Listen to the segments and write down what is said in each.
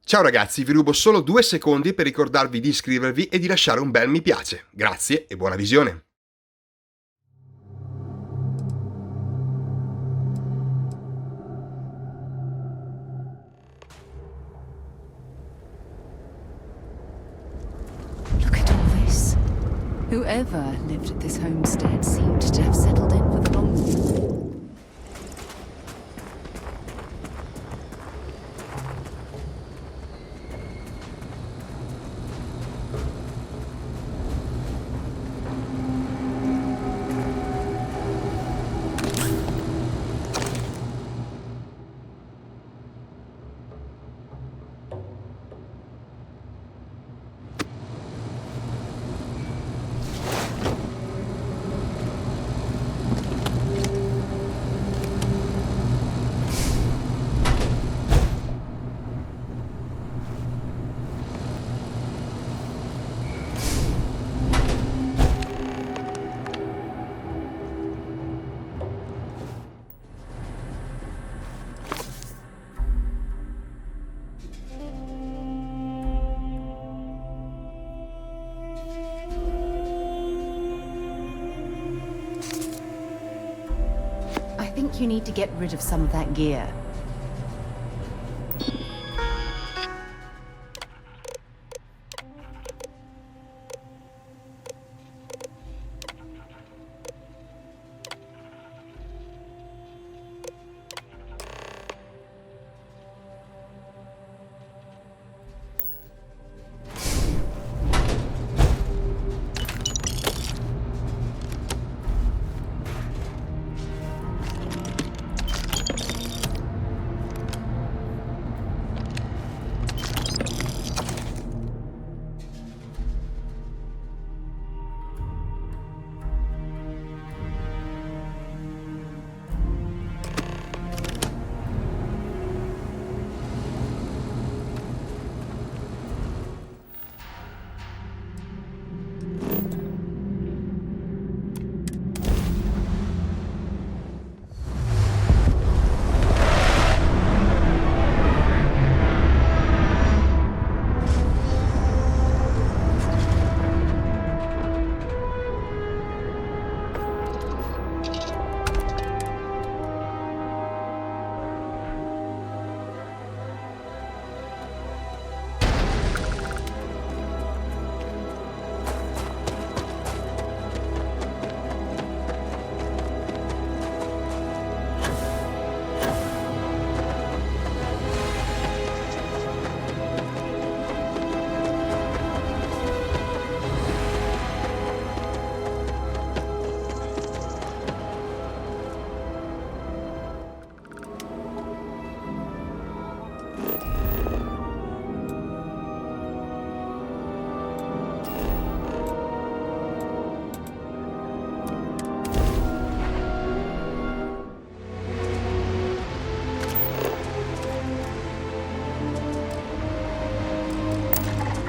Ciao ragazzi, vi rubo solo 2 secondi per ricordarvi di iscrivervi e di lasciare un bel mi piace. Grazie e buona visione! Look at all this. Whoever lived at this homestead seemed to have settled in for the long haul. I think you need to get rid of some of that gear.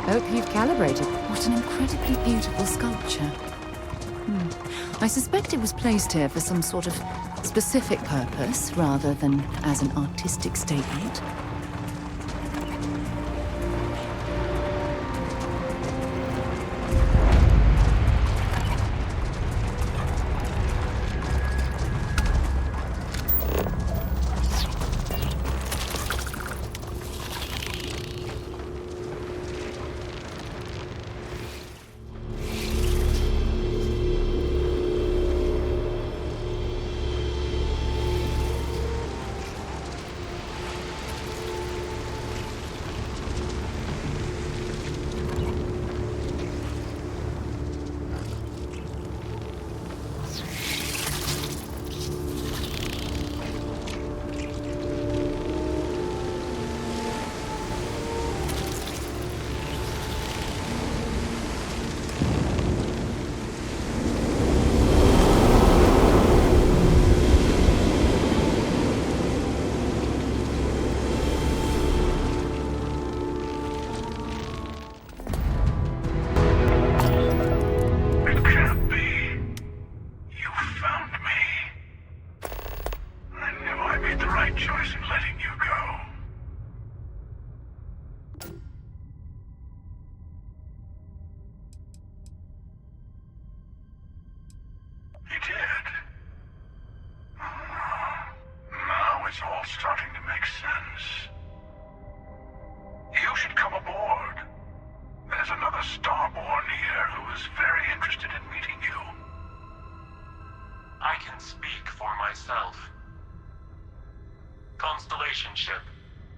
Hope you've calibrated. What an incredibly beautiful sculpture. I suspect it was placed here for some sort of specific purpose, rather than as an artistic statement. should come aboard. There's another Starborn here who is very interested in meeting you. I can speak for myself. Constellation ship,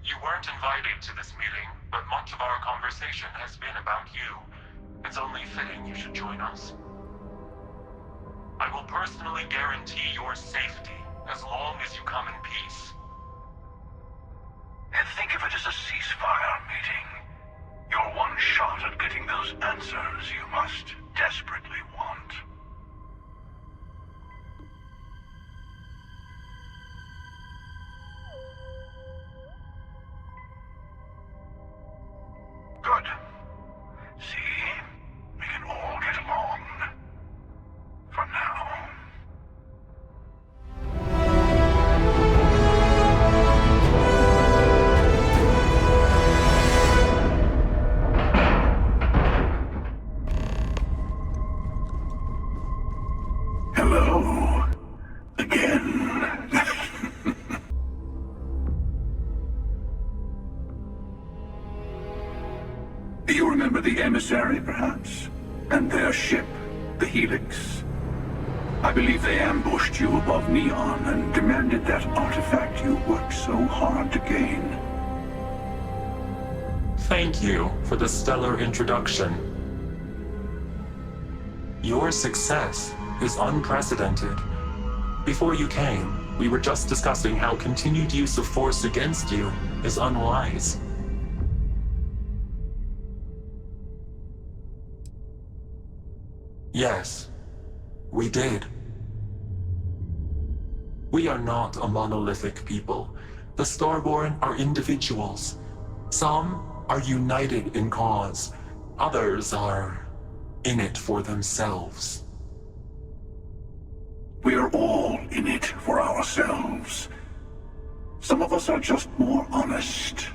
you weren't invited to this meeting, but much of our conversation has been about you. It's only fitting you should join us. I will personally guarantee your safety as long as you come in peace. And think of it as a ceasefire meeting. Your one shot at getting those answers you must desperately want. Good. See? We can all get along. For now. Hello. Again. You remember the emissary, perhaps? And their ship, the Helix? I believe they ambushed you above Neon and demanded that artifact you worked so hard to gain. Thank you for the stellar introduction. Your success is unprecedented. Before you came, we were just discussing how continued use of force against you is unwise. Yes, we did. We are not a monolithic people. The Starborn are individuals. Some are united in cause. Others are in it for themselves. We're all in it for ourselves. Some of us are just more honest.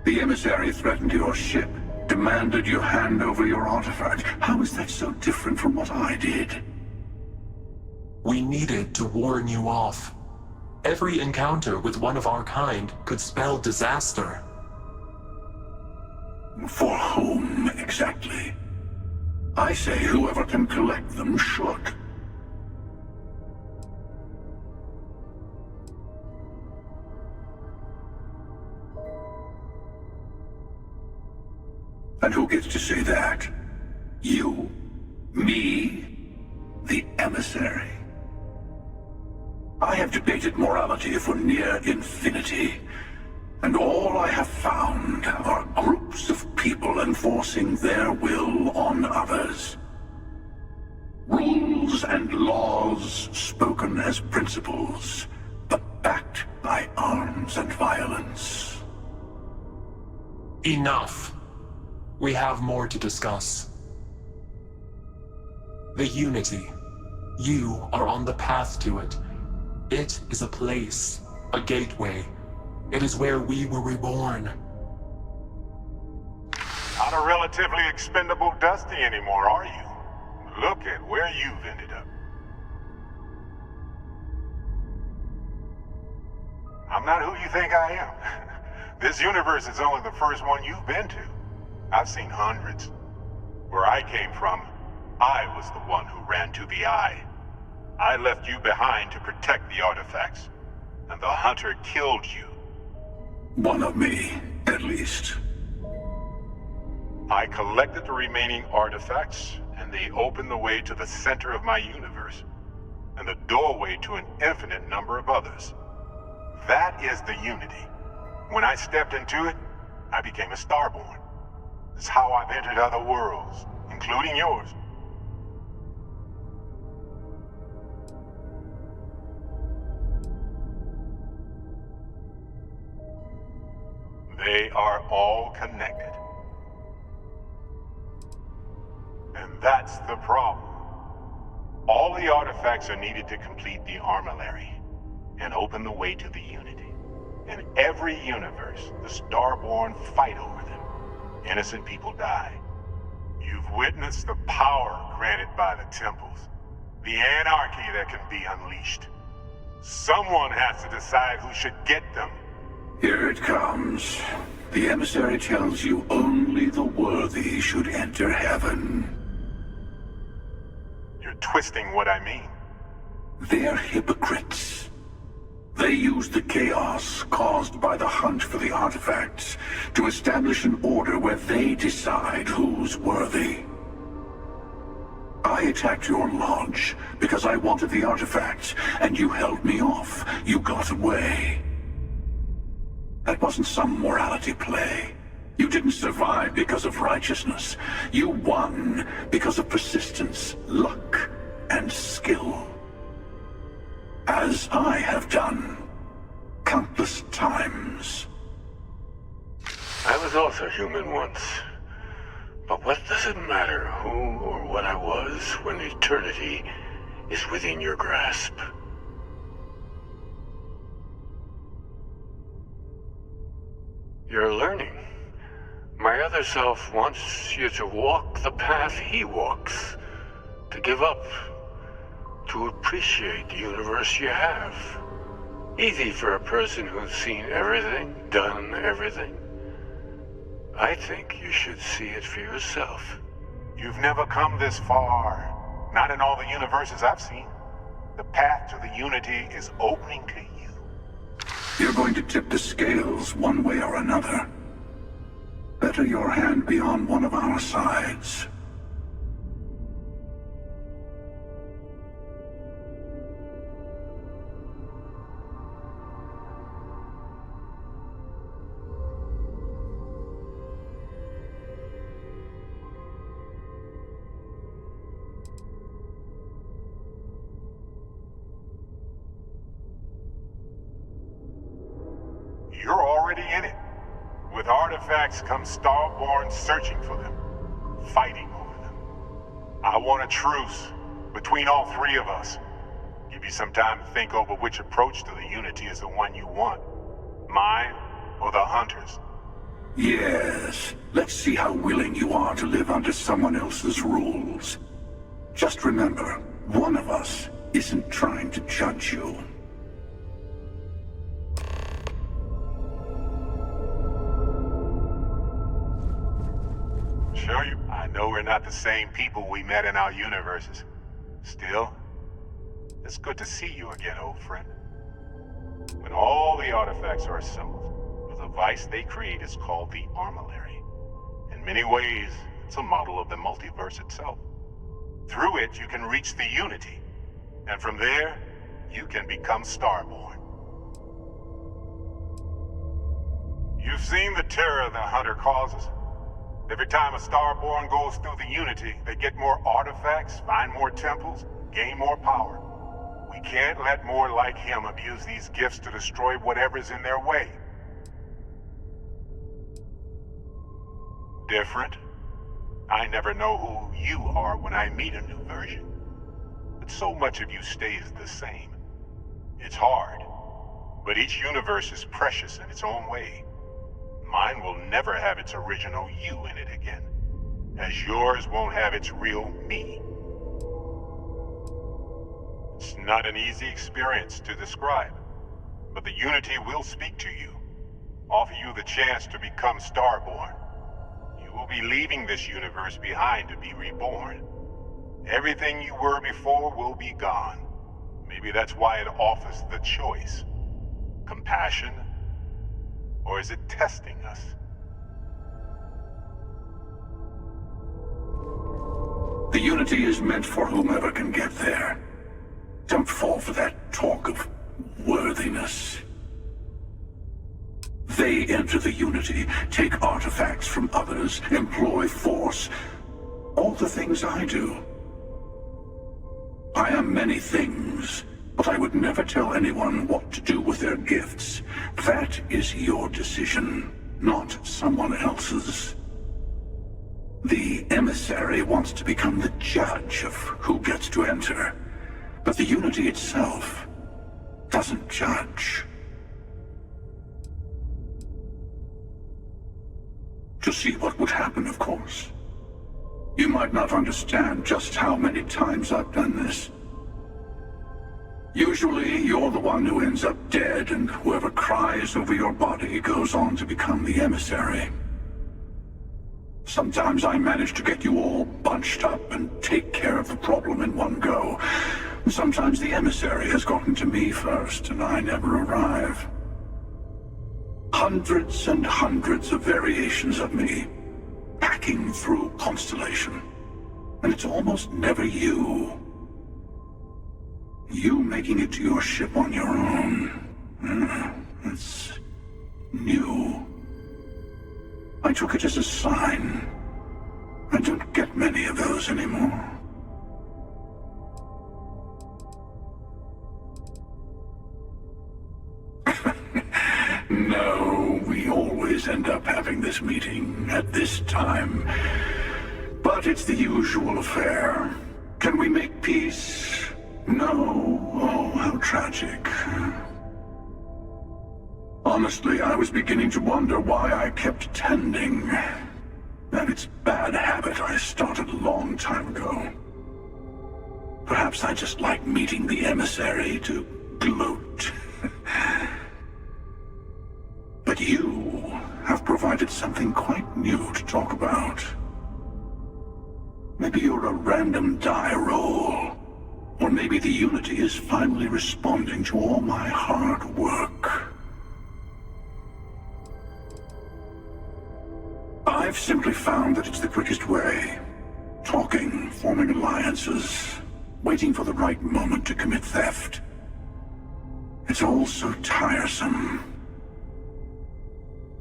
The emissary threatened your ship, demanded you hand over your artifact. How is that so different from what I did? We needed to warn you off. Every encounter with one of our kind could spell disaster. For whom, exactly? I say whoever can collect them should. And who gets to say that? You? Me? The emissary? I have debated morality for near infinity, and all I have found are groups of people enforcing their will on others. Rules and laws spoken as principles, but backed by arms and violence. Enough. We have more to discuss. The Unity. You are on the path to it. It is a place, a gateway. It is where we were reborn. Not a relatively expendable Dusty anymore, are you? Look at where you've ended up. I'm not who you think I am. This universe is only the first one you've been to. I've seen hundreds. Where I came from, I was the one who ran to the Eye. I left you behind to protect the artifacts, and the Hunter killed you. One of me, at least. I collected the remaining artifacts, and they opened the way to the center of my universe, and the doorway to an infinite number of others. That is the Unity. When I stepped into it, I became a Starborn. It's how I've entered other worlds, including yours. They are all connected. And that's the problem. All the artifacts are needed to complete the armillary and open the way to the Unity. In every universe, the Starborn fight over them. Innocent people die. You've witnessed the power granted by the temples, the anarchy that can be unleashed. Someone has to decide who should get them. Here it comes. The emissary tells you only the worthy should enter heaven. You're twisting what I mean. They're hypocrites. They use the chaos caused by the hunt for the artifacts to establish an order where they decide who's worthy. I attacked your lodge because I wanted the artifacts, and you held me off. You got away. That wasn't some morality play. You didn't survive because of righteousness. You won because of persistence, luck, and skill. As I have done countless times. I was also human once. But what does it matter who or what I was when eternity is within your grasp? You're learning. My other self wants you to walk the path he walks, to give up, to appreciate the universe you have. Easy for a person who's seen everything, done everything. I think you should see it for yourself. You've never come this far. Not in all the universes I've seen. The path to the unity is opening to you. You're going to tip the scales one way or another. Better your hand be on one of our sides. You're already in it. With artifacts come Starborn searching for them, fighting over them. I want a truce between all three of us. Give you some time to think over which approach to the unity is the one you want. Mine or the Hunters? Yes. Let's see how willing you are to live under someone else's rules. Just remember, one of us isn't trying to judge you. Sure you. I know we're not the same people we met in our universes. Still, it's good to see you again, old friend. When all the artifacts are assembled, the device they create is called the Armillary. In many ways, it's a model of the multiverse itself. Through it, you can reach the unity. And from there, you can become Starborn. You've seen the terror the Hunter causes. Every time a Starborn goes through the Unity, they get more artifacts, find more temples, gain more power. We can't let more like him abuse these gifts to destroy whatever's in their way. Different? I never know who you are when I meet a new version. But so much of you stays the same. It's hard, but each universe is precious in its own way. Mine will never have its original you in it again, as yours won't have its real me. It's not an easy experience to describe, but the Unity will speak to you, offer you the chance to become Starborn. You will be leaving this universe behind to be reborn. Everything you were before will be gone. Maybe that's why it offers the choice. Compassion? Or is it testing us? The Unity is meant for whomever can get there. Don't fall for that talk of worthiness. They enter the Unity, take artifacts from others, employ force. All the things I do. I am many things, but I would never tell anyone what to do with their gifts. That is your decision, not someone else's. The emissary wants to become the judge of who gets to enter, but the Unity itself doesn't judge. To see what would happen, of course. You might not understand just how many times I've done this. Usually, you're the one who ends up dead, and whoever cries over your body goes on to become the emissary. Sometimes I manage to get you all bunched up and take care of the problem in one go. Sometimes the emissary has gotten to me first, and I never arrive. Hundreds and hundreds of variations of me, packing through Constellation. And it's almost never you. You making it to your ship on your own. It's new. I took it as a sign. I don't get many of those anymore. No, we always end up having this meeting at this time. But it's the usual affair. Can we make peace? No. Oh, how tragic. Honestly, I was beginning to wonder why I kept tending. And it's a bad habit I started a long time ago. Perhaps I just like meeting the emissary to gloat. But you have provided something quite new to talk about. Maybe you're a random die roll. Or maybe the Unity is finally responding to all my hard work. I've simply found that it's the quickest way. Talking, forming alliances, waiting for the right moment to commit theft. It's all so tiresome.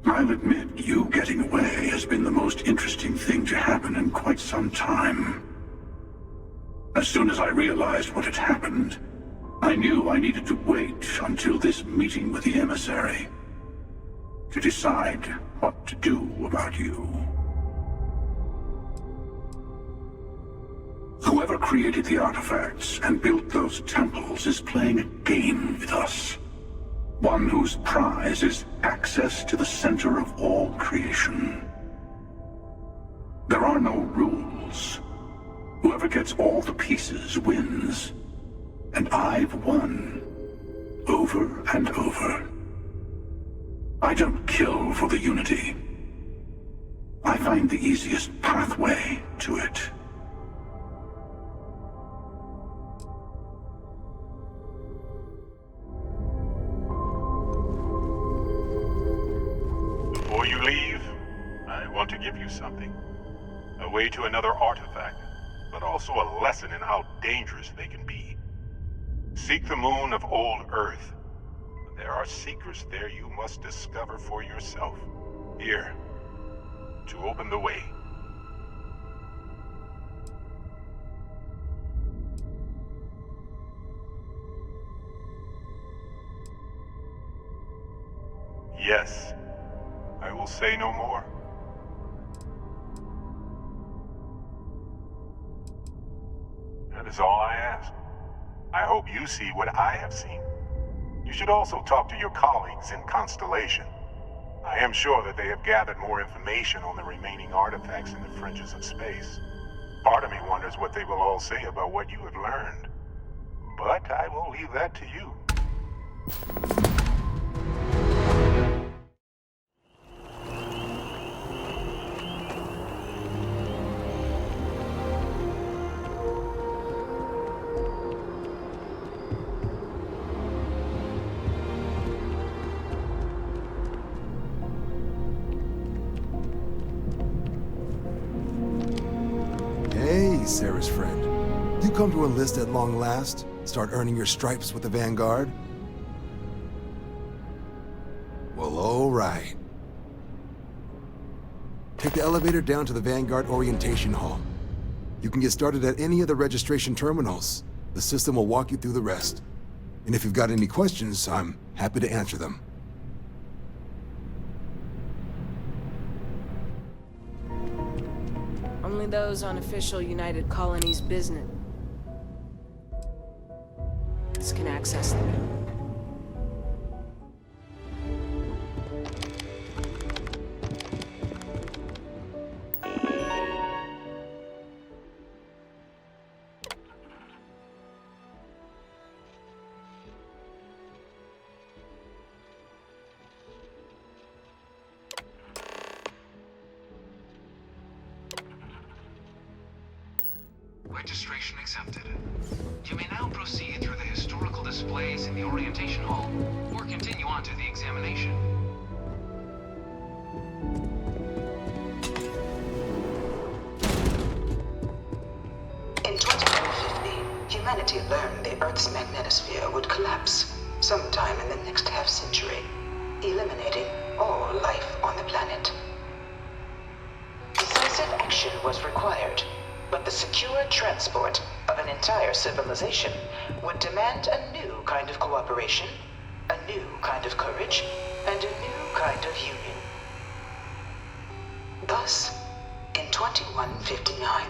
I'll admit, you getting away has been the most interesting thing to happen in quite some time. As soon as I realized what had happened, I knew I needed to wait until this meeting with the emissary to decide what to do about you. Whoever created the artifacts and built those temples is playing a game with us. One whose prize is access to the center of all creation. There are no rules. Whoever gets all the pieces wins. And I've won. Over and over. I don't kill for the Unity. I find the easiest pathway to it. Before you leave, I want to give you something. A way to another artifact, but also a lesson in how dangerous they can be. Seek the moon of old Earth. There are secrets there you must discover for yourself. Here, to open the way. Yes, I will say no more. That is all I ask. I hope you see what I have seen. You should also talk to your colleagues in Constellation. I am sure that they have gathered more information on the remaining artifacts in the fringes of space. Part of me wonders what they will all say about what you have learned. But I will leave that to you. Hey, Sarah's friend. You come to enlist at long last? Start earning your stripes with the Vanguard? Well, all right. Take the elevator down to the Vanguard Orientation Hall. You can get started at any of the registration terminals. The system will walk you through the rest. And if you've got any questions, I'm happy to answer them. Only those on official United Colonies business can access them. Registration accepted. You may now proceed through the historical displays in the orientation hall, or continue on to the examination. In 2150, humanity learned the Earth's magnetosphere would collapse sometime in the next half-century, eliminating all life on the planet. Decisive action was required, but the secure transport of an entire civilization would demand a new kind of cooperation, a new kind of courage, and a new kind of union. Thus, in 2159,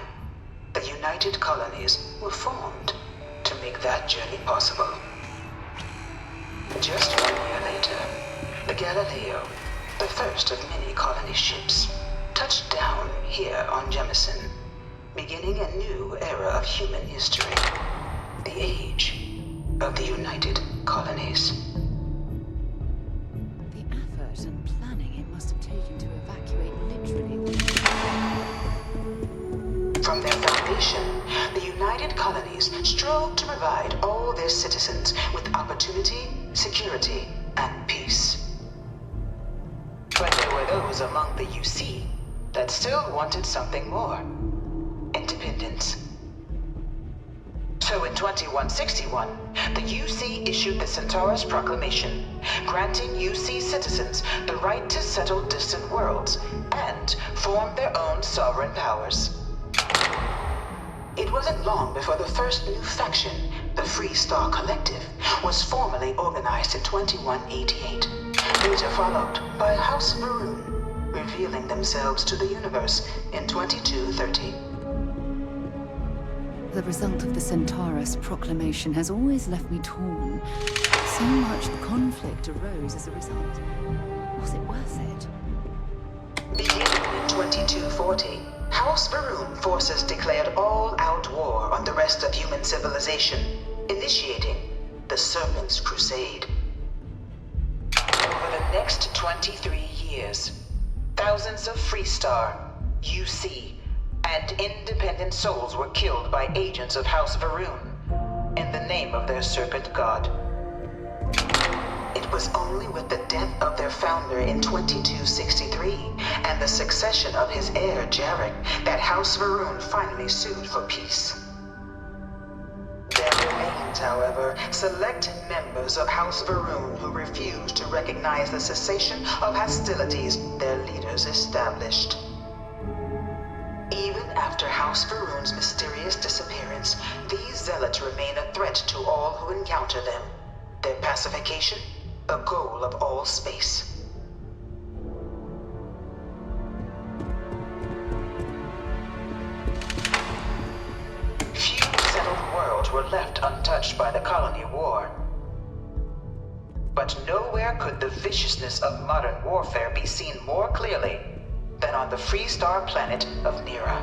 the United Colonies were formed to make that journey possible. Just 1 year later, the Galileo, the first of many colony ships, touched down here on Jemison, beginning a new era of human history, the age of the United Colonies. The effort and planning it must have taken to evacuate literally. From their foundation, the United Colonies strove to provide all their citizens with opportunity, security, and peace. But there were those among the UC that still wanted something more: independence. So in 2161, the UC issued the Centaurus Proclamation, granting UC citizens the right to settle distant worlds and form their own sovereign powers. It wasn't long before the first new faction, the Free Star Collective, was formally organized in 2188, later followed by House Maroon, revealing themselves to the universe in 2230. The result of the Centaurus Proclamation has always left me torn. So much conflict arose as a result. Was it worth it? Beginning in 2240, House Maroon forces declared all-out war on the rest of human civilization, initiating the Serpent's Crusade. Over the next 23 years, thousands of Freestar, UC, and independent souls were killed by agents of House Varun in the name of their serpent god. It was only with the death of their founder in 2263 and the succession of his heir Jarek that House Varun finally sued for peace. There remained, however, select members of House Varun who refused to recognize the cessation of hostilities their leaders established. Even after House Varun's mysterious disappearance, these zealots remain a threat to all who encounter them. Their pacification, a goal of all space. Few settled worlds were left untouched by the colony war. But nowhere could the viciousness of modern warfare be seen more clearly than on the Freestar planet of Nira.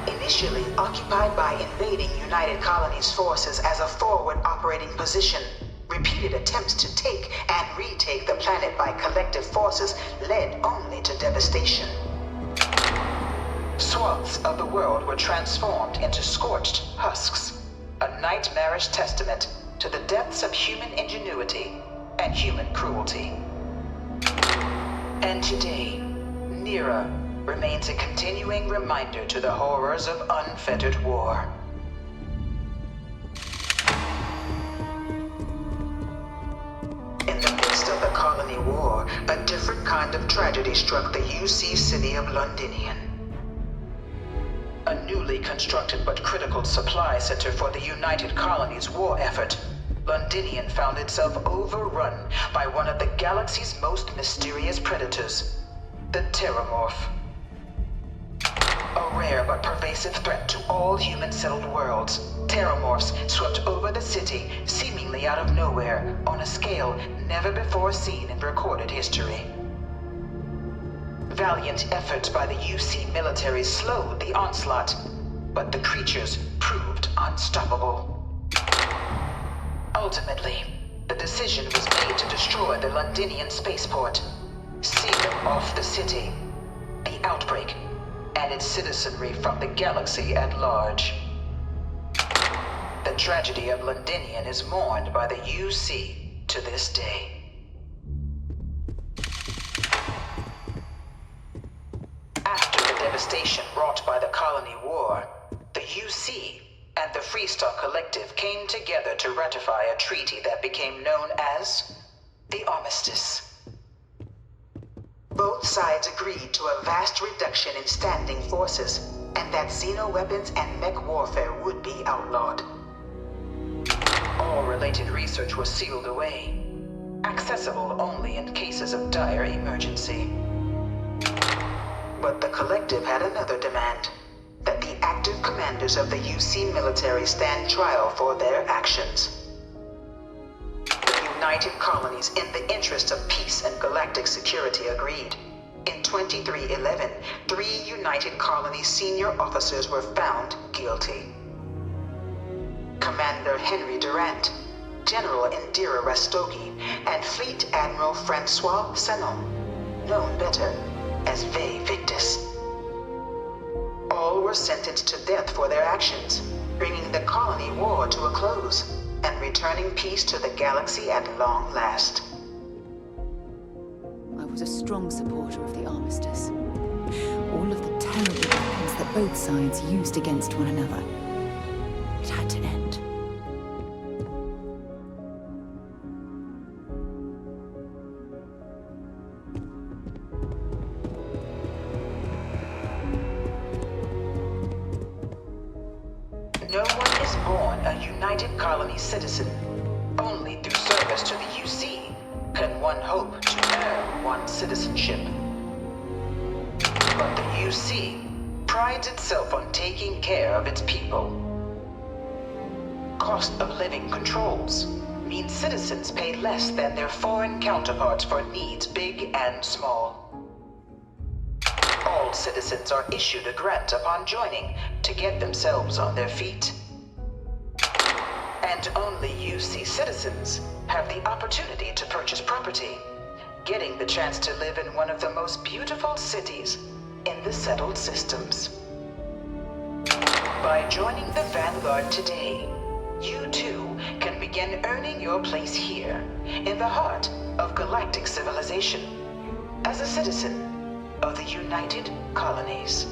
Initially occupied by invading United Colonies forces as a forward operating position, repeated attempts to take and retake the planet by collective forces led only to devastation. Swaths of the world were transformed into scorched husks, a nightmarish testament to the depths of human ingenuity and human cruelty. And today, Nira remains a continuing reminder to the horrors of unfettered war. In the midst of the colony war, a different kind of tragedy struck the UC city of Londinian. A newly constructed but critical supply center for the United Colonies' war effort, Londinian found itself overrun by one of the galaxy's most mysterious predators, the Terramorph. A rare but pervasive threat to all human-settled worlds, Terramorphs swept over the city, seemingly out of nowhere, on a scale never before seen in recorded history. Valiant efforts by the UC military slowed the onslaught, but the creatures proved unstoppable. Ultimately, the decision was made to destroy the Londinian spaceport, seal off the city. The outbreak and its citizenry from the galaxy at large. The tragedy of Londinium is mourned by the UC to this day. After the devastation wrought by the Colony War, the UC and the Freestar Collective came together to ratify a treaty that became known as the Armistice. Both sides agreed to a vast reduction in standing forces, and that xeno-weapons and mech warfare would be outlawed. All related research was sealed away, accessible only in cases of dire emergency. But the Collective had another demand, that the active commanders of the UC military stand trial for their actions. The United Colonies, in the interest of peace and galactic security, agreed. In 2311, 3 United Colonies senior officers were found guilty. Commander Henry Durant, General Indira Rastogi, and Fleet Admiral Francois Sanon, known better as Ve Victus. All were sentenced to death for their actions, bringing the colony war to a close and returning peace to the galaxy at long last. I was a strong supporter of the armistice. All of the terrible weapons that both sides used against one another. It had to end. No one is born a United Colony citizen. Only through service to the UC can one hope to earn one's citizenship. But the UC prides itself on taking care of its people. Cost of living controls mean citizens pay less than their foreign counterparts for needs big and small. All citizens are issued a grant upon joining to get themselves on their feet. And only UC citizens have the opportunity to purchase property, getting the chance to live in one of the most beautiful cities in the settled systems. By joining the Vanguard today, you too can begin earning your place here, in the heart of galactic civilization, as a citizen of the United Colonies.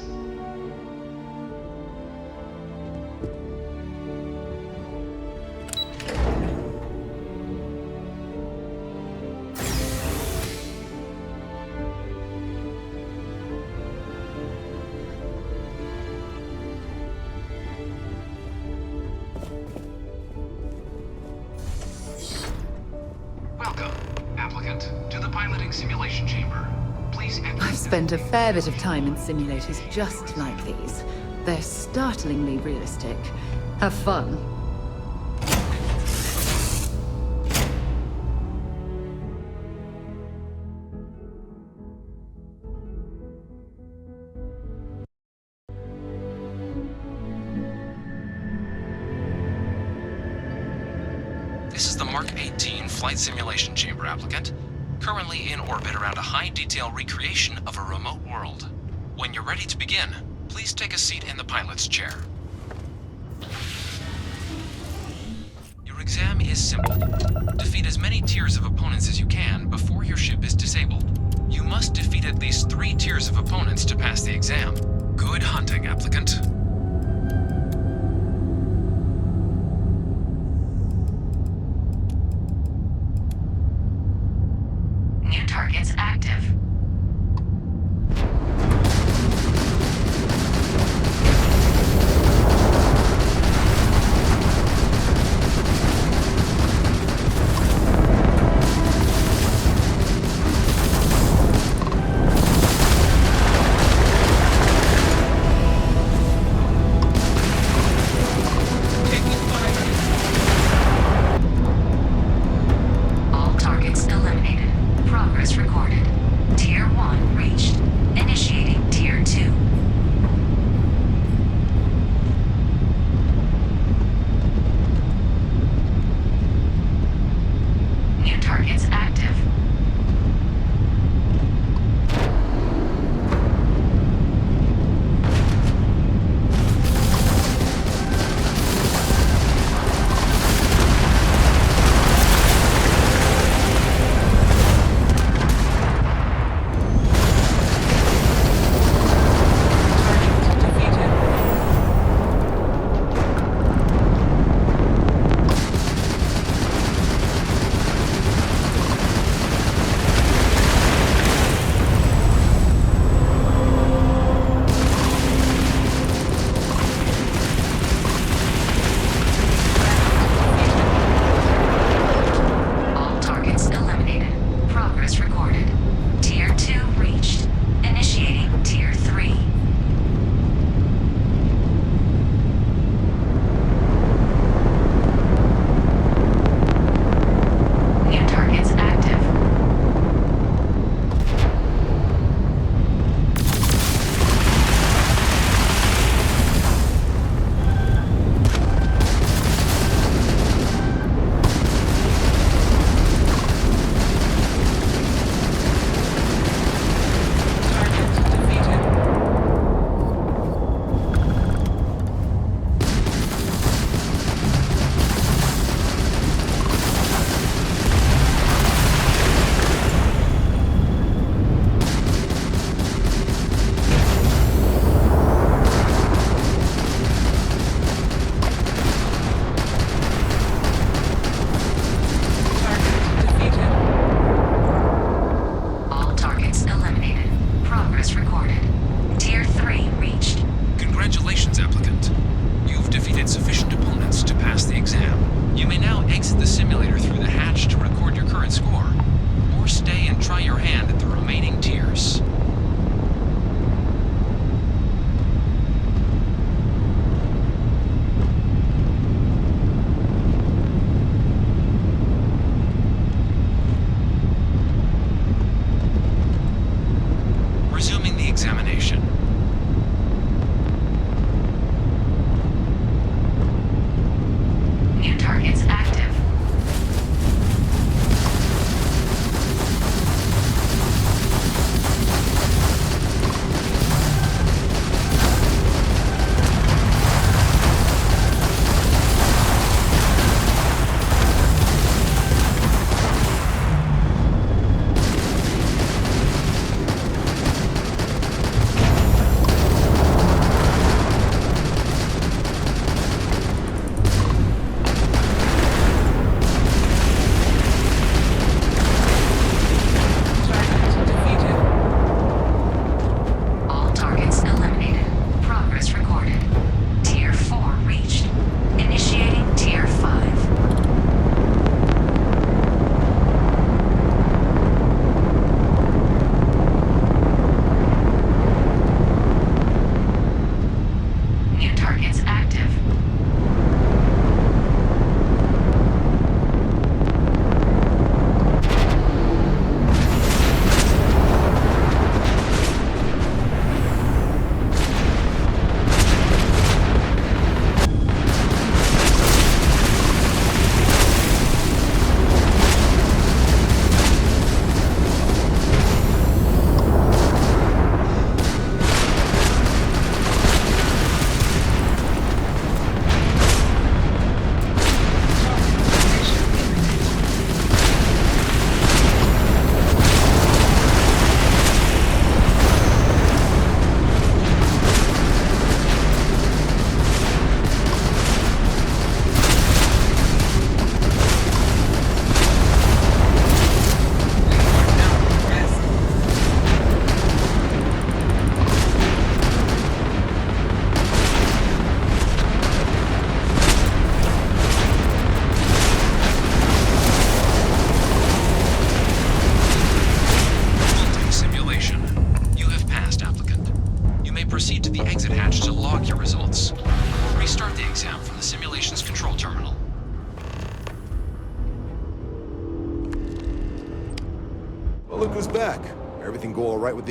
Welcome, applicant, to the piloting simulation chamber. Please enter. I've spent a fair bit of time in simulators just like these. They're startlingly realistic. Have fun. This is the Mark 18 Flight Simulation Chamber, applicant. Currently in orbit around a high-detail recreation of a remote world. When you're ready to begin, please take a seat in the pilot's chair. Your exam is simple. Defeat as many tiers of opponents as you can before your ship is disabled. You must defeat at least 3 tiers of opponents to pass the exam. Good hunting, applicant. New targets active.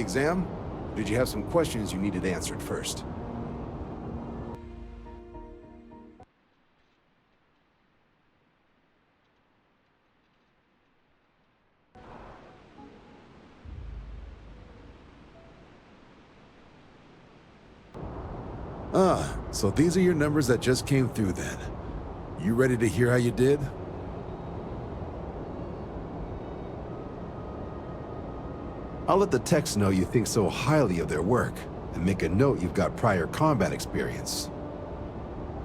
the exam? Or did you have some questions you needed answered first? Ah, so these are your numbers that just came through then. You ready to hear how you did? I'll let the techs know you think so highly of their work, and make a note you've got prior combat experience.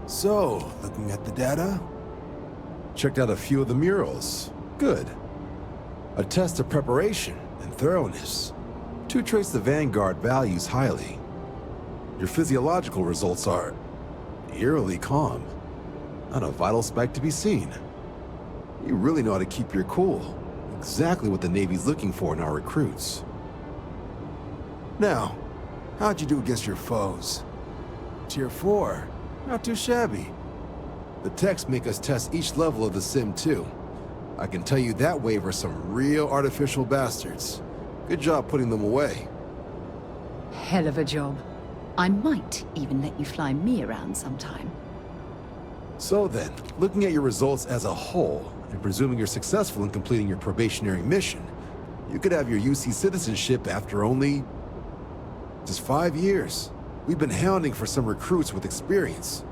So, looking at the data? Checked out a few of the murals. Good. A test of preparation and thoroughness. Two traits the Vanguard values highly. Your physiological results are eerily calm. Not a vital spike to be seen. You really know how to keep your cool. Exactly what the Navy's looking for in our recruits. Now, how'd you do against your foes? Tier 4. Not too shabby. The techs make us test each level of the sim too. I can tell you that wave are some real artificial bastards. Good job putting them away. Hell of a job. I might even let you fly me around sometime. So then, looking at your results as a whole, and presuming you're successful in completing your probationary mission, you could have your UC citizenship after only just 5 years. We've been hounding for some recruits with experience.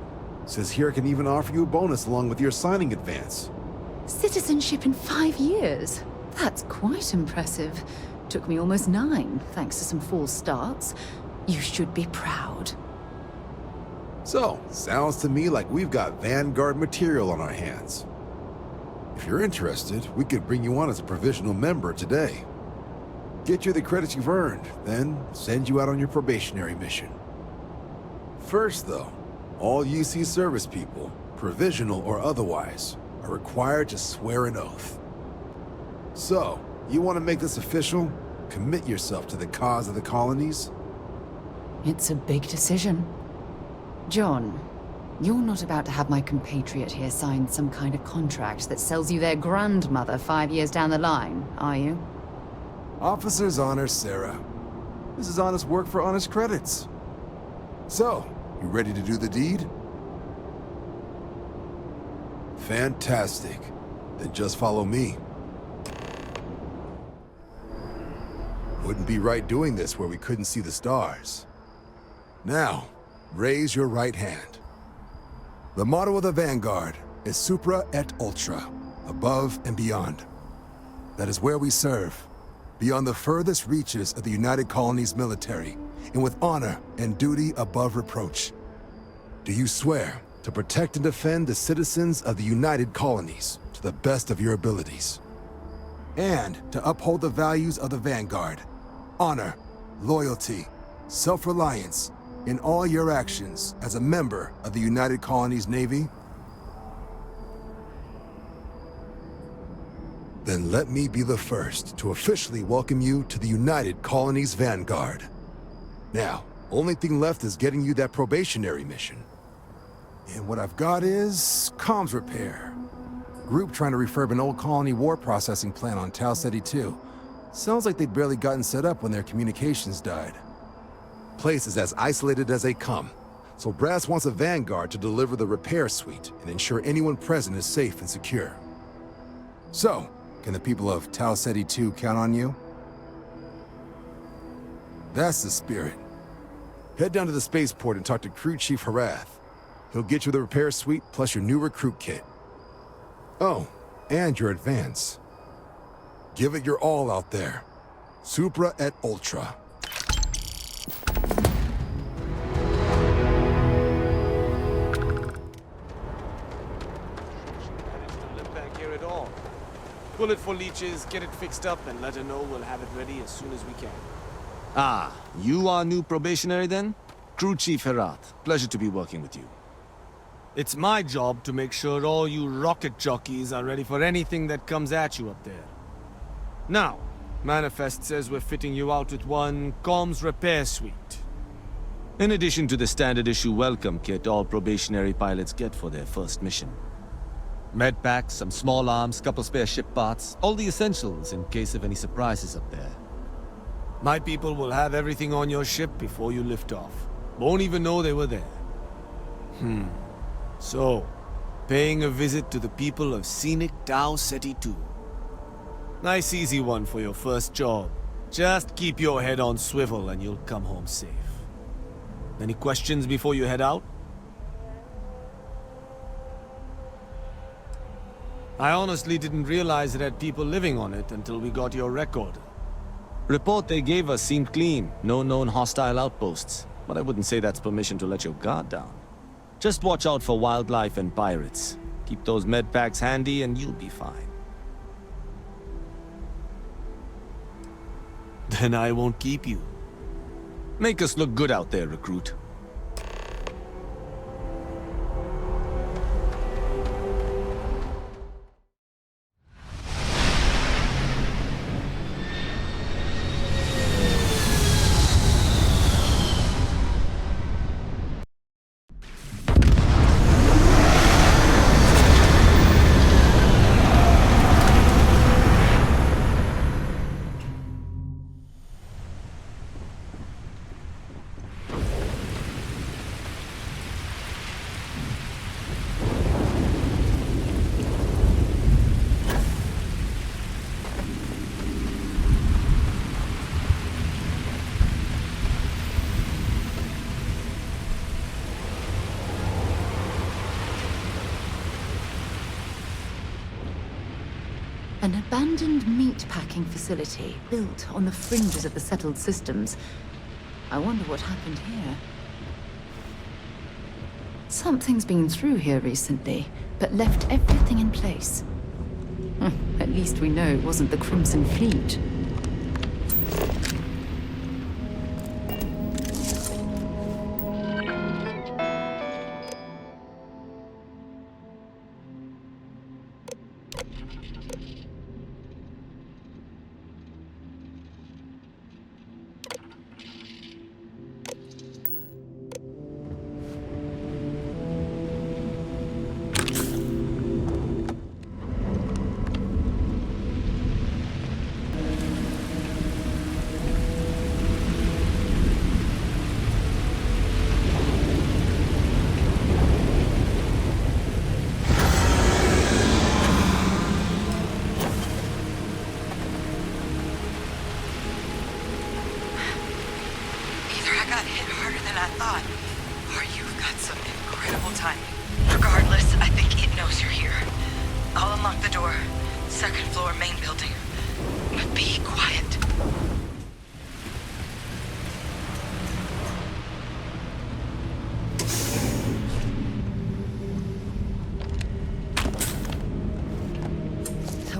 Says here I can even offer you a bonus along with your signing advance. Citizenship in 5 years? That's quite impressive. Took me almost 9, thanks to some false starts. You should be proud. So, sounds to me like we've got Vanguard material on our hands. If you're interested, we could bring you on as a provisional member today. Get you the credits you've earned, then send you out on your probationary mission. First though, all UC service people, provisional or otherwise, are required to swear an oath. So, you want to make this official? Commit yourself to the cause of the colonies? It's a big decision. John, you're not about to have my compatriot here sign some kind of contract that sells you their grandmother 5 years down the line, are you? Officer's honor, Sarah. This is honest work for honest credits. So, you ready to do the deed? Fantastic. Then just follow me. Wouldn't be right doing this where we couldn't see the stars. Now, raise your right hand. The motto of the Vanguard is Supra et Ultra, above and beyond. That is where we serve, beyond the furthest reaches of the United Colonies military, and with honor and duty above reproach. Do you swear to protect and defend the citizens of the United Colonies to the best of your abilities? And to uphold the values of the Vanguard, honor, loyalty, self-reliance, in all your actions as a member of the United Colonies Navy? Then let me be the first to officially welcome you to the United Colonies Vanguard. Now, only thing left is getting you that probationary mission. And what I've got is comms repair. Group trying to refurb an old colony war processing plant on Tau Ceti 2. Sounds like they'd barely gotten set up when their communications died. Place is as isolated as they come, so Brass wants a Vanguard to deliver the repair suite and ensure anyone present is safe and secure. So, can the people of Tau Ceti 2 count on you? That's the spirit. Head down to the spaceport and talk to Crew Chief Harath. He'll get you the repair suite plus your new recruit kit. Oh, and your advance. Give it your all out there. Supra et Ultra. Pull it for leeches, get it fixed up, and let her know we'll have it ready as soon as we can. Ah, you are new probationary then? Crew Chief Herat, pleasure to be working with you. It's my job to make sure all you rocket jockeys are ready for anything that comes at you up there. Now, Manifest says we're fitting you out with one comms repair suite. In addition to the standard issue welcome kit all probationary pilots get for their first mission. Med packs, some small arms, couple spare ship parts, all the essentials in case of any surprises up there. My people will have everything on your ship before you lift off. Won't even know they were there. So, paying a visit to the people of scenic Tau Ceti 2. Nice easy one for your first job. Just keep your head on swivel and you'll come home safe. Any questions before you head out? I honestly didn't realize it had people living on it until we got your record. Report they gave us seemed clean. No known hostile outposts. But I wouldn't say that's permission to let your guard down. Just watch out for wildlife and pirates. Keep those med packs handy and you'll be fine. Then I won't keep you. Make us look good out there, recruit. An abandoned meat-packing facility built on the fringes of the settled systems. I wonder what happened here. Something's been through here recently, but left everything in place. At least we know it wasn't the Crimson Fleet.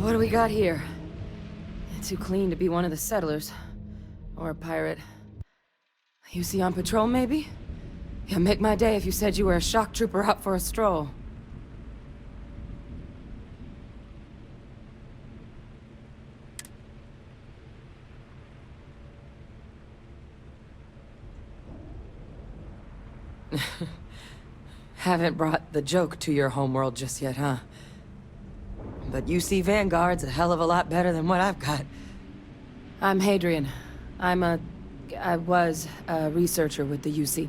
What do we got here? Too clean to be one of the settlers. Or a pirate. You see on patrol, maybe? Yeah, make my day if you said you were a shock trooper out for a stroll. Haven't brought the joke to your homeworld just yet, huh? But you see Vanguard's a hell of a lot better than what I've got. I'm Hadrian. I was a researcher with the UC.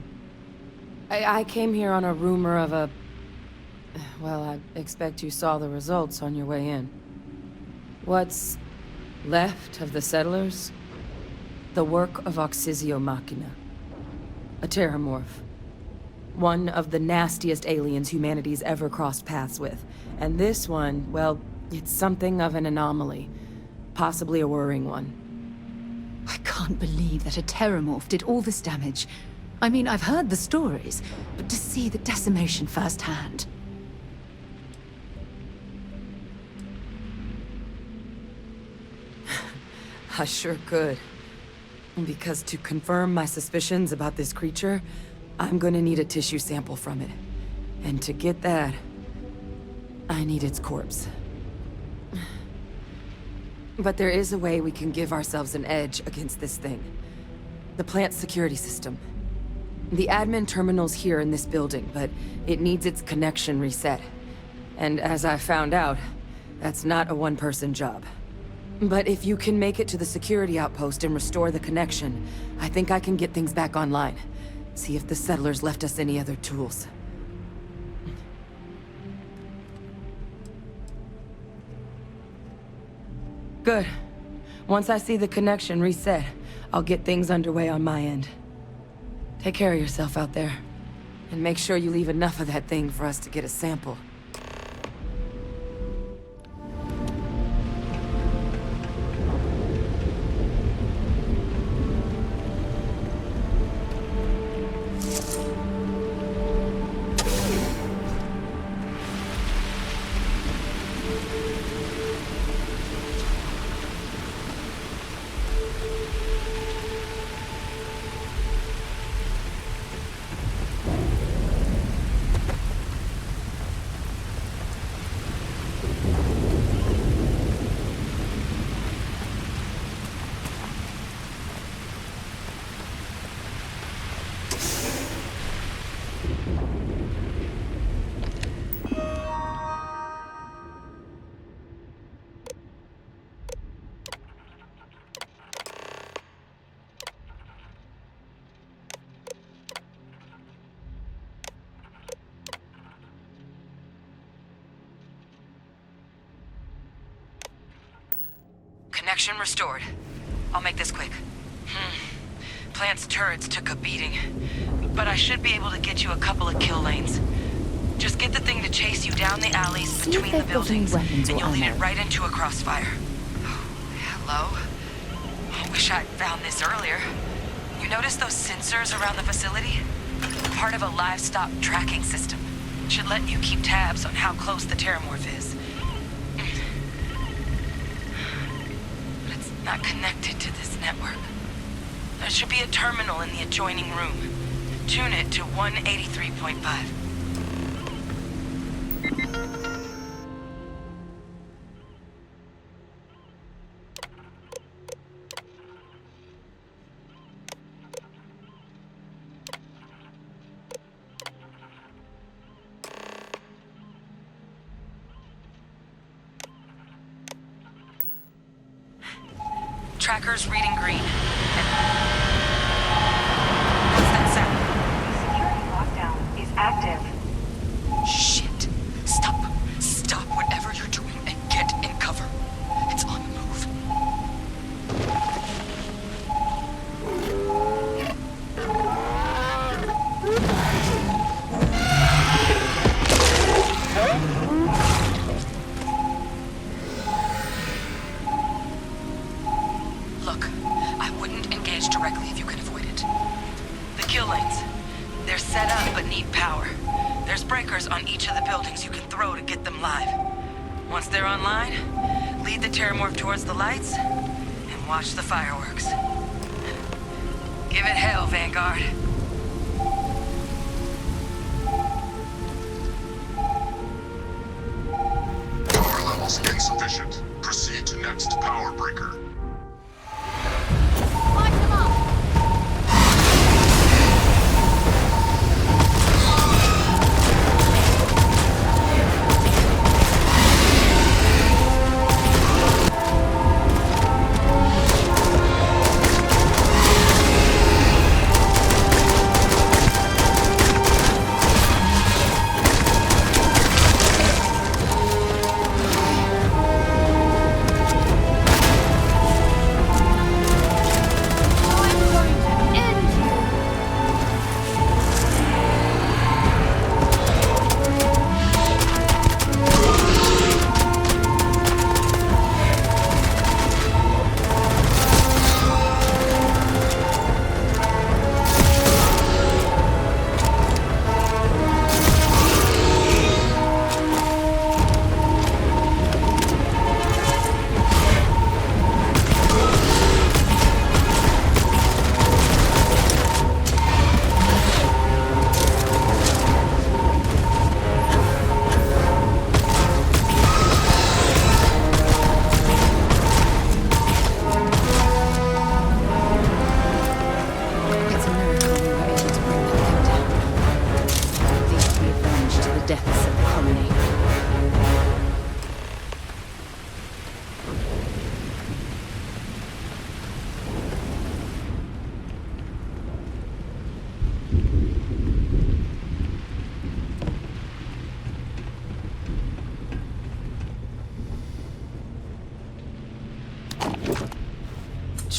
I came here on a rumor of a... Well, I expect you saw the results on your way in. What's left of the settlers? The work of Auxisio Machina. A terramorph. One of the nastiest aliens humanity's ever crossed paths with. And this one, well, it's something of an anomaly. Possibly a worrying one. I can't believe that a terramorph did all this damage. I mean, I've heard the stories, but to see the decimation firsthand. I sure could. Because to confirm my suspicions about this creature, I'm gonna need a tissue sample from it. And to get that, I need its corpse. But there is a way we can give ourselves an edge against this thing. The plant's security system. The admin terminal's here in this building, but it needs its connection reset. And as I found out, that's not a one-person job. But if you can make it to the security outpost and restore the connection, I think I can get things back online. See if the settlers left us any other tools. Good. Once I see the connection reset, I'll get things underway on my end. Take care of yourself out there. And make sure you leave enough of that thing for us to get a sample. Connection restored. I'll make this quick. Plant's turrets took a beating, but I should be able to get you a couple of kill lanes. Just get the thing to chase you down the alleys between the buildings, and you'll lead it right into a crossfire. Oh, hello? I wish I'd found this earlier. You notice those sensors around the facility? Part of a livestock tracking system. Should let you keep tabs on how close the terramorph is. But it's not connected to this network. There should be a terminal in the adjoining room. Tune it to 183.5. Tracker's reading green. What's that sound? Security lockdown is active. Shit. Stop. Stop whatever you're doing and get in cover. It's on the move. Look, I wouldn't engage directly if you can avoid it. The kill lanes. They're set up but need power. There's breakers on each of the buildings you can throw to get them live. Once they're online, lead the terramorph towards the lights and watch the fireworks. Give it hell, Vanguard. Power levels insufficient. Proceed to next power breaker.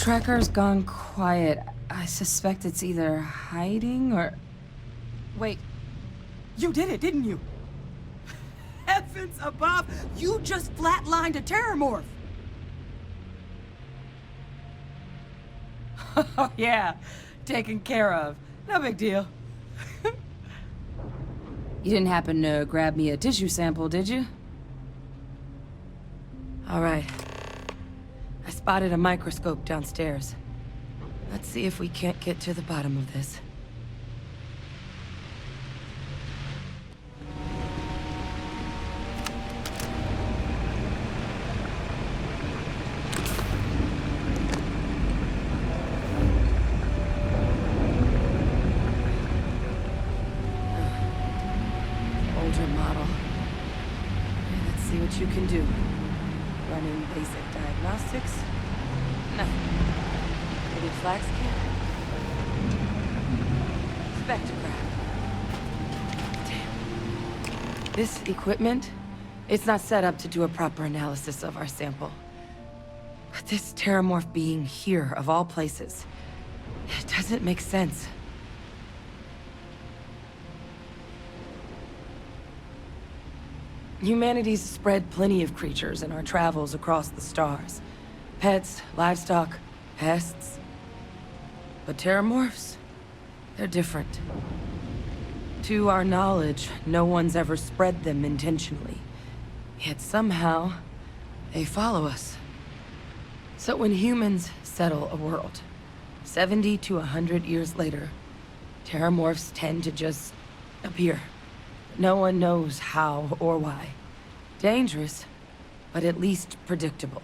tracker's gone quiet. I suspect it's either hiding or... Wait. You did it, didn't you? Heavens above! You just flatlined a terramorph! Oh, yeah. Taken care of. No big deal. You didn't happen to grab me a tissue sample, did you? All right. I spotted a microscope downstairs. Let's see if we can't get to the bottom of this. Older model. Let's see what you can do. Running basic diagnostics. Nothing. Maybe flag scan. Spectrograph. Damn. This equipment, it's not set up to do a proper analysis of our sample. But this terramorph being here, of all places, it doesn't make sense. Humanity's spread plenty of creatures in our travels across the stars. Pets, livestock, pests. But terramorphs, they're different. To our knowledge, no one's ever spread them intentionally. Yet somehow, they follow us. So when humans settle a world, 70 to 100 years later, terramorphs tend to just appear. No one knows how or why. Dangerous, but at least predictable.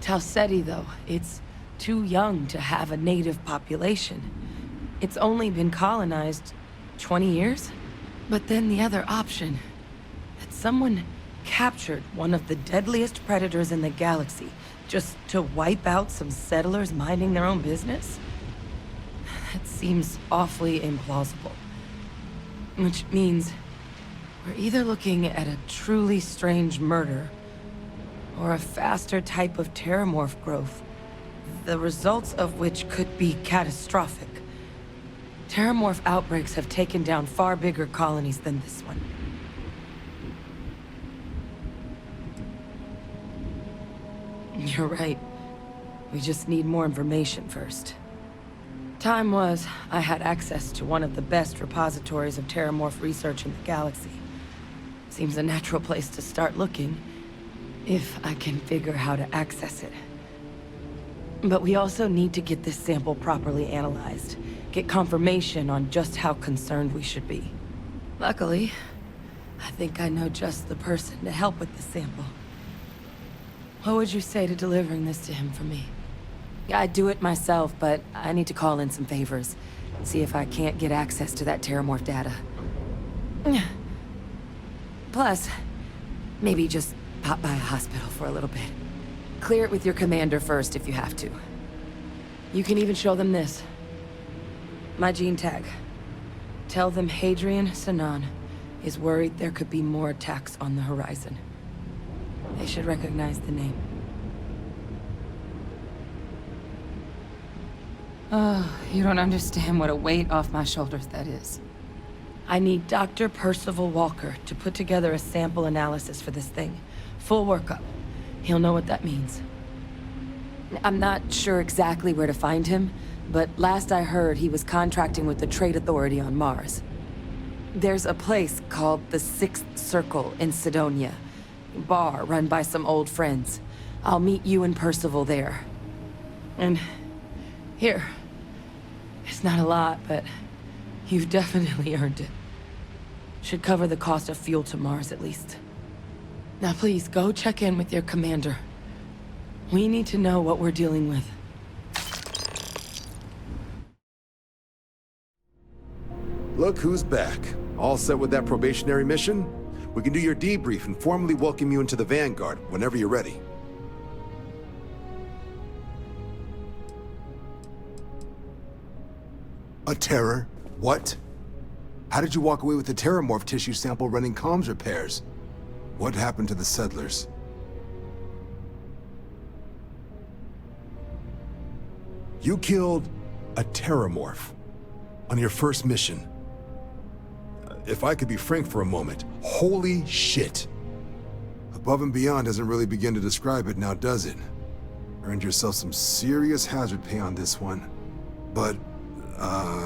Talseti, though, it's too young to have a native population. It's only been colonized 20 years? But then the other option, that someone captured one of the deadliest predators in the galaxy just to wipe out some settlers minding their own business? That seems awfully implausible. Which means we're either looking at a truly strange murder or a faster type of terramorph growth, the results of which could be catastrophic. Terramorph outbreaks have taken down far bigger colonies than this one. You're right. We just need more information first. Time was, I had access to one of the best repositories of terramorph research in the galaxy. Seems a natural place to start looking, if I can figure how to access it. But we also need to get this sample properly analyzed, get confirmation on just how concerned we should be. Luckily, I think I know just the person to help with the sample. What would you say to delivering this to him for me? I'd do it myself, but I need to call in some favors. See if I can't get access to that terramorph data. Plus, maybe just pop by a hospital for a little bit. Clear it with your commander first if you have to. You can even show them this. My gene tag. Tell them Hadrian Sanan is worried there could be more attacks on the horizon. They should recognize the name. Oh, you don't understand what a weight off my shoulders that is. I need Dr. Percival Walker to put together a sample analysis for this thing. Full workup. He'll know what that means. I'm not sure exactly where to find him, but last I heard he was contracting with the Trade Authority on Mars. There's a place called the Sixth Circle in Sidonia. Bar run by some old friends. I'll meet you and Percival there. And here. It's not a lot, but you've definitely earned it. Should cover the cost of fuel to Mars, at least. Now please, go check in with your commander. We need to know what we're dealing with. Look who's back. All set with that probationary mission? We can do your debrief and formally welcome you into the Vanguard whenever you're ready. A terror? What? How did you walk away with the terramorph tissue sample running comms repairs? What happened to the settlers? You killed a terramorph on your first mission. If I could be frank for a moment, holy shit. Above and beyond doesn't really begin to describe it now, does it? Earned yourself some serious hazard pay on this one. But,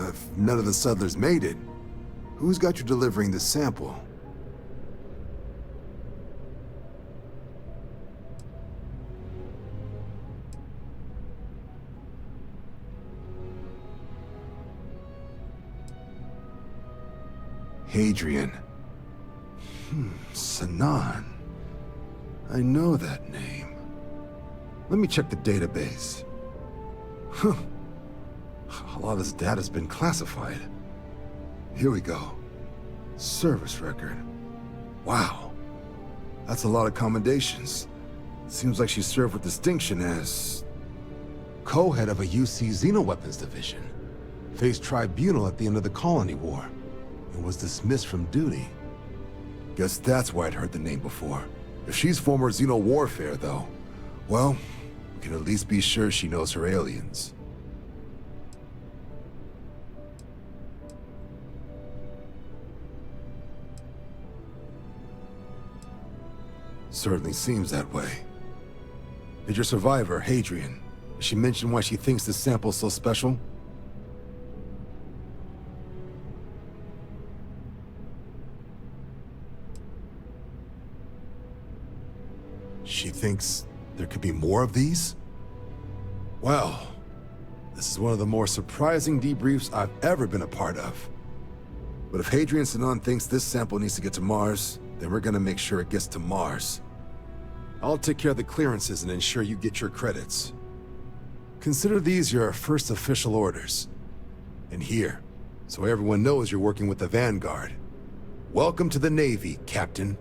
if none of the settlers made it, who's got you delivering this sample? Hadrian. Sanan. I know that name. Let me check the database. Huh. A lot of this data's been classified. Here we go. Service record. Wow. That's a lot of commendations. Seems like she served with distinction as co-head of a UC Xenoweapons division. Faced tribunal at the end of the Colony War. And was dismissed from duty. Guess that's why I'd heard the name before. If she's former Xeno warfare, though, well, we can at least be sure she knows her aliens. Certainly seems that way. Did your survivor, Hadrian, did she mention why she thinks this sample's so special? She thinks there could be more of these? Well, this is one of the more surprising debriefs I've ever been a part of. But if Hadrian Sanan thinks this sample needs to get to Mars, then we're gonna make sure it gets to Mars. I'll take care of the clearances and ensure you get your credits. Consider these your first official orders. And here, so everyone knows you're working with the Vanguard. Welcome to the Navy, Captain.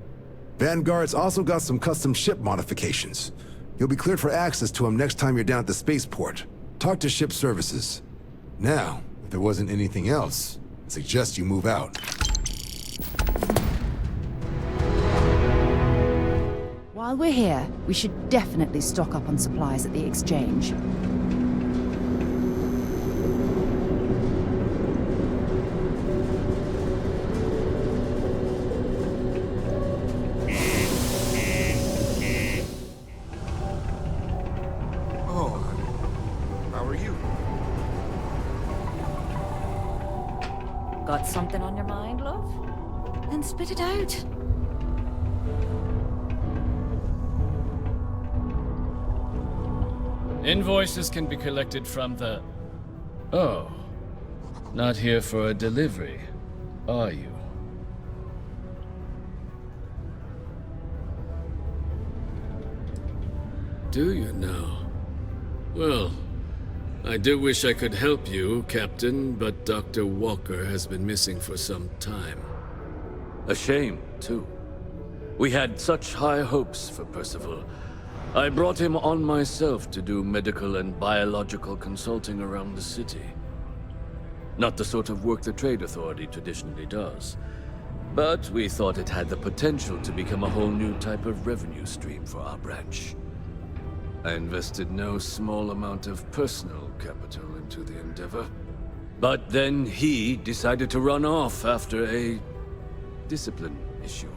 Vanguard's also got some custom ship modifications. You'll be cleared for access to them next time you're down at the spaceport. Talk to ship services. Now, if there wasn't anything else, I suggest you move out. While we're here, we should definitely stock up on supplies at the exchange. Got something on your mind, love? Then spit it out. Invoices can be collected from the... Oh. Not here for a delivery, are you? Do you now? Well, I do wish I could help you, Captain, but Dr. Walker has been missing for some time. A shame, too. We had such high hopes for Percival. I brought him on myself to do medical and biological consulting around the city. Not the sort of work the Trade Authority traditionally does. But we thought it had the potential to become a whole new type of revenue stream for our branch. I invested no small amount of personal capital into the endeavor. But then he decided to run off after a discipline issue.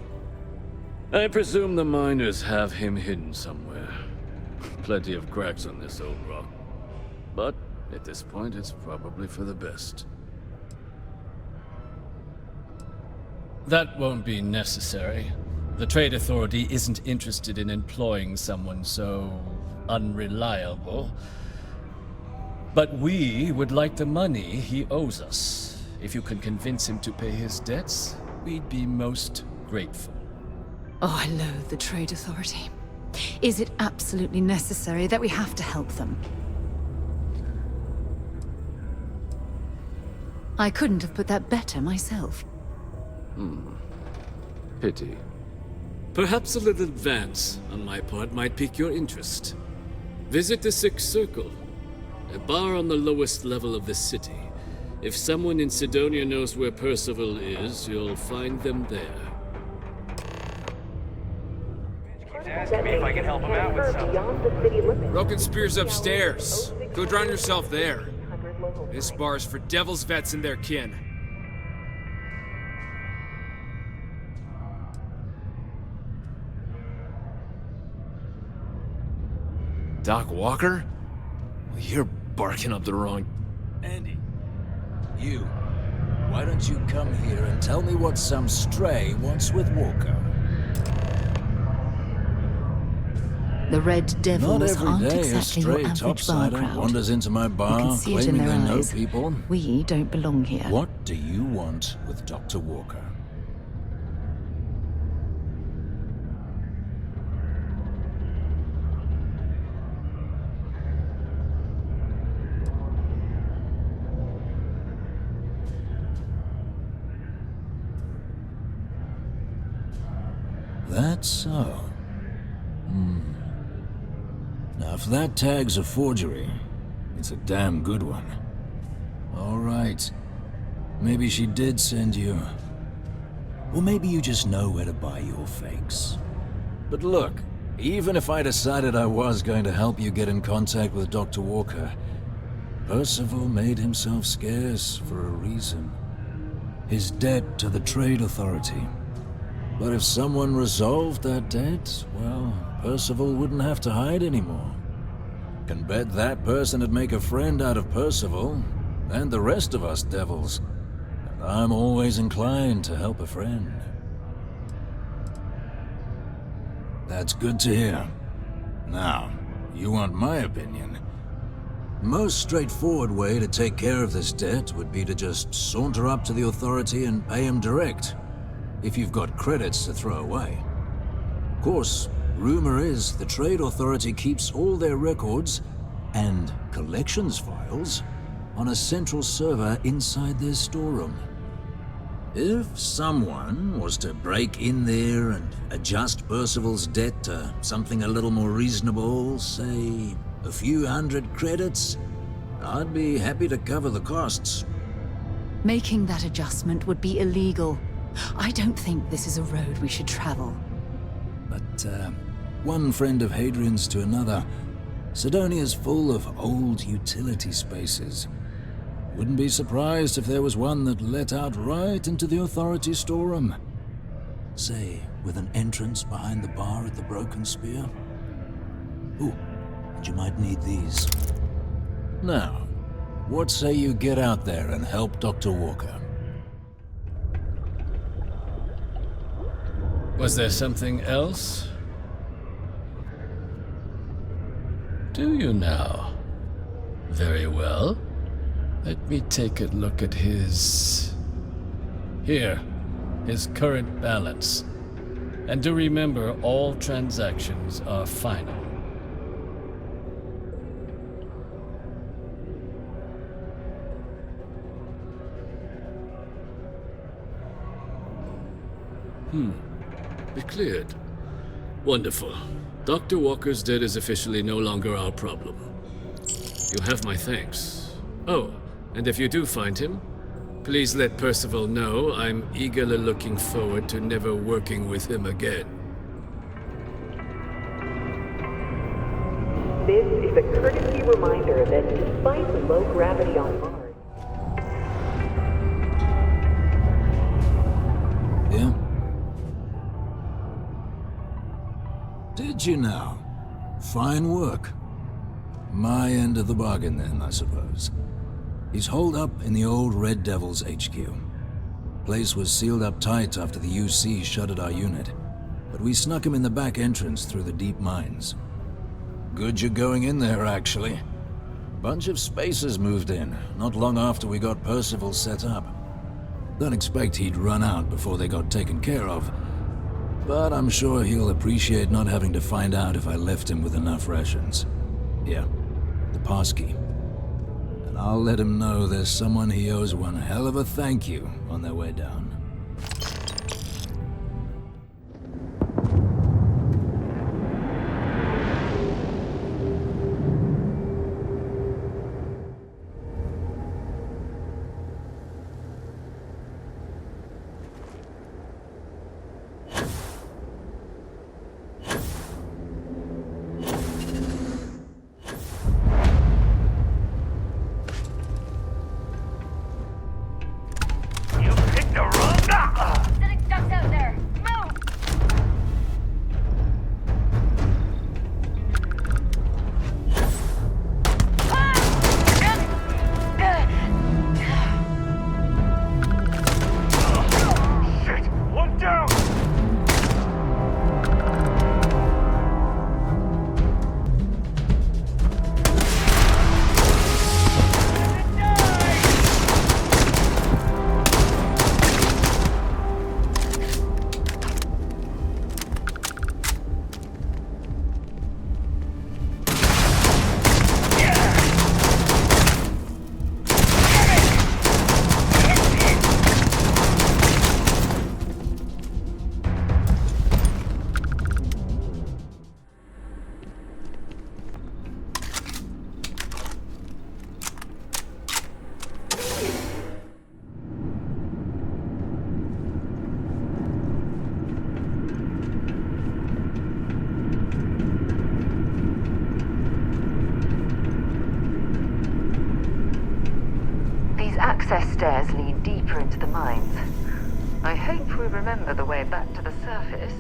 I presume the miners have him hidden somewhere. Plenty of cracks on this old rock. But at this point, it's probably for the best. That won't be necessary. The Trade Authority isn't interested in employing someone so unreliable. But we would like the money he owes us. If you can convince him to pay his debts, we'd be most grateful. Oh, I loathe the Trade Authority. Is it absolutely necessary that we have to help them? I couldn't have put that better myself. Pity. Perhaps a little advance on my part might pique your interest. Visit the Sixth Circle, a bar on the lowest level of the city. If someone in Sidonia knows where Percival is, you'll find them there. Asking me if I can help him out with something. Broken Spear's upstairs. Go drown yourself there. This bar's for devil's vets and their kin. Doc Walker? Well, you're barking up the wrong... Andy, you. Why don't you come here and tell me what some stray wants with Walker? The Red Devils Not aren't every day a exactly your stray average bar topsider crowd. wanders into my You bar can see it in claiming their they know eyes. people. We don't belong here. What do you want with Dr. Walker? That's so. Now, if that tag's a forgery, it's a damn good one. All right. Maybe she did send you. Or maybe you just know where to buy your fakes. But look, even if I decided I was going to help you get in contact with Dr. Walker, Percival made himself scarce for a reason. His debt to the Trade Authority. But if someone resolved that debt, well, Percival wouldn't have to hide anymore. Can bet that person would make a friend out of Percival, and the rest of us devils. And I'm always inclined to help a friend. That's good to hear. Now, you want my opinion? Most straightforward way to take care of this debt would be to just saunter up to the authority and pay him direct. If you've got credits to throw away. Of course, rumor is the Trade Authority keeps all their records and collections files on a central server inside their storeroom. If someone was to break in there and adjust Percival's debt to something a little more reasonable, say a few hundred credits, I'd be happy to cover the costs. Making that adjustment would be illegal. I don't think this is a road we should travel. But, one friend of Hadrian's to another, Sidonia's full of old utility spaces. Wouldn't be surprised if there was one that let out right into the authority storeroom. Say, with an entrance behind the bar at the Broken Spear. Ooh, and you might need these. Now, what say you get out there and help Dr. Walker? Was there something else? Do you now? Very well. Let me take a look at his... Here, his current balance. And do remember, all transactions are final. Be cleared. Wonderful. Dr. Walker's debt is officially no longer our problem. You have my thanks. Oh, and if you do find him, please let Percival know I'm eagerly looking forward to never working with him again. This is a courtesy reminder that despite the low gravity on Mars... Yeah? Did you now? Fine work. My end of the bargain then, I suppose. He's holed up in the old Red Devil's HQ. Place was sealed up tight after the UC shuttered our unit, but we snuck him in the back entrance through the deep mines. Good you're going in there, actually. Bunch of spacers moved in, not long after we got Percival set up. Don't expect he'd run out before they got taken care of, but I'm sure he'll appreciate not having to find out if I left him with enough rations. Yeah, the passkey. And I'll let him know there's someone he owes one hell of a thank you on their way down. access stairs lead deeper into the mines. I hope we remember the way back to the surface.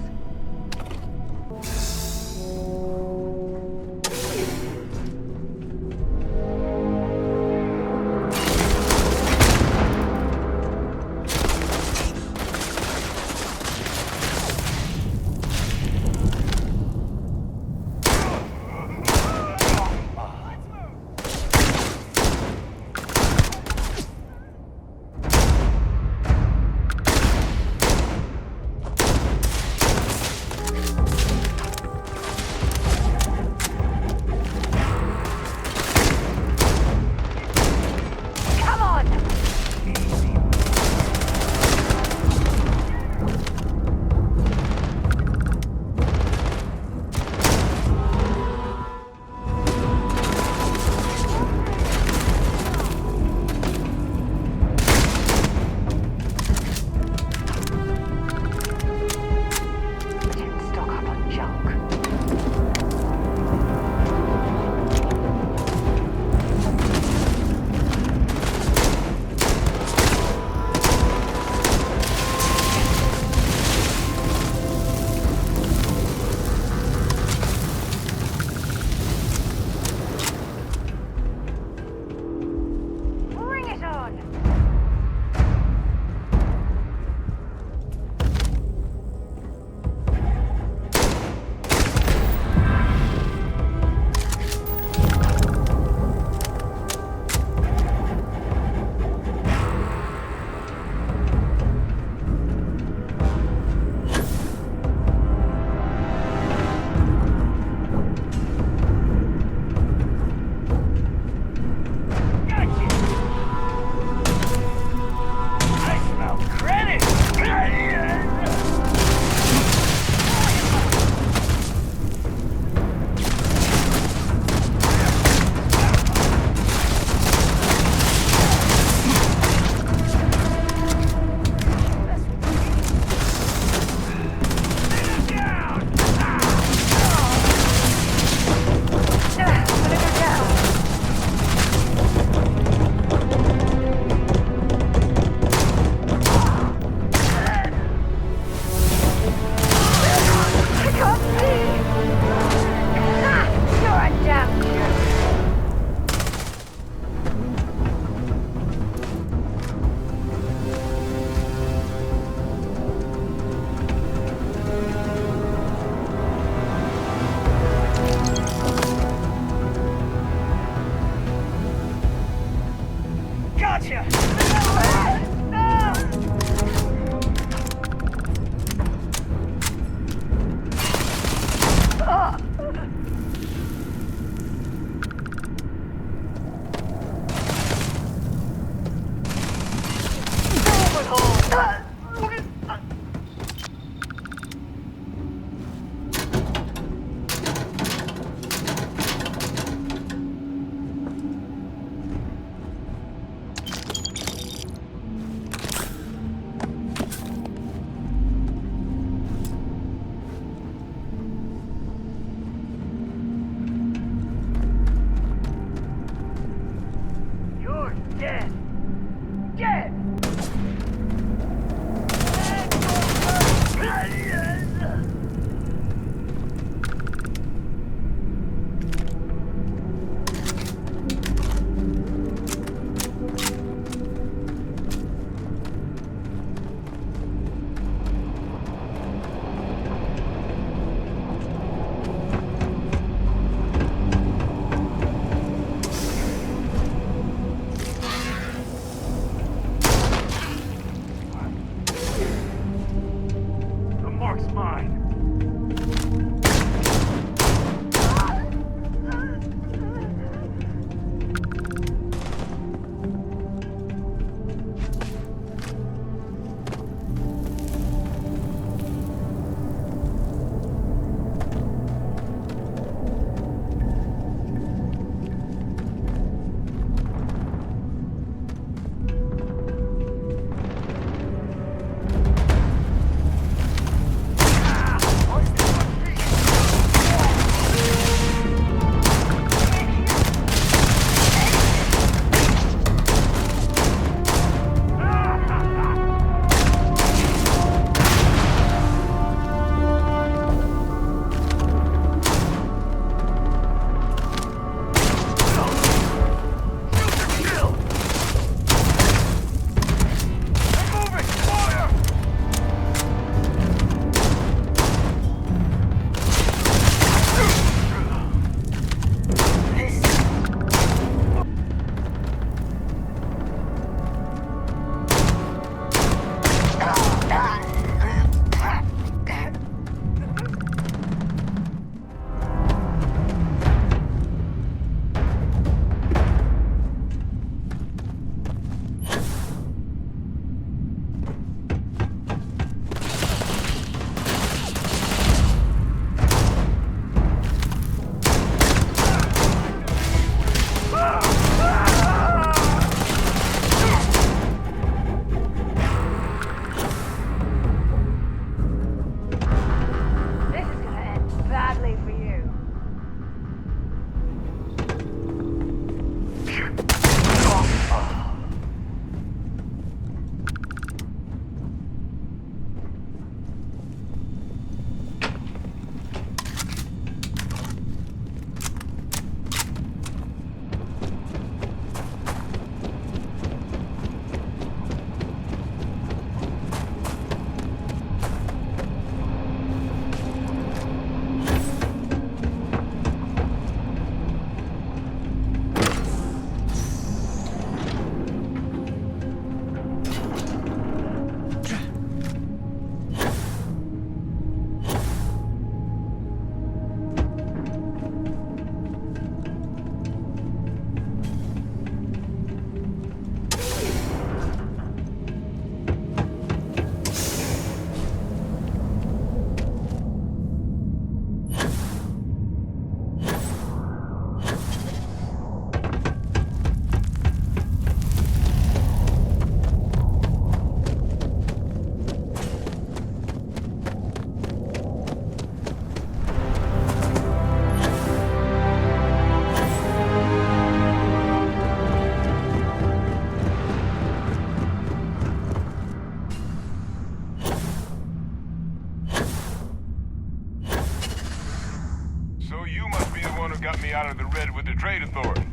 of the red with the Trade Authority.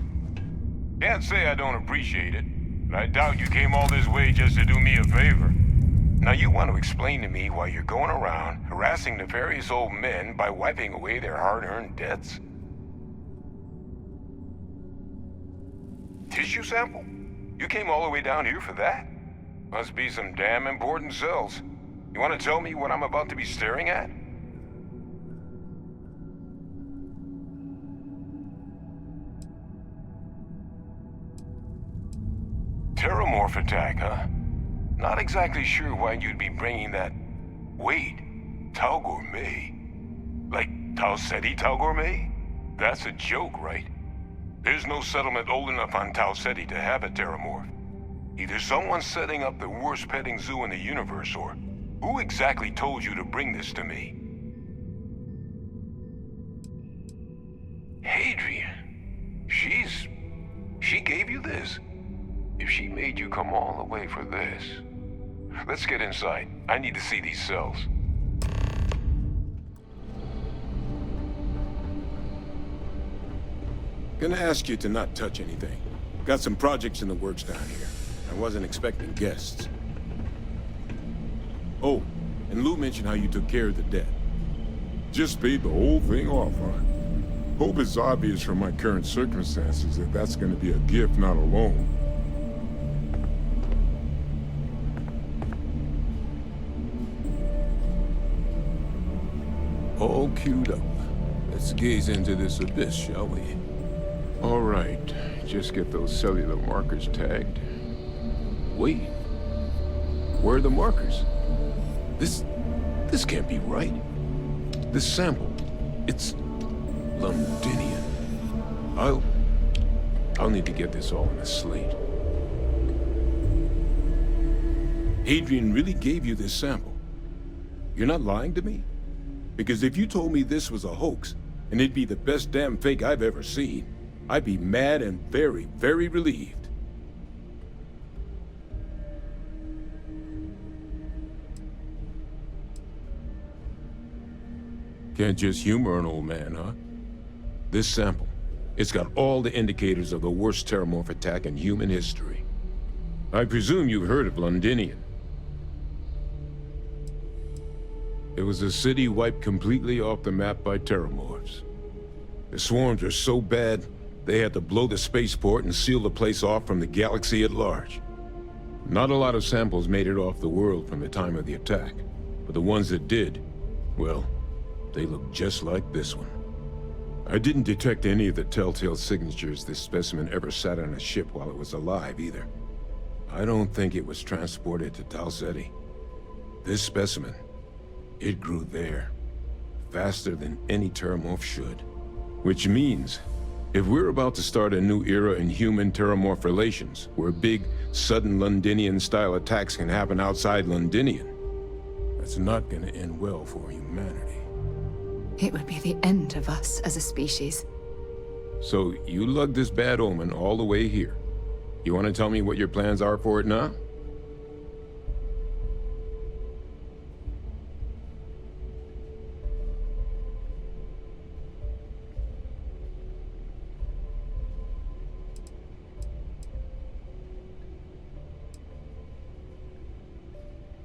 Can't say I don't appreciate it, but I doubt you came all this way just to do me a favor. Now you want to explain to me why you're going around harassing nefarious old men by wiping away their hard-earned debts? Tissue sample? You came all the way down here for that? Must be some damn important cells. You want to tell me what I'm about to be staring at? Terramorph attack, huh? Not exactly sure why you'd be bringing that... Wait, Tau Gourmet? Like Tau Ceti Tau Gourmet? That's a joke, right? There's no settlement old enough on Tau Ceti to have a Terramorph. Either someone's setting up the worst petting zoo in the universe, or who exactly told you to bring this to me? Hadrian. She gave you this? If she made you come all the way for this... Let's get inside. I need to see these cells. Gonna ask you to not touch anything. Got some projects in the works down here. I wasn't expecting guests. Oh, and Lou mentioned how you took care of the debt. Just paid the whole thing off, huh? Hope it's obvious from my current circumstances that that's gonna be a gift, not a loan. All queued up. Let's gaze into this abyss, shall we? All right, just get those cellular markers tagged. Wait. Where are the markers? This can't be right. This sample, it's Londinian. I'll need to get this all on a slate. Hadrian really gave you this sample. You're not lying to me? Because if you told me this was a hoax, and it'd be the best damn fake I've ever seen, I'd be mad and very, very relieved. Can't just humor an old man, huh? This sample, it's got all the indicators of the worst Terramorph attack in human history. I presume you've heard of Londinian. It was a city wiped completely off the map by Terramorphs. The swarms were so bad, they had to blow the spaceport and seal the place off from the galaxy at large. Not a lot of samples made it off the world from the time of the attack, but the ones that did, well, they look just like this one. I didn't detect any of the telltale signatures this specimen ever sat on a ship while it was alive, either. I don't think it was transported to Tau Ceti. This specimen, it grew there, faster than any Terramorph should. Which means, if we're about to start a new era in human-Terramorph relations, where big, sudden Londinian-style attacks can happen outside Londinian, that's not gonna end well for humanity. It would be the end of us as a species. So, you lugged this bad omen all the way here. You want to tell me what your plans are for it now?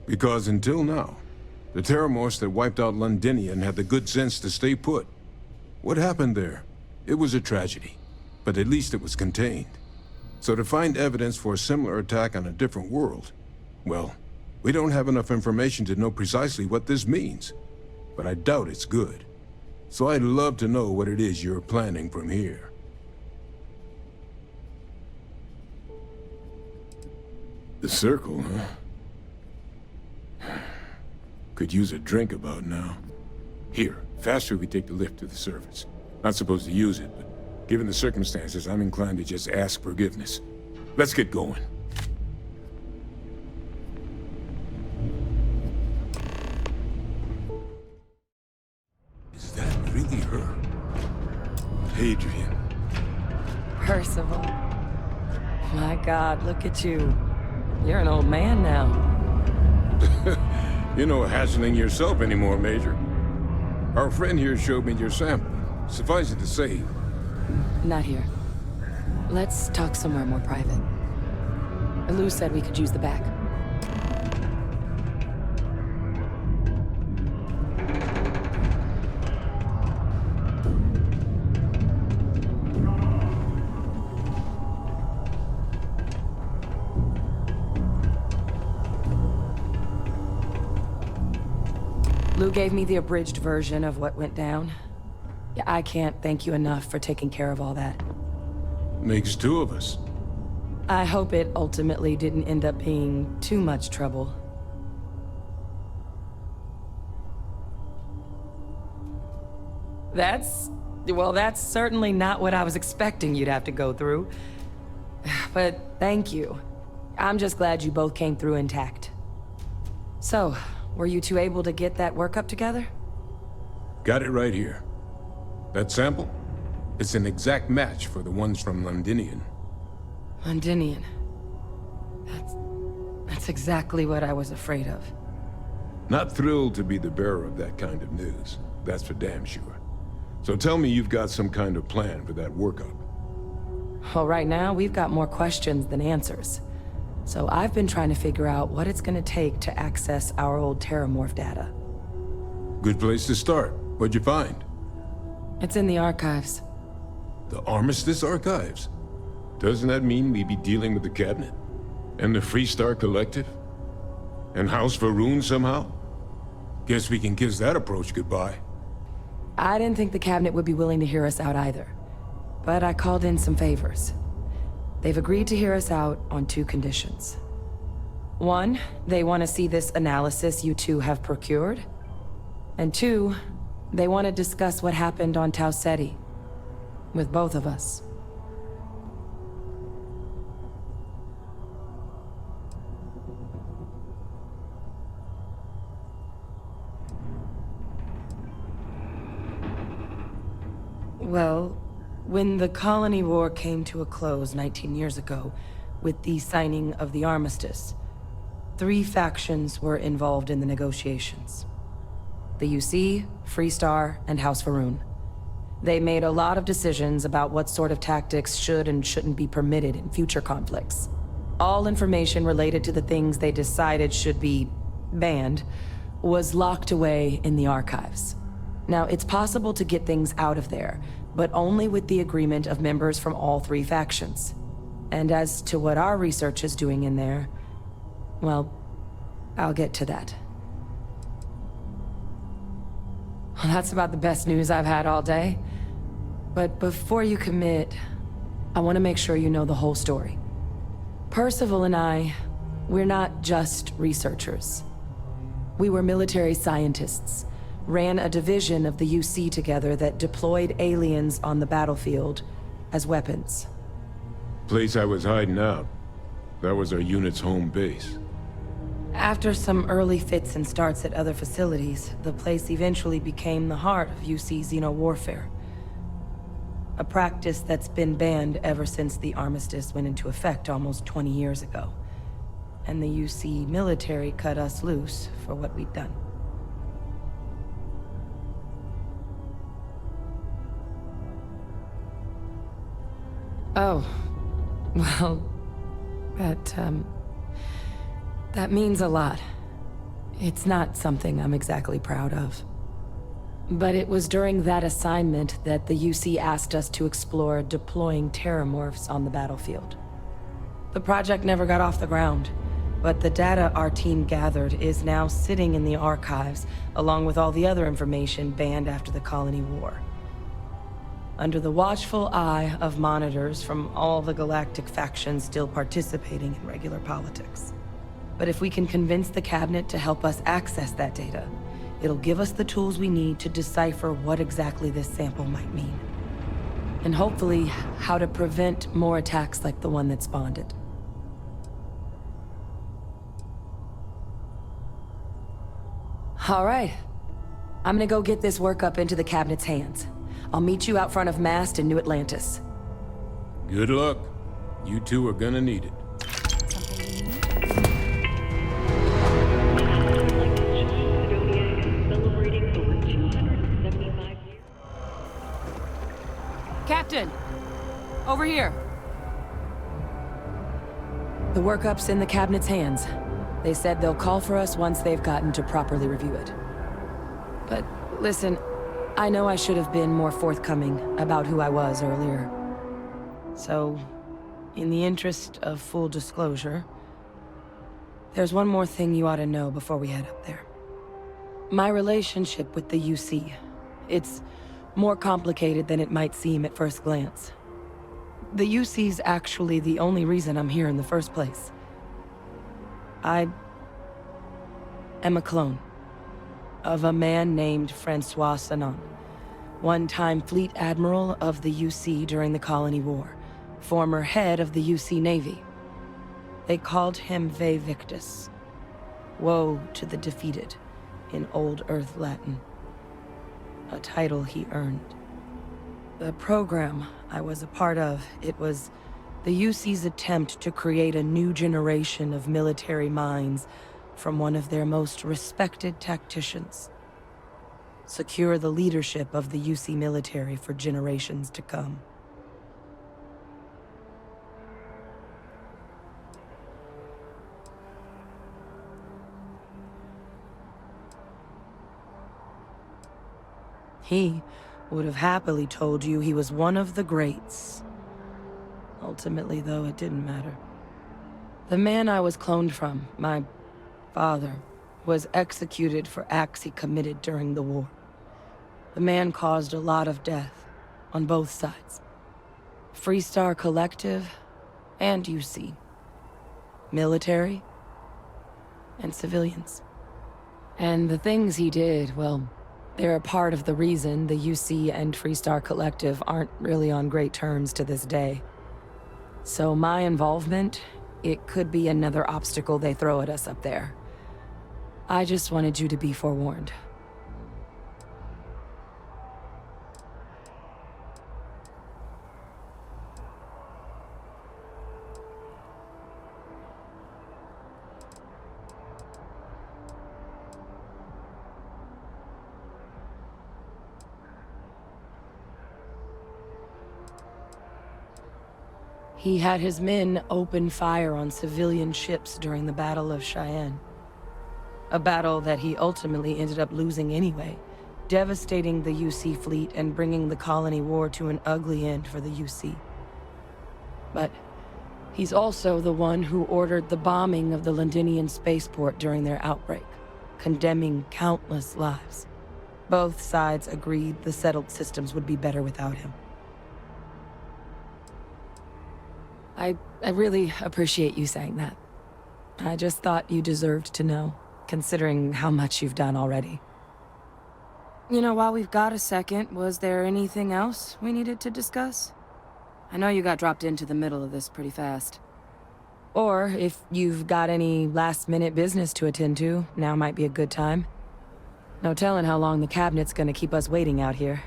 Because until now, the Terramorphs that wiped out Londinian had the good sense to stay put. What happened there? It was a tragedy, but at least it was contained. So to find evidence for a similar attack on a different world, well, we don't have enough information to know precisely what this means. But I doubt it's good. So I'd love to know what it is you're planning from here. The circle, huh? Could use a drink about now. Here, faster we take the lift to the surface. Not supposed to use it, but given the circumstances, I'm inclined to just ask forgiveness. Let's get going. Is that really her? Hadrian. Percival. My God, look at you. You're an old man now. You're no hassling yourself anymore, Major. Our friend here showed me your sample. Suffice it to say, Not here. Let's talk somewhere more private. Lou said we could use the back. Lou gave me the abridged version of what went down. Yeah, I can't thank you enough for taking care of all that. Makes two of us. I hope it ultimately didn't end up being too much trouble. That's certainly not what I was expecting you'd have to go through. But thank you. I'm just glad you both came through intact. So, were you two able to get that workup together? Got it right here. That sample? It's an exact match for the ones from Londinian. Londinian. That's exactly what I was afraid of. Not thrilled to be the bearer of that kind of news. That's for damn sure. So tell me you've got some kind of plan for that workup. Well, right now, we've got more questions than answers. So I've been trying to figure out what it's gonna take to access our old Terramorph data. Good place to start. What'd you find? It's in the archives. The Armistice Archives? Doesn't that mean we'd be dealing with the Cabinet? And the Freestar Collective? And House Varun somehow? Guess we can kiss that approach goodbye. I didn't think the Cabinet would be willing to hear us out either. But I called in some favors. They've agreed to hear us out on 2 conditions. 1, they want to see this analysis you two have procured. And 2, they want to discuss what happened on Tau Ceti. With both of us. Well, when the Colony War came to a close 19 years ago, with the signing of the armistice, 3 factions were involved in the negotiations. The UC, Freestar, and House Varun. They made a lot of decisions about what sort of tactics should and shouldn't be permitted in future conflicts. All information related to the things they decided should be banned was locked away in the archives. Now, it's possible to get things out of there, but only with the agreement of members from all 3 factions. And as to what our research is doing in there, well, I'll get to that. Well, that's about the best news I've had all day. But before you commit, I want to make sure you know the whole story. Percival and I, we're not just researchers. We were military scientists, ran a division of the UC together that deployed aliens on the battlefield as weapons. Place I was hiding out. That was our unit's home base. After some early fits and starts at other facilities, the place eventually became the heart of UC xeno-warfare. A practice that's been banned ever since the armistice went into effect almost 20 years ago. And the UC military cut us loose for what we'd done. Oh, well, that means a lot. It's not something I'm exactly proud of. But it was during that assignment that the UC asked us to explore deploying terramorphs on the battlefield. The project never got off the ground, but the data our team gathered is now sitting in the archives, along with all the other information banned after the Colony War. Under the watchful eye of monitors from all the galactic factions still participating in regular politics. But if we can convince the Cabinet to help us access that data, it'll give us the tools we need to decipher what exactly this sample might mean. And hopefully, how to prevent more attacks like the one that spawned it. All right. I'm gonna go get this workup into the Cabinet's hands. I'll meet you out front of Mast in New Atlantis. Good luck. You two are gonna need it. Captain! here. The workup's in the cabinet's hands. They said they'll call for us once they've gotten to properly review it. But listen, I know I should have been more forthcoming about who I was earlier. So, in the interest of full disclosure, there's one more thing you ought to know before we head up there. My relationship with the UC, it's more complicated than it might seem at first glance. The UC's actually the only reason I'm here in the first place. I am a clone of a man named Francois Sanon, one-time fleet admiral of the UC during the Colony War, former head of the UC Navy. They called him Ve Victus, woe to the defeated, in Old Earth Latin, a title he earned. The program I was a part of, it was the UC's attempt to create a new generation of military minds from one of their most respected tacticians. Secure the leadership of the UC military for generations to come. He would have happily told you he was one of the greats. Ultimately, though, it didn't matter. The man I was cloned from, my father, was executed for acts he committed during the war. The man caused a lot of death, on both sides. Freestar Collective and UC. Military and civilians. And the things he did, well, they're a part of the reason the UC and Freestar Collective aren't really on great terms to this day. So my involvement, it could be another obstacle they throw at us up there. I just wanted you to be forewarned. He had his men open fire on civilian ships during the Battle of Cheyenne. A battle that he ultimately ended up losing anyway, devastating the UC fleet and bringing the Colony War to an ugly end for the UC. But he's also the one who ordered the bombing of the Londinian spaceport during their outbreak, condemning countless lives. Both sides agreed the settled systems would be better without him. I really appreciate you saying that. I just thought you deserved to know, considering how much you've done already. You know, while we've got a second, was there anything else we needed to discuss? I know you got dropped into the middle of this pretty fast. Or, if you've got any last-minute business to attend to, now might be a good time. No telling how long the cabinet's gonna keep us waiting out here.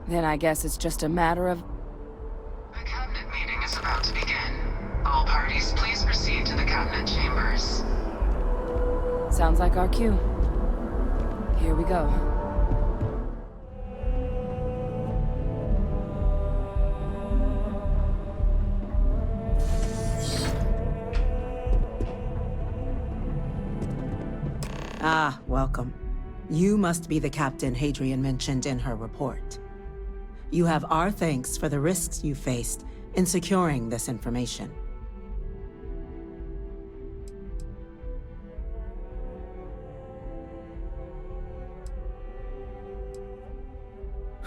Then I guess it's just a matter of... The cabinet meeting is about to begin. All parties, please proceed to the cabinet chambers. Sounds like our cue. Here we go. Ah, welcome. You must be the Captain Hadrian mentioned in her report. You have our thanks for the risks you faced in securing this information.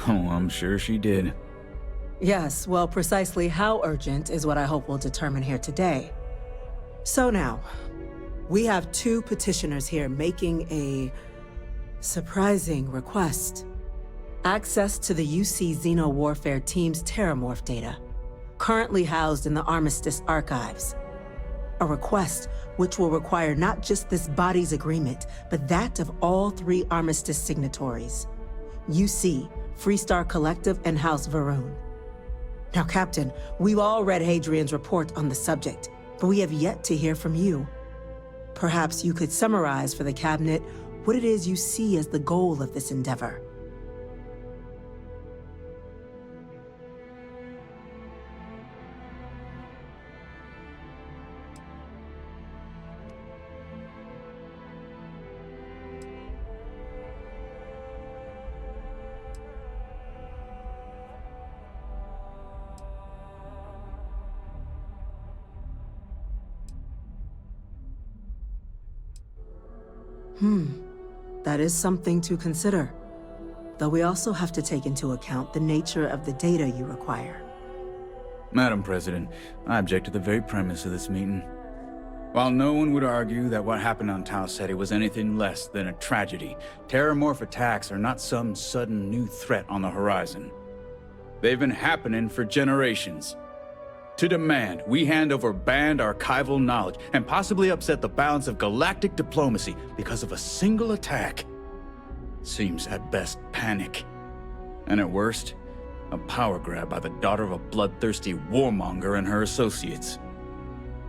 Oh, I'm sure she did. Yes, well, precisely how urgent is what I hope we'll determine here today. So now, we have two petitioners here making a surprising request. Access to the UC Xeno-Warfare Team's Terramorph data, currently housed in the Armistice archives. A request which will require not just this body's agreement, but that of all three Armistice signatories. UC, Freestar Collective, and House Varun. Now, Captain, we've all read Hadrian's report on the subject, but we have yet to hear from you. Perhaps you could summarize for the Cabinet what it is you see as the goal of this endeavor. That is something to consider. Though we also have to take into account the nature of the data you require. Madam President, I object to the very premise of this meeting. While no one would argue that what happened on Tau Ceti was anything less than a tragedy, terrormorph attacks are not some sudden new threat on the horizon. They've been happening for generations. To demand we hand over banned archival knowledge and possibly upset the balance of galactic diplomacy because of a single attack seems at best panic. And at worst, a power grab by the daughter of a bloodthirsty warmonger and her associates.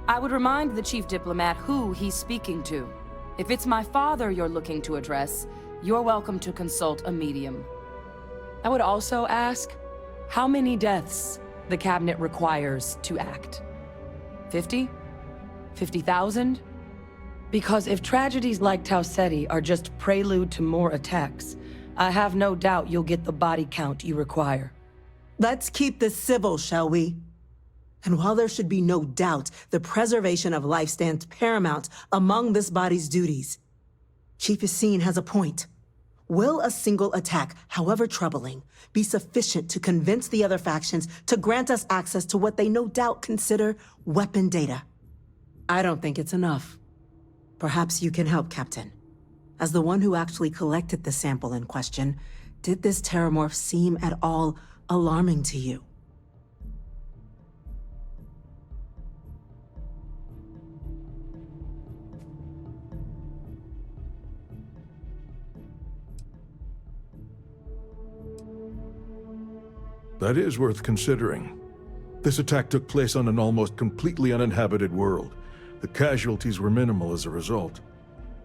I would remind the chief diplomat who he's speaking to. If it's my father you're looking to address, you're welcome to consult a medium. I would also ask how many deaths the cabinet requires to act. 50? 50,000? Because if tragedies like Tau Ceti are just prelude to more attacks, I have no doubt you'll get the body count you require. Let's keep this civil, shall we? And while there should be no doubt the preservation of life stands paramount among this body's duties, Chief Yassine has a point. Will a single attack, however troubling, be sufficient to convince the other factions to grant us access to what they no doubt consider weapon data? I don't think it's enough. Perhaps you can help, Captain. As the one who actually collected the sample in question, did this terramorph seem at all alarming to you? That is worth considering. This attack took place on an almost completely uninhabited world. The casualties were minimal as a result.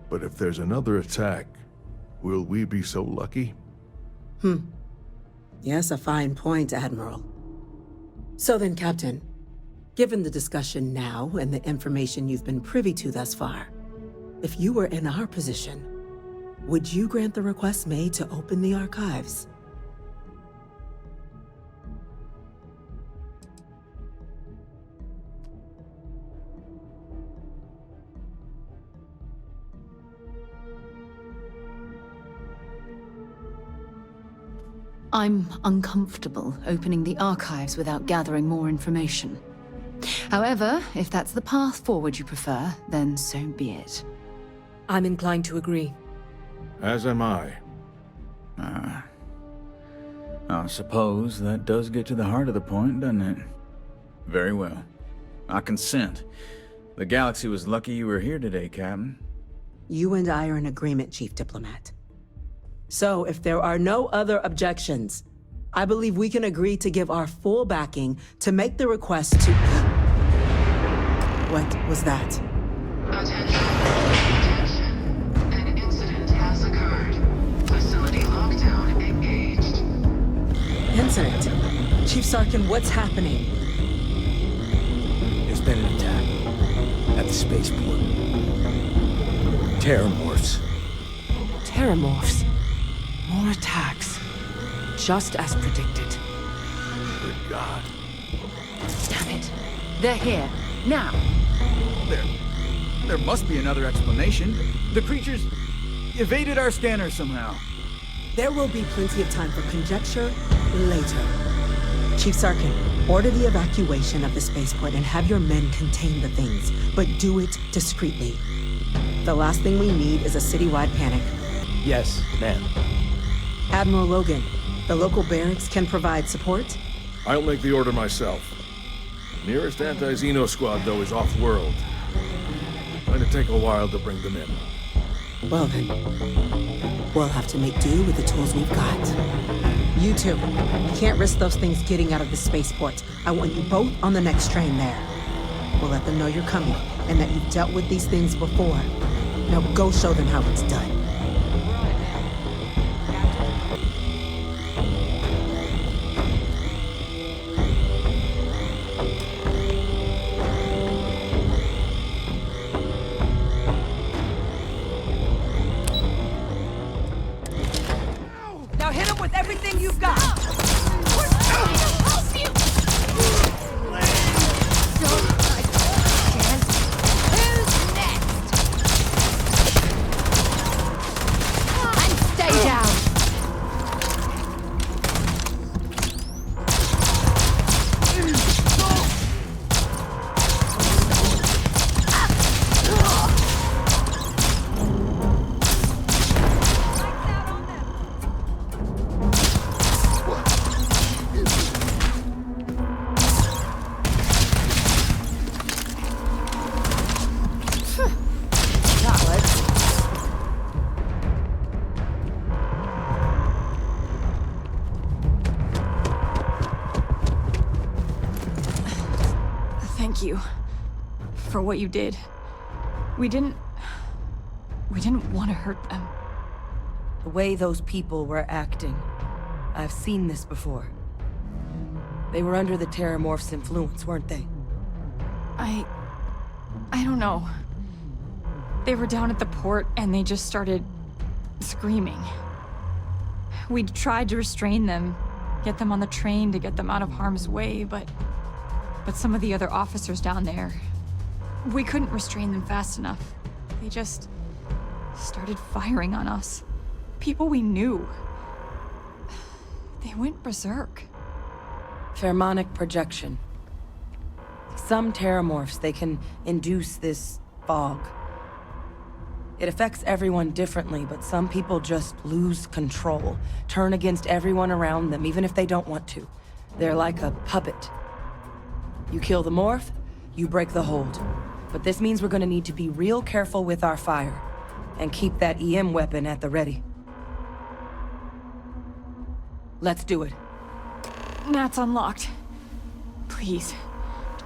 But if there's another attack, will we be so lucky? Yes, a fine point, Admiral. So then, Captain, given the discussion now and the information you've been privy to thus far, if you were in our position, would you grant the request made to open the archives? I'm uncomfortable opening the archives without gathering more information. However, if that's the path forward you prefer, then so be it. I'm inclined to agree. As am I. I suppose that does get to the heart of the point, doesn't it? Very well. I consent. The galaxy was lucky you were here today, Captain. You and I are in agreement, Chief Diplomat. So, if there are no other objections, I believe we can agree to give our full backing to make the request to... What was that? Attention. An incident has occurred. Facility lockdown engaged. Incident? Chief Sarkin, what's happening? There's been an attack at the spaceport. Terramorphs. Terramorphs. More attacks. Just as predicted. Good God. Damn it. They're here. Now. There must be another explanation. The creatures evaded our scanner somehow. There will be plenty of time for conjecture later. Chief Sarkin, order the evacuation of the spaceport and have your men contain the things, but do it discreetly. The last thing we need is a citywide panic. Yes, ma'am. Admiral Logan, the local barracks can provide support? I'll make the order myself. Nearest anti-Xeno squad, though, is off-world. Going to take a while to bring them in. Well then, we'll have to make do with the tools we've got. You two, you can't risk those things getting out of the spaceport. I want you both on the next train there. We'll let them know you're coming, and that you've dealt with these things before. Now go show them how it's done. Now hit him with everything you've got! Thank you for what you did. We didn't want to hurt them. The way those people were acting, I've seen this before. They were under the Terramorph's influence, weren't they? I don't know. They were down at the port and they just started screaming. We tried to restrain them, get them on the train to get them out of harm's way, but some of the other officers down there, we couldn't restrain them fast enough. They just started firing on us. People we knew. They went berserk. Pheromonic projection. Some Terramorphs, they can induce this fog. It affects everyone differently, but some people just lose control, turn against everyone around them, even if they don't want to. They're like a puppet. You kill the morph, you break the hold. But this means we're gonna need to be real careful with our fire, and keep that EM weapon at the ready. Let's do it. Nat's unlocked. Please,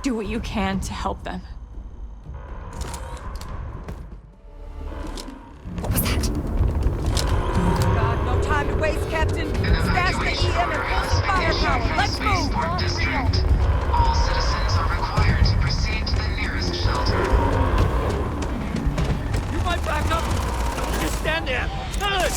do what you can to help them. God, no time to waste, Captain. Stash the EM and pull the firepower. Let's move! District. All citizens are required to proceed to the nearest shelter. You might back up! Don't just stand there! Good!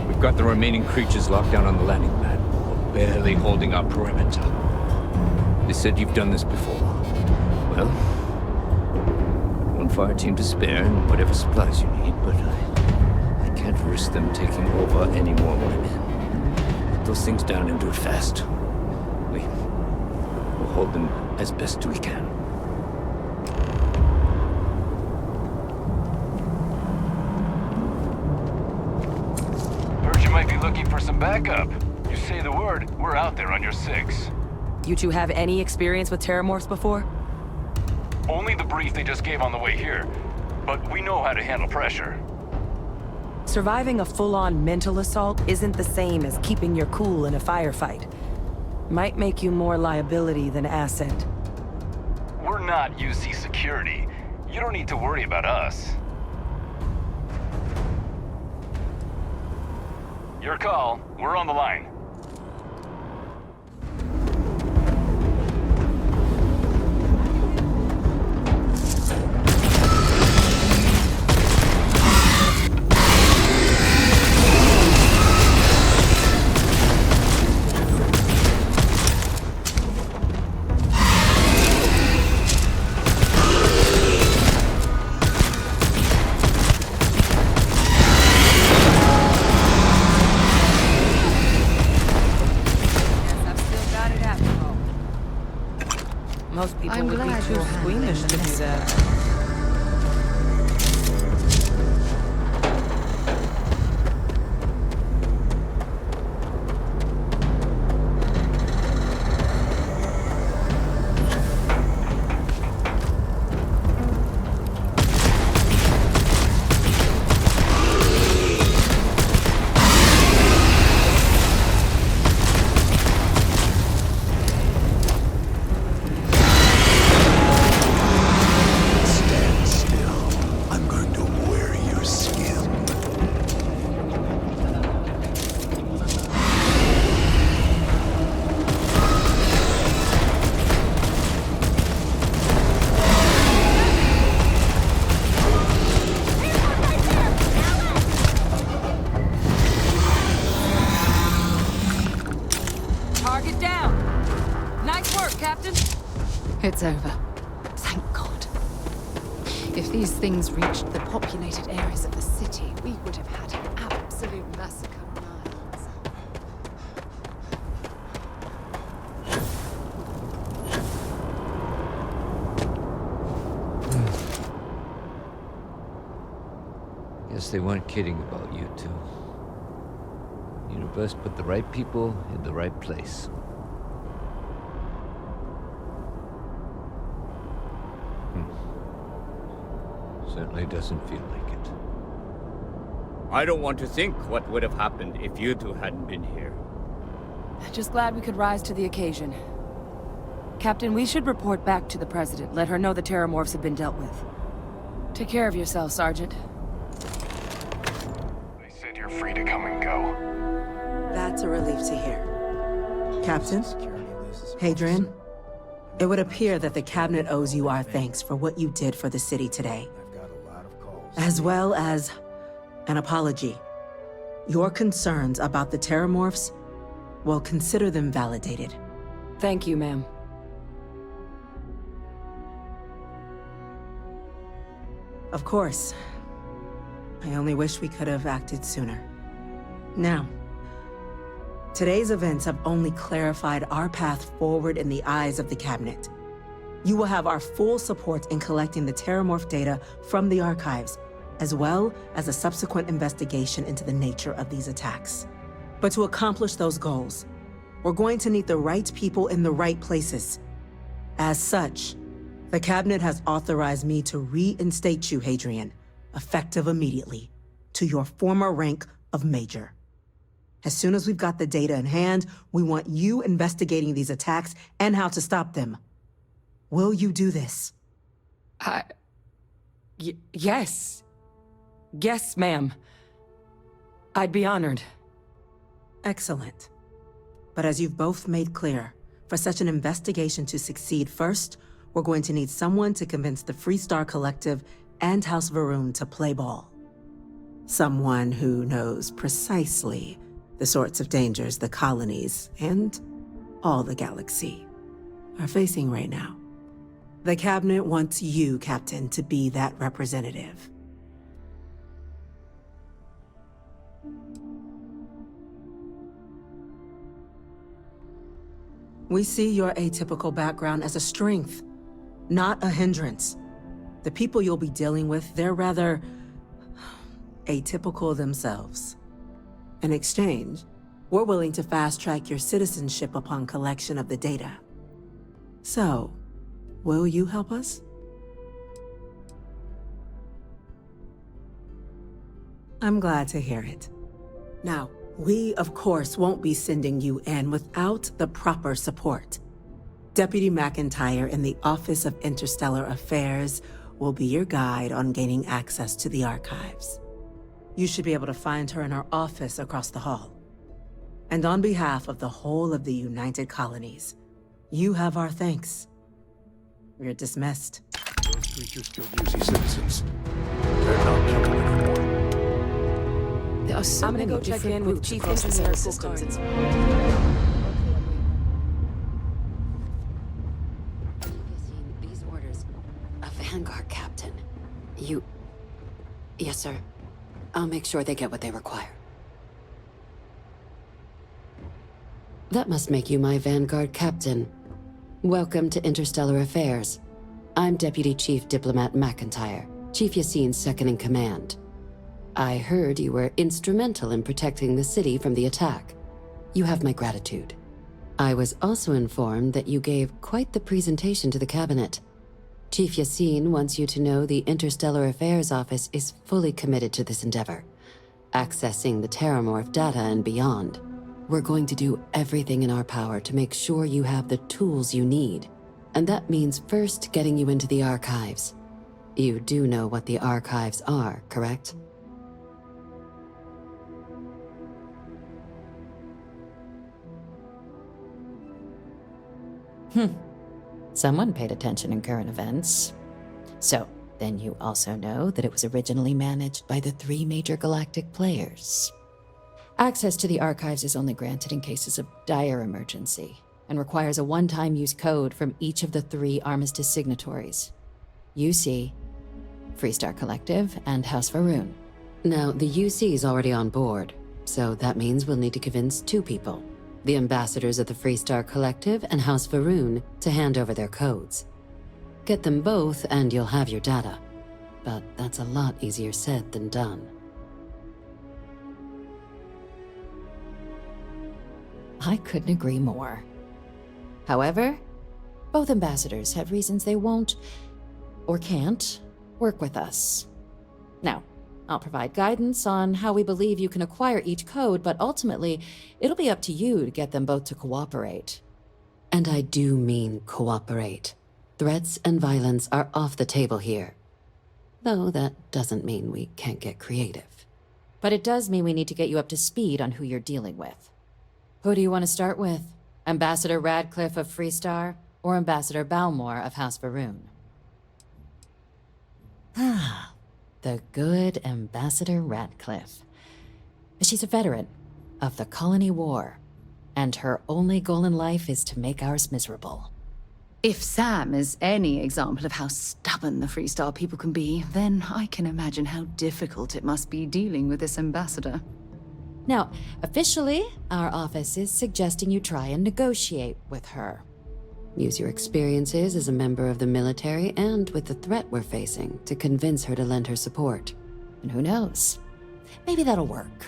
We've got the remaining creatures locked down on the landing pad. We're barely holding our perimeter. They said you've done this before. Well, one fire team to spare and whatever supplies you need, but I can't risk them taking over any more women. Put those things down and do it fast. We'll hold them as best we can. Might be looking for some backup. You say the word, we're out there on your 6. You two have any experience with Terramorphs before? Only the brief they just gave on the way here, but we know how to handle pressure. Surviving a full-on mental assault isn't the same as keeping your cool in a firefight. Might make you more liability than asset. We're not UC security. You don't need to worry about us. Your call. We're on the line. Most people would be too squeamish to do that. It's over. If these things reached the populated areas of the city, we would have had an absolute massacre on our hands. Guess they weren't kidding about you two. Universe put the right people in the right place. Certainly doesn't feel like it. I don't want to think what would have happened if you two hadn't been here. Just glad we could rise to the occasion. Captain, we should report back to the President. Let her know the Terramorphs have been dealt with. Take care of yourself, Sergeant. They said you're free to come and go. That's a relief to hear. Captain? Hadrian? It would appear that the Cabinet owes you our thanks for what you did for the city today. As well as an apology. Your concerns about the Terramorphs, well, consider them validated. Thank you, ma'am. Of course. I only wish we could have acted sooner. Now, today's events have only clarified our path forward in the eyes of the Cabinet. You will have our full support in collecting the Terramorph data from the archives, as well as a subsequent investigation into the nature of these attacks. But to accomplish those goals, we're going to need the right people in the right places. As such, the Cabinet has authorized me to reinstate you, Hadrian, effective immediately, to your former rank of Major. As soon as we've got the data in hand, we want you investigating these attacks and how to stop them. Will you do this? Yes. Yes, ma'am. I'd be honored. Excellent. But as you've both made clear, for such an investigation to succeed, first, we're going to need someone to convince the Freestar Collective and House Varun to play ball. Someone who knows precisely the sorts of dangers the colonies and all the galaxy are facing right now. The Cabinet wants you, Captain, to be that representative. We see your atypical background as a strength, not a hindrance. The people you'll be dealing with, they're rather atypical themselves. In exchange, we're willing to fast-track your citizenship upon collection of the data. So, will you help us? I'm glad to hear it. Now, we, of course, won't be sending you in without the proper support. Deputy McIntyre in the Office of Interstellar Affairs will be your guide on gaining access to the archives. You should be able to find her in her office across the hall. And on behalf of the whole of the United Colonies, you have our thanks. You're dismissed. Those creatures killed UC citizens. They're not welcome anymore. There are so I'm gonna many go check different in with groups Chief across the Engineer solar systems. Systems. These orders. A Vanguard captain. You... Yes, sir. I'll make sure they get what they require. That must make you my Vanguard captain. Welcome to Interstellar Affairs. I'm Deputy Chief Diplomat McIntyre, Chief Yassine's second-in-command. I heard you were instrumental in protecting the city from the attack. You have my gratitude. I was also informed that you gave quite the presentation to the Cabinet. Chief Yassine wants you to know the Interstellar Affairs Office is fully committed to this endeavor, accessing the Terramorph data and beyond. We're going to do everything in our power to make sure you have the tools you need. And that means first getting you into the archives. You do know what the archives are, correct? Someone paid attention in current events. So, then you also know that it was originally managed by the 3 major galactic players. Access to the archives is only granted in cases of dire emergency, and requires a one-time use code from each of the 3 armistice signatories. You see, Freestar Collective, and House Varun. Now, the UC is already on board, so that means we'll need to convince two people. The ambassadors of the Freestar Collective and House Varun to hand over their codes. Get them both and you'll have your data. But that's a lot easier said than done. I couldn't agree more. However, both ambassadors have reasons they won't, or can't, work with us. Now, I'll provide guidance on how we believe you can acquire each code, but ultimately, it'll be up to you to get them both to cooperate. And I do mean cooperate. Threats and violence are off the table here. Though that doesn't mean we can't get creative. But it does mean we need to get you up to speed on who you're dealing with. Who do you want to start with? Ambassador Radcliffe of Freestar, or Ambassador Balmore of House Varun? Ah, the good Ambassador Radcliffe. She's a veteran of the Colony War, and her only goal in life is to make ours miserable. If Sam is any example of how stubborn the Freestar people can be, then I can imagine how difficult it must be dealing with this ambassador. Now, officially, our office is suggesting you try and negotiate with her. Use your experiences as a member of the military and with the threat we're facing to convince her to lend her support. And who knows? Maybe that'll work.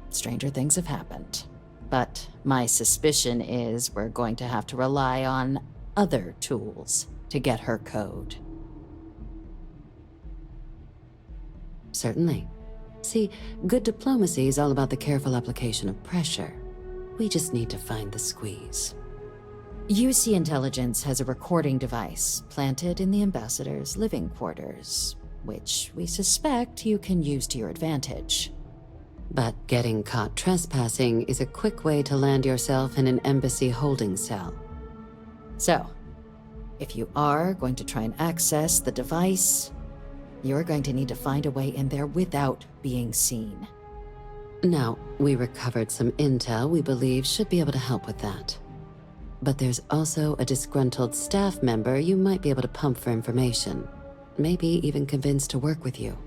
Stranger things have happened. But my suspicion is we're going to have to rely on other tools to get her code. Certainly. See, good diplomacy is all about the careful application of pressure. We just need to find the squeeze. UC Intelligence has a recording device planted in the ambassador's living quarters, which we suspect you can use to your advantage. But getting caught trespassing is a quick way to land yourself in an embassy holding cell. So, if you are going to try and access the device, you're going to need to find a way in there without being seen. Now, we recovered some intel we believe should be able to help with that. But there's also a disgruntled staff member you might be able to pump for information. Maybe even convince to work with you.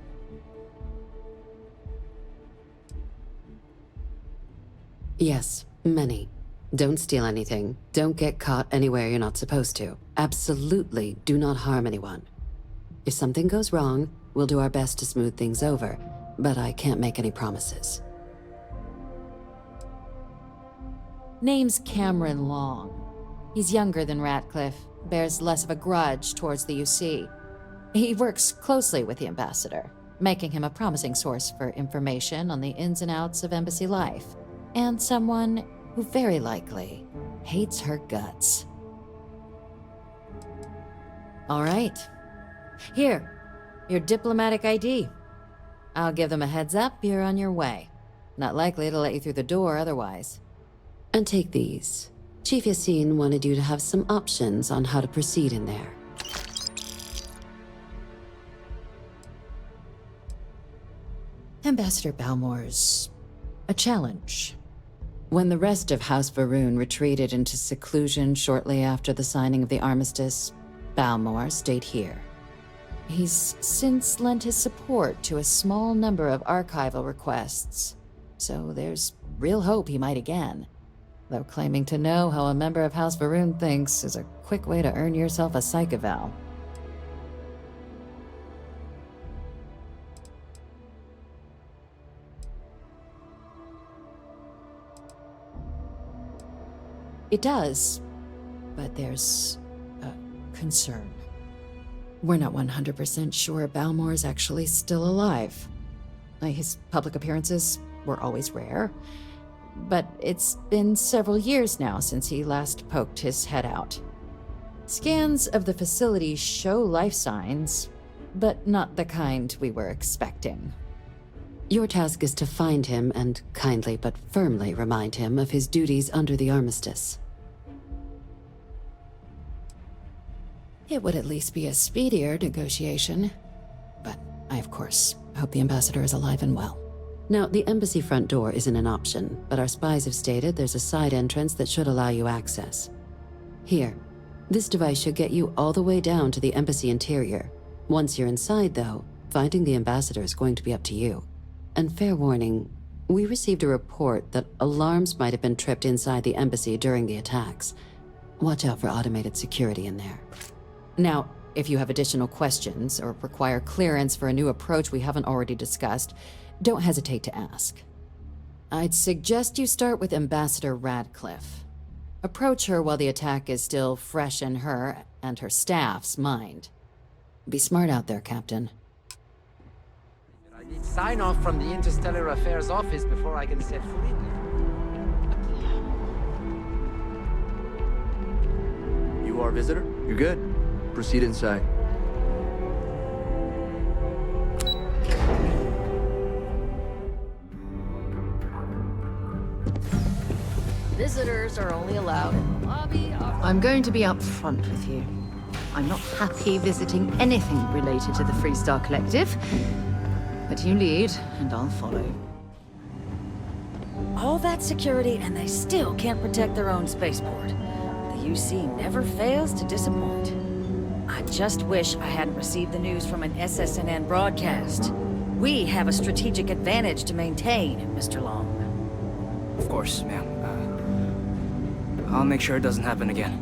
Yes, many. Don't steal anything. Don't get caught anywhere you're not supposed to. Absolutely do not harm anyone. If something goes wrong, we'll do our best to smooth things over, but I can't make any promises. Name's Cameron Long. He's younger than Ratcliffe, bears less of a grudge towards the UC. He works closely with the ambassador, making him a promising source for information on the ins and outs of embassy life, and someone who very likely hates her guts. All right. Here, your diplomatic ID. I'll give them a heads up, you're on your way. Not likely to let you through the door otherwise. And take these. Chief Yassine wanted you to have some options on how to proceed in there. Ambassador Balmore's a challenge. When the rest of House Varun retreated into seclusion shortly after the signing of the armistice, Balmore stayed here. He's since lent his support to a small number of archival requests, so there's real hope he might again. Though claiming to know how a member of House Varun thinks is a quick way to earn yourself a psych eval. It does, but there's a concern. We're not 100% sure Balmore's actually still alive. His public appearances were always rare, but it's been several years now since he last poked his head out. Scans of the facility show life signs, but not the kind we were expecting. Your task is to find him and kindly but firmly remind him of his duties under the armistice. It would at least be a speedier negotiation, but I, of course, hope the ambassador is alive and well. Now, the embassy front door isn't an option, but our spies have stated there's a side entrance that should allow you access. Here, this device should get you all the way down to the embassy interior. Once you're inside, though, Finding the ambassador is going to be up to you. And fair warning, we received a report that alarms might have been tripped inside the embassy during the attacks. Watch out for automated security in there. Now, if you have additional questions or require clearance for a new approach we haven't already discussed, don't hesitate to ask. I'd suggest you start with Ambassador Radcliffe. Approach her while the attack is still fresh in her and her staff's mind. Be smart out there, Captain. I need sign-off from the Interstellar Affairs office before I can set foot in there. You are a visitor? You're good. Proceed inside. Visitors are only allowed in the lobby. I'm going to be upfront with you. I'm not happy visiting anything related to the Freestar Collective. But you lead, and I'll follow. All that security, and they still can't protect their own spaceport. The UC never fails to disappoint. I just wish I hadn't received the news from an SSNN broadcast. We have a strategic advantage to maintain, Mr. Long. Of course, ma'am. I'll make sure it doesn't happen again.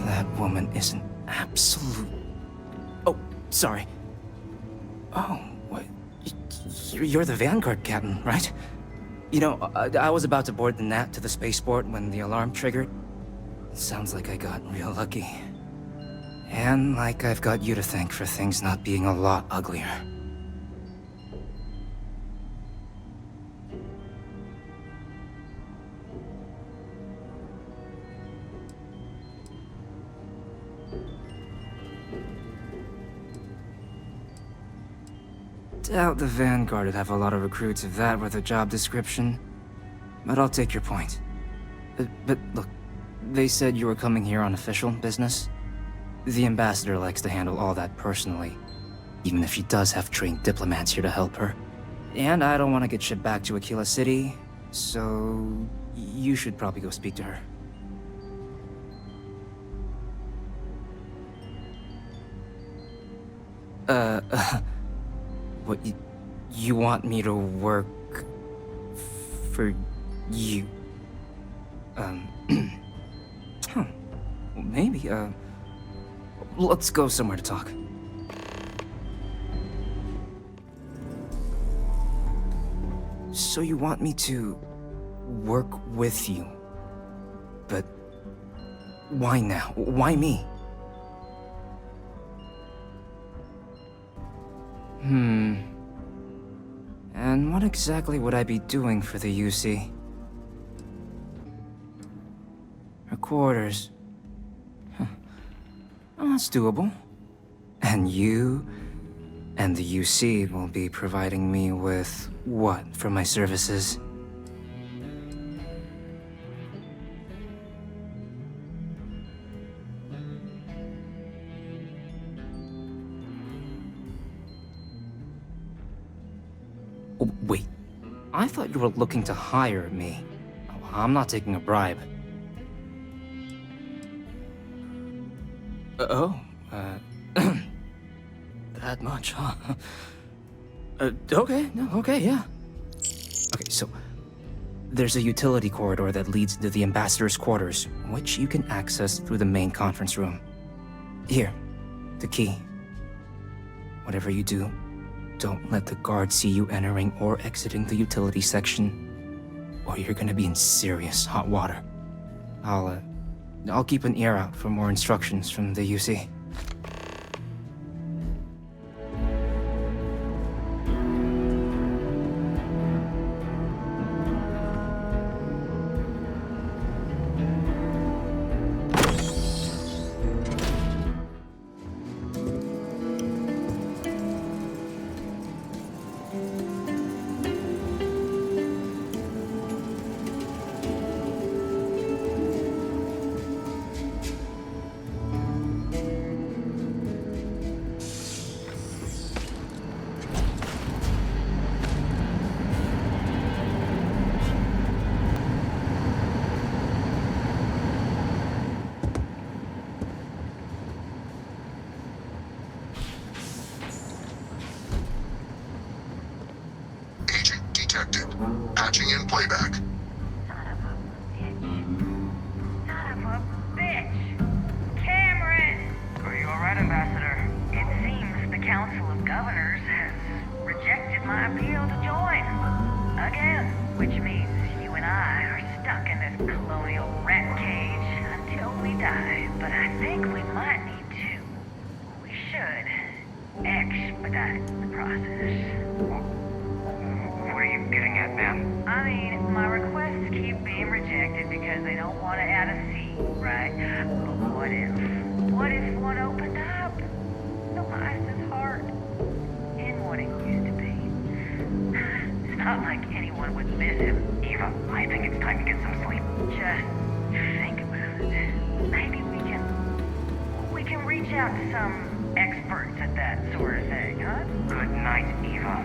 That woman is an absolute... Oh, sorry. Oh, what? You're the Vanguard captain, right? You know, I was about to board the Nat to the spaceport when the alarm triggered. Sounds like I got real lucky. And like I've got you to thank for things not being a lot uglier. Doubt the Vanguard would have a lot of recruits if that were the job description. But I'll take your point. But look, they said you were coming here on official business. The ambassador likes to handle all that personally, even if she does have trained diplomats here to help her. And I don't want to get shipped back to Aquila City, so you should probably go speak to her. What, you want me to work for you? Huh. Well, maybe, let's go somewhere to talk. So you want me to work with you? But why now? Why me? And what exactly would I be doing for the UC? Her quarters. Huh. Oh, that's doable. And you and the UC will be providing me with what for my services? Oh, wait, I thought you were looking to hire me. I'm not taking a bribe. That much, huh? Okay, yeah. Okay, so there's a utility corridor that leads to the ambassador's quarters, which you can access through the main conference room. Here, the key. Whatever you do, don't let the guards see you entering or exiting the utility section, or you're gonna be in serious hot water. I'll keep an ear out for more instructions from the UC. Patching in playback. Cameron! Are you alright, Ambassador? It seems the Council of Governors has rejected my appeal to join. Again. Which means you and I are stuck in this colonial rat cage until we die. But I think we might need to. We should expedite the process. What are you getting at, ma'am? I mean, my requests keep being rejected because they don't want to add a seat, right? But what if one opened up? The Meister's heart in what it used to be. It's not like anyone would miss him. Eva, I think it's time to get some sleep. Just think about it. Maybe we can reach out to some experts at that sort of thing, huh? Good night, Eva.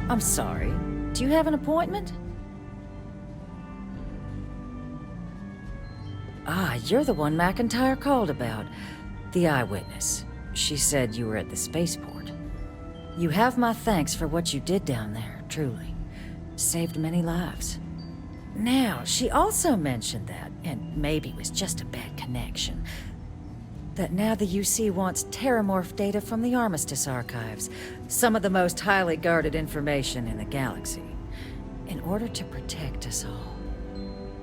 I'm sorry. Do you have an appointment? Ah, you're the one McIntyre called about. The eyewitness. She said you were at the spaceport. You have my thanks for what you did down there, truly. Saved many lives. Now, she also mentioned that, and maybe it was just a bad connection, that now the UC wants terramorph data from the Armistice archives, some of the most highly guarded information in the galaxy, in order to protect us all.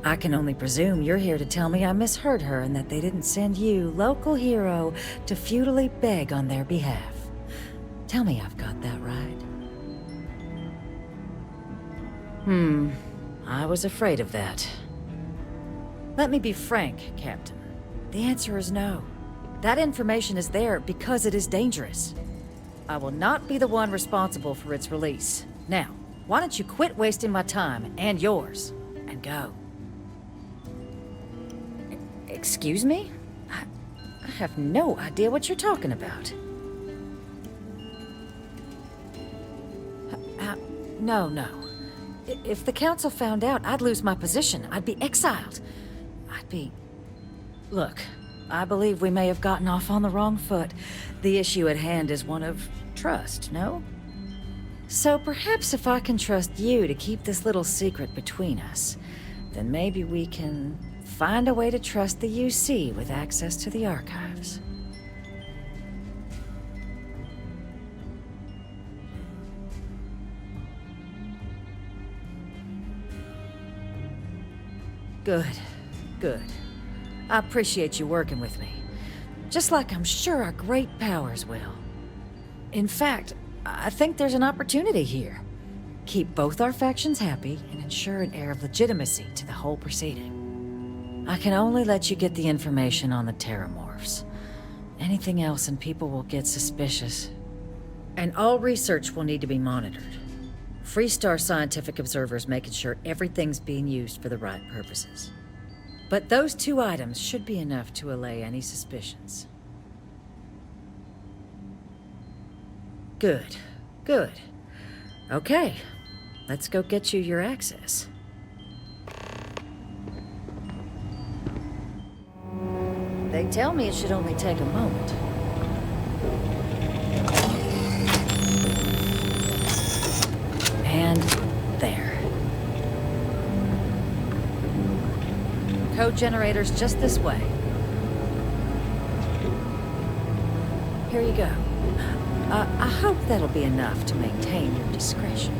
I can only presume you're here to tell me I misheard her and that they didn't send you, local hero, to futilely beg on their behalf. Tell me I've got that right. I was afraid of that. Let me be frank, Captain. The answer is no. That information is there because it is dangerous. I will not be the one responsible for its release. Now, why don't you quit wasting my time and yours, and go? Excuse me? I have no idea what you're talking about. No. If the Council found out, I'd lose my position. I'd be exiled. Look, I believe we may have gotten off on the wrong foot. The issue at hand is one of trust, no? So perhaps if I can trust you to keep this little secret between us, then maybe we can find a way to trust the UC with access to the archives. Good. I appreciate you working with me. Just like I'm sure our great powers will. In fact, I think there's an opportunity here. Keep both our factions happy and ensure an air of legitimacy to the whole proceeding. I can only let you get the information on the terramorphs. Anything else and people will get suspicious. And all research will need to be monitored. Freestar scientific observers making sure everything's being used for the right purposes. But those 2 items should be enough to allay any suspicions. Good. Okay, let's go get you your access. They tell me it should only take a moment. And there. Code generators just this way. Here you go. I hope that'll be enough to maintain your discretion.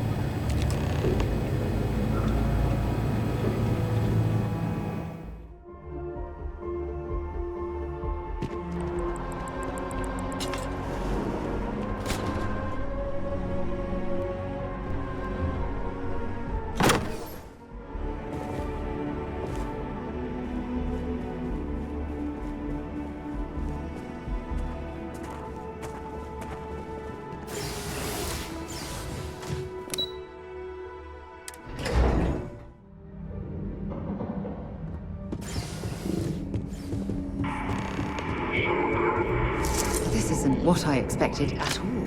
isn't what I expected at all.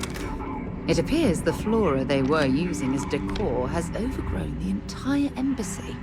It appears the flora they were using as decor has overgrown the entire embassy.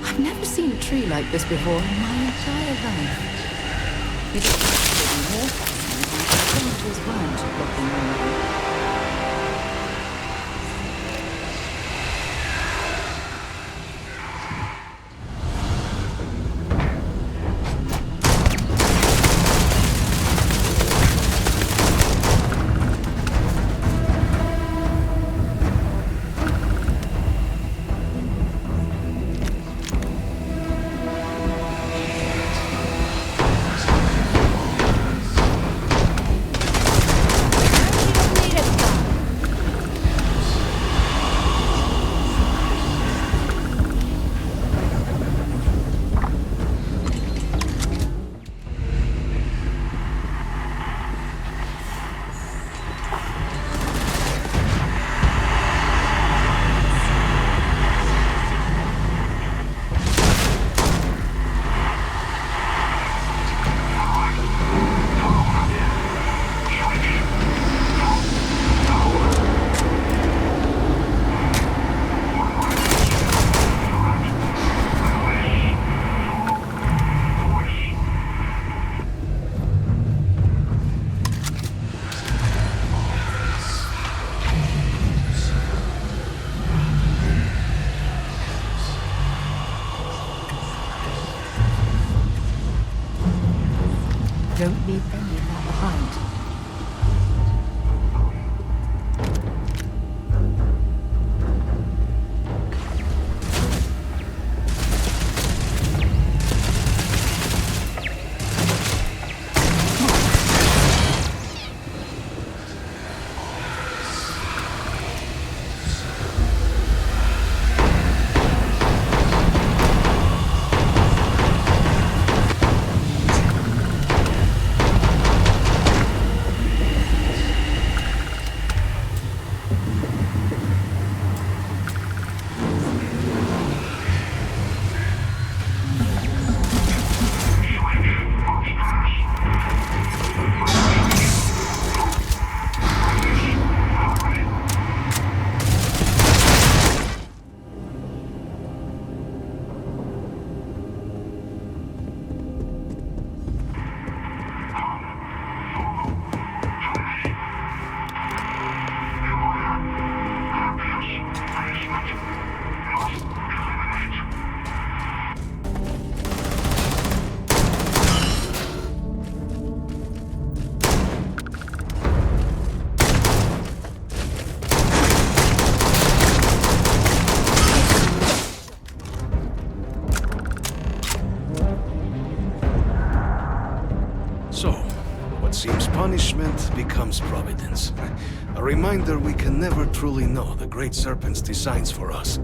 I've never seen a tree like this before in my entire life. It is actually more fascinating than the characters weren't blocking my view. Don't leave any of that behind. Punishment becomes providence. A reminder we can never truly know the Great Serpent's designs for us.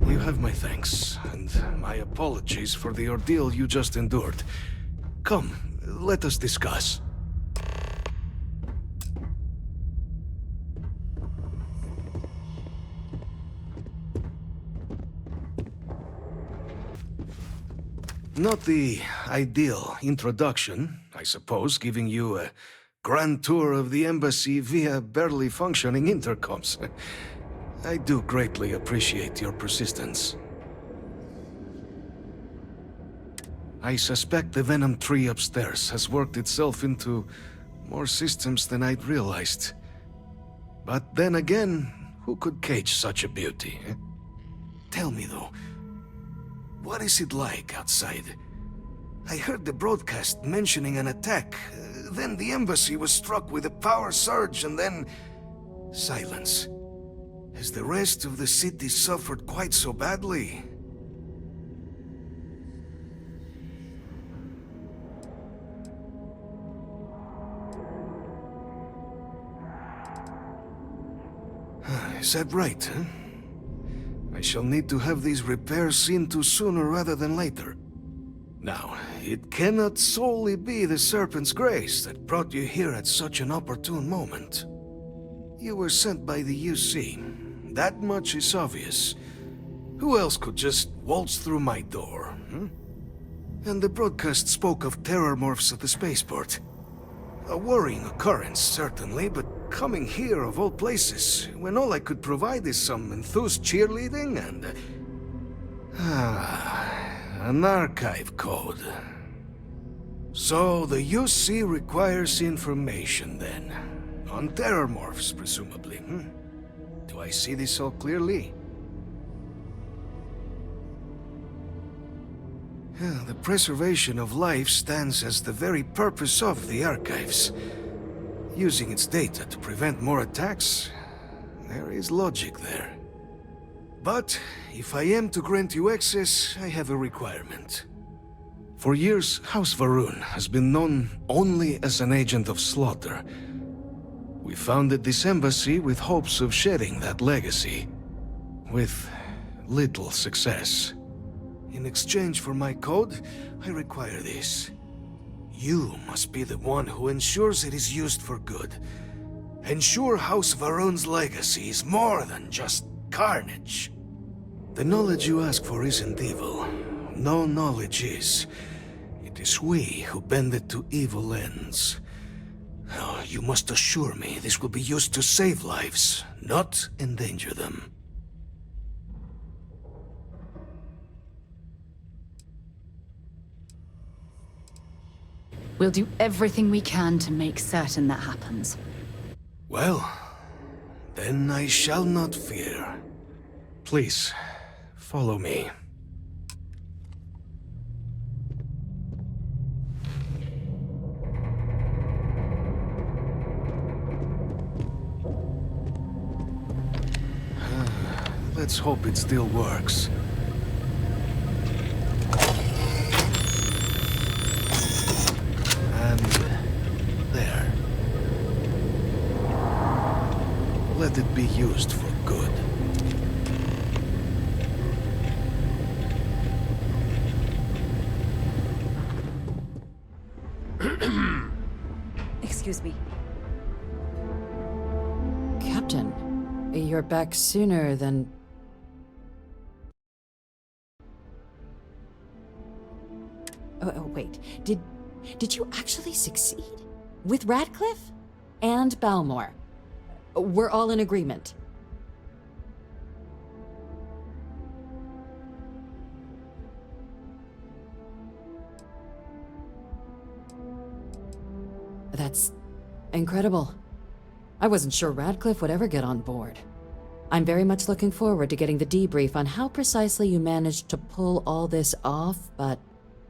You have my thanks, and my apologies for the ordeal you just endured. Come, let us discuss. Not the ideal introduction, I suppose, giving you a grand tour of the embassy via barely functioning intercoms. I do greatly appreciate your persistence. I suspect the Venom tree upstairs has worked itself into more systems than I'd realized. But then again, who could cage such a beauty? Tell me though, what is it like outside? I heard the broadcast mentioning an attack. Then the embassy was struck with a power surge, and then... silence. Has the rest of the city suffered quite so badly? Is that right, huh? I shall need to have these repairs seen to sooner rather than later. Now, it cannot solely be the Serpent's grace that brought you here at such an opportune moment. You were sent by the UC. That much is obvious. Who else could just waltz through my door, hmm? And the broadcast spoke of terror morphs at the spaceport. A worrying occurrence, certainly, but coming here of all places, when all I could provide is some enthused cheerleading and... an archive code. So the UC requires information, then. On terror morphs, presumably, hmm? Do I see this all clearly? The preservation of life stands as the very purpose of the archives. Using its data to prevent more attacks, there is logic there. But if I am to grant you access, I have a requirement. For years, House Va'ruun has been known only as an agent of slaughter. We founded this embassy with hopes of shedding that legacy, with little success. In exchange for my code, I require this. You must be the one who ensures it is used for good. Ensure House Va'ruun's legacy is more than just carnage. The knowledge you ask for isn't evil. No knowledge is. It is we who bend it to evil ends. Oh, you must assure me this will be used to save lives, not endanger them. We'll do everything we can to make certain that happens. Well, then I shall not fear. Please, follow me. Let's hope it still works. And there. Let it be used for good. Excuse me. Captain, you're back sooner than... Oh, wait. Did you actually succeed? With Radcliffe? And Balmore? We're all in agreement. That's incredible. I wasn't sure Radcliffe would ever get on board. I'm very much looking forward to getting the debrief on how precisely you managed to pull all this off, but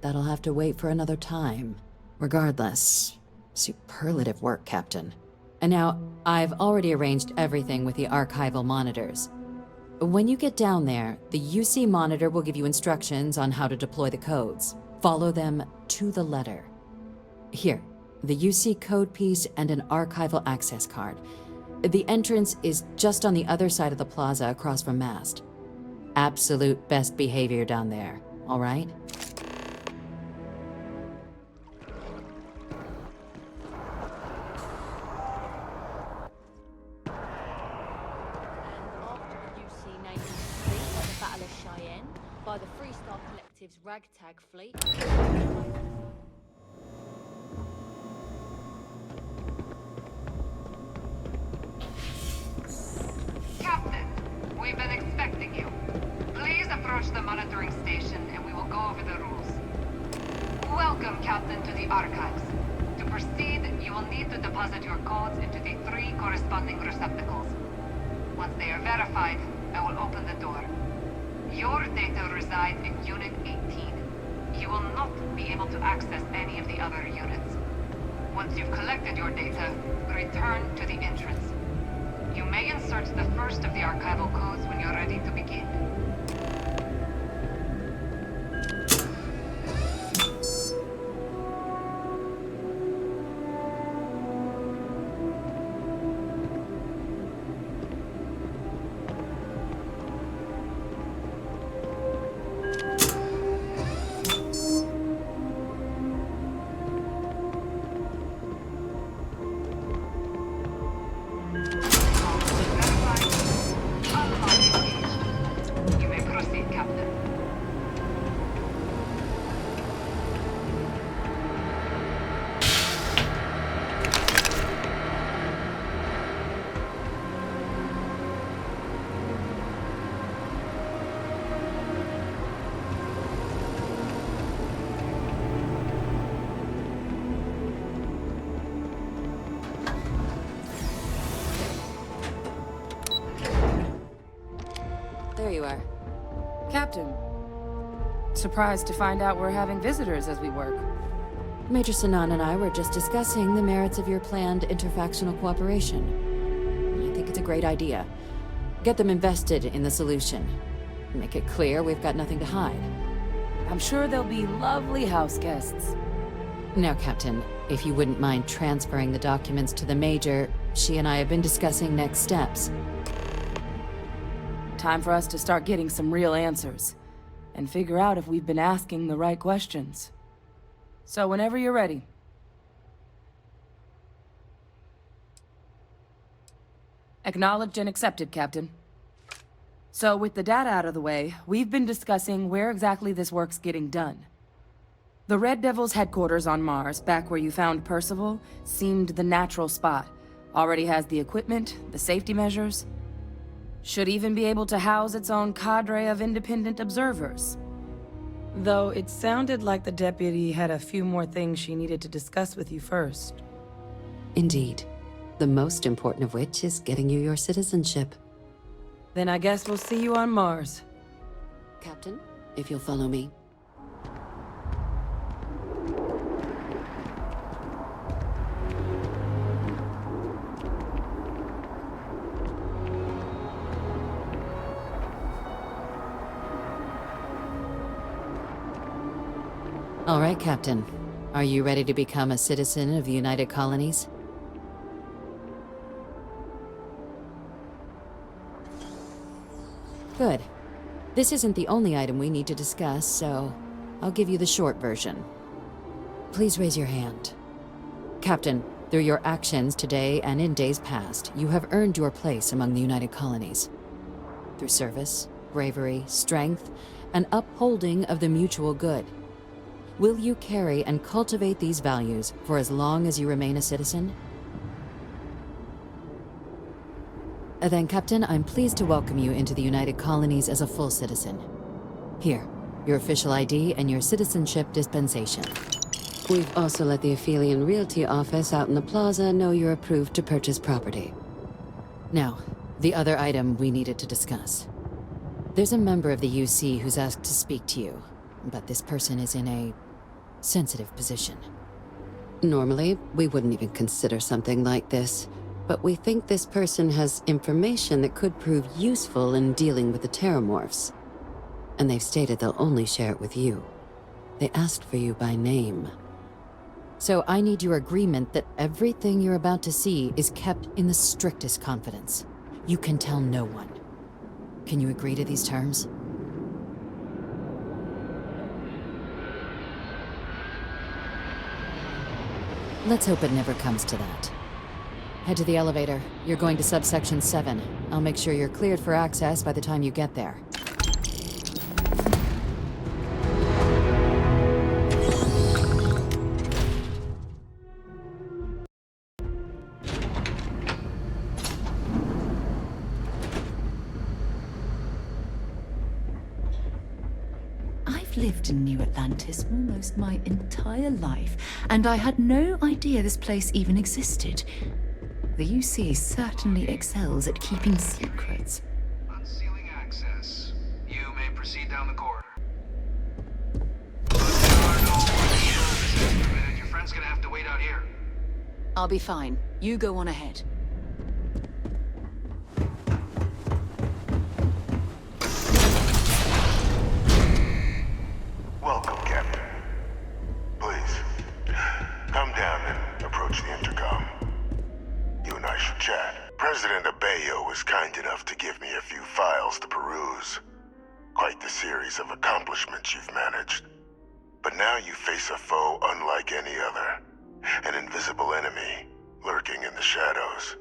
that'll have to wait for another time. Regardless, superlative work, Captain. And now, I've already arranged everything with the archival monitors. When you get down there, the UC monitor will give you instructions on how to deploy the codes. Follow them to the letter. Here, the UC code piece and an archival access card. The entrance is just on the other side of the plaza across from Mast. Absolute best behavior down there, all right? By the Freestar Collective's ragtag fleet. Captain, we've been expecting you. Please approach the monitoring station and we will go over the rules. Welcome, Captain, to the archives. To proceed, you will need to deposit your codes into the 3 corresponding receptacles. Once they are verified, I will open the door. Your data reside in Unit 18. you will not be able to access any of the other units. Once you've collected your data, return to the entrance. You may insert the first of the archival codes when you're ready to begin. There you are. Captain. Surprised to find out we're having visitors as we work. Major Sinan and I were just discussing the merits of your planned interfactional cooperation. I think it's a great idea. Get them invested in the solution. Make it clear we've got nothing to hide. I'm sure they'll be lovely house guests. Now, Captain, if you wouldn't mind transferring the documents to the Major, she and I have been discussing next steps. Time for us to start getting some real answers, and figure out if we've been asking the right questions. So whenever you're ready. Acknowledged and accepted, Captain. So with the data out of the way, we've been discussing where exactly this work's getting done. The Red Devil's headquarters on Mars, back where you found Percival, seemed the natural spot. Already has the equipment, the safety measures. Should even be able to house its own cadre of independent observers. Though it sounded like the deputy had a few more things she needed to discuss with you first. Indeed. The most important of which is getting you your citizenship. Then I guess we'll see you on Mars. Captain, if you'll follow me. All right, Captain. Are you ready to become a citizen of the United Colonies? Good. This isn't the only item we need to discuss, so I'll give you the short version. Please raise your hand. Captain, through your actions today and in days past, you have earned your place among the United Colonies. Through service, bravery, strength, and upholding of the mutual good. Will you carry and cultivate these values for as long as you remain a citizen? Then, Captain, I'm pleased to welcome you into the United Colonies as a full citizen. Here, your official ID and your citizenship dispensation. We've also let the Aphelion Realty office out in the plaza know you're approved to purchase property. Now, the other item we needed to discuss. There's a member of the UC who's asked to speak to you, but this person is in a sensitive position. Normally, we wouldn't even consider something like this, but we think this person has information that could prove useful in dealing with the Terramorphs. And they've stated they'll only share it with you. They asked for you by name. So I need your agreement that everything you're about to see is kept in the strictest confidence. You can tell no one. Can you agree to these terms? Let's hope it never comes to that. Head to the elevator. You're going to subsection 7. I'll make sure you're cleared for access by the time you get there. Lived in New Atlantis almost my entire life, and I had no idea this place even existed. The UC certainly excels at keeping secrets. Unsealing access. You may proceed down the corridor. I'll be fine. You go on ahead. Welcome, Captain. Please, come down and approach the intercom. You and I should chat. President Abeyo was kind enough to give me a few files to peruse. Quite the series of accomplishments you've managed. But now you face a foe unlike any other. An invisible enemy, lurking in the shadows.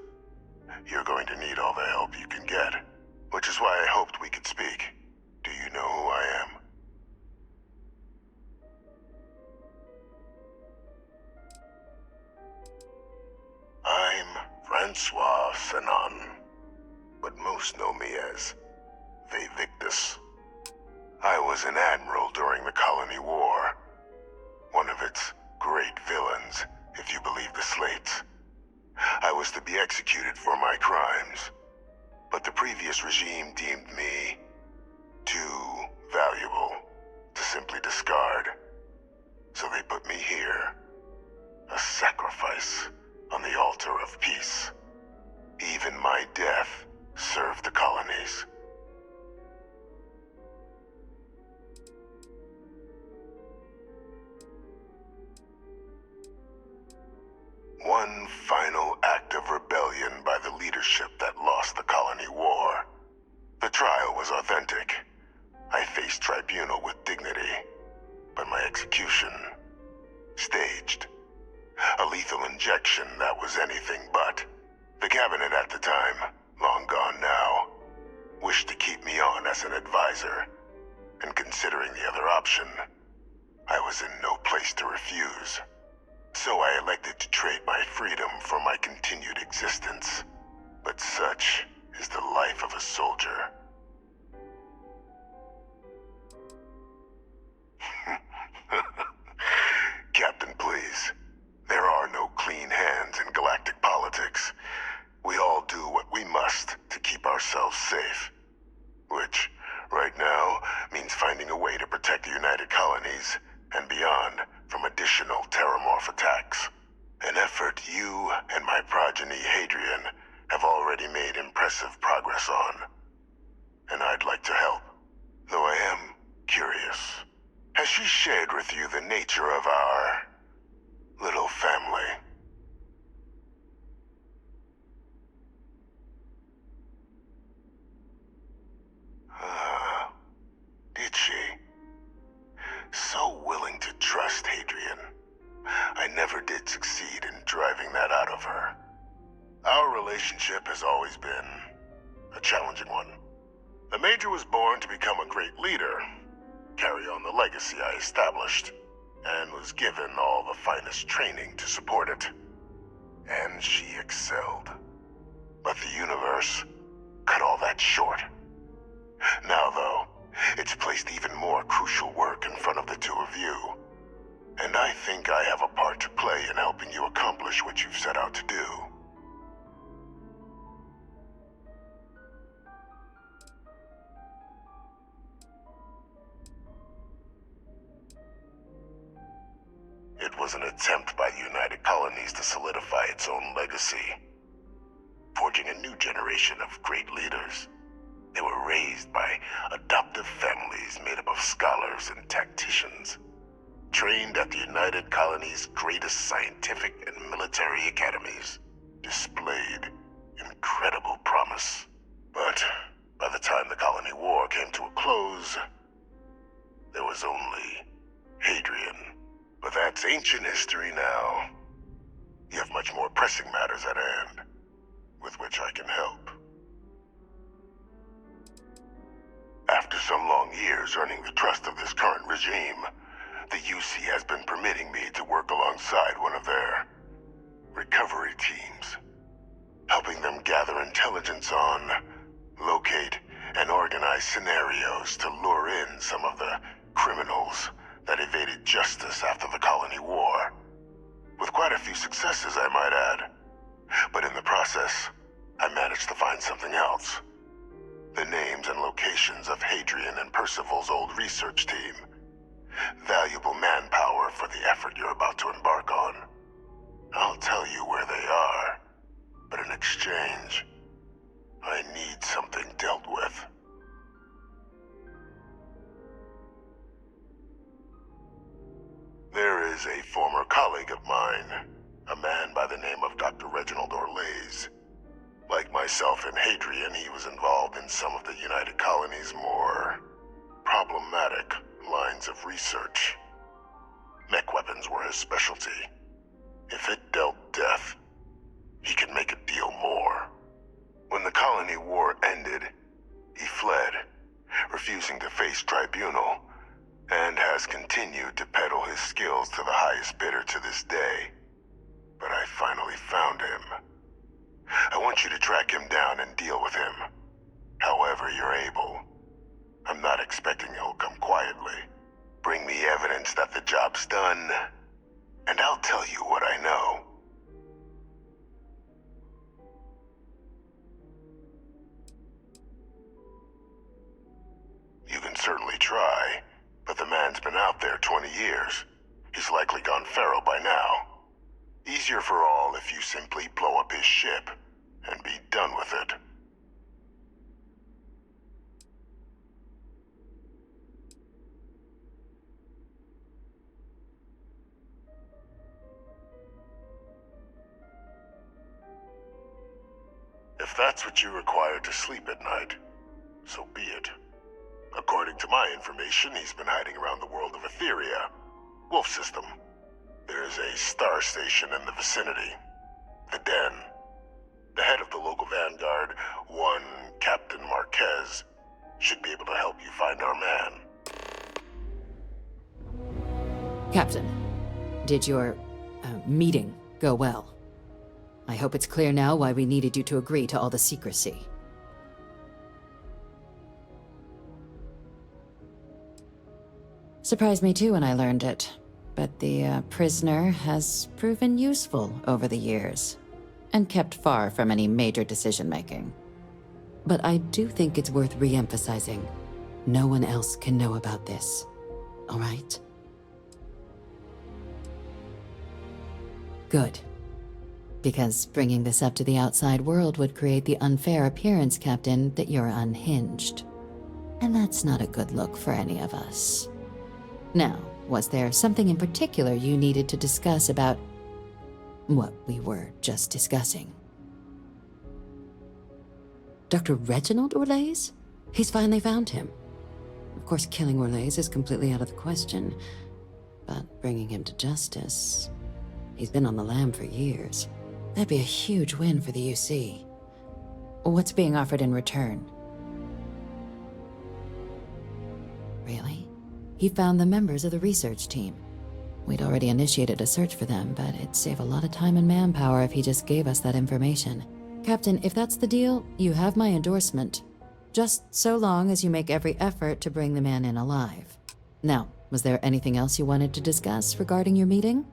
You're going to need all the help you can get. Which is why I hoped we could speak. Do you know who I am? I'm Francois Sanon, but most know me as Victus. I was an admiral during the Colony War. One of its great villains, if you believe the slates. I was to be executed for my crimes, but the previous regime deemed me too valuable to simply discard. So they put me here, a sacrifice on the altar of peace. Even my death served the colonies. One final act of rebellion by the leadership that lost the Colony War. The trial was authentic. I faced tribunal with dignity, but my execution, staged. A lethal injection that was anything but. The cabinet at the time, long gone now, wished to keep me on as an advisor, and considering the other option, I was in no place to refuse. So I elected to trade my freedom for my continued existence. But such is the life of a soldier. Captain, please. There are no clean hands in galactic politics. We all do what we must to keep ourselves safe. Which, right now, means finding a way to protect the United Colonies and beyond from additional terramorph attacks. An effort you and my progeny Hadrian have already made impressive progress on. And I'd like to help, though I am curious. Has she shared with you the nature of our little family? Did she? So willing to trust Hadrian. I never did succeed in driving that out of her. Our relationship has always been a challenging one. The Major was born to become a great leader, carry on the legacy I established, and was given all the finest training to support it. And she excelled. But the universe cut all that short. Now, though, it's placed even more crucial work in front of the two of you. And I think I have a part to play in helping you accomplish what you've set out to do. It was an attempt by the United Colonies to solidify its own legacy, forging a new generation of great leaders. They were raised by adoptive families made up of scholars and tacticians, trained at the United Colonies' greatest scientific and military academies, displayed incredible promise. But by the time the Colony War came to a close, there was only Hadrian. But that's ancient history now. You have much more pressing matters at hand, with which I can help. After some long years earning the trust of this current regime, the UC has been permitting me to work alongside one of their recovery teams, helping them gather intelligence on, locate, and organize scenarios to lure in some of the criminals that evaded justice after the Colony War. With quite a few successes, I might add. But in the process, I managed to find something else. The names and locations of Hadrian and Percival's old research team. Valuable manpower for the effort you're about to embark on. I'll tell you where they are, but in exchange, I need something dealt with. There is a former colleague of mine, a man by the name of Dr. Reginald Orlaise. Like myself and Hadrian, he was involved in some of the United Colony's more problematic lines of research. Mech weapons were his specialty. If it dealt death, he could make a deal more. When the Colony War ended, he fled, refusing to face tribunal, and has continued to peddle his skills to the highest bidder to this day. But I finally found him. I want you to track him down and deal with him, however you're able. I'm not expecting he'll come quietly. Bring me evidence that the job's done, and I'll tell you what I know. You can certainly try, but the man's been out there 20 years. He's likely gone feral by now. Easier for all if you simply blow up his ship and be done with it. If that's what you require to sleep at night, so be it. According to my information, he's been hiding around the world of Etheria, Wolf System. There is a star station in the vicinity, the Den. The head of the local vanguard, one Captain Marquez, should be able to help you find our man. Captain, did your meeting go well? I hope it's clear now why we needed you to agree to all the secrecy. Surprised me too when I learned it, but the prisoner has proven useful over the years, and kept far from any major decision-making. But I do think it's worth re-emphasizing. No one else can know about this, all right? Good. Because bringing this up to the outside world would create the unfair appearance, Captain, that you're unhinged. And that's not a good look for any of us. Now, was there something in particular you needed to discuss about what we were just discussing? Dr. Reginald Orlaise? He's finally found him. Of course, killing Orlaise is completely out of the question, but bringing him to justice... He's been on the lam for years. That'd be a huge win for the UC. What's being offered in return? Really? He found the members of the research team. We'd already initiated a search for them, but it'd save a lot of time and manpower if he just gave us that information. Captain, if that's the deal, you have my endorsement. Just so long as you make every effort to bring the man in alive. Now, was there anything else you wanted to discuss regarding your meeting?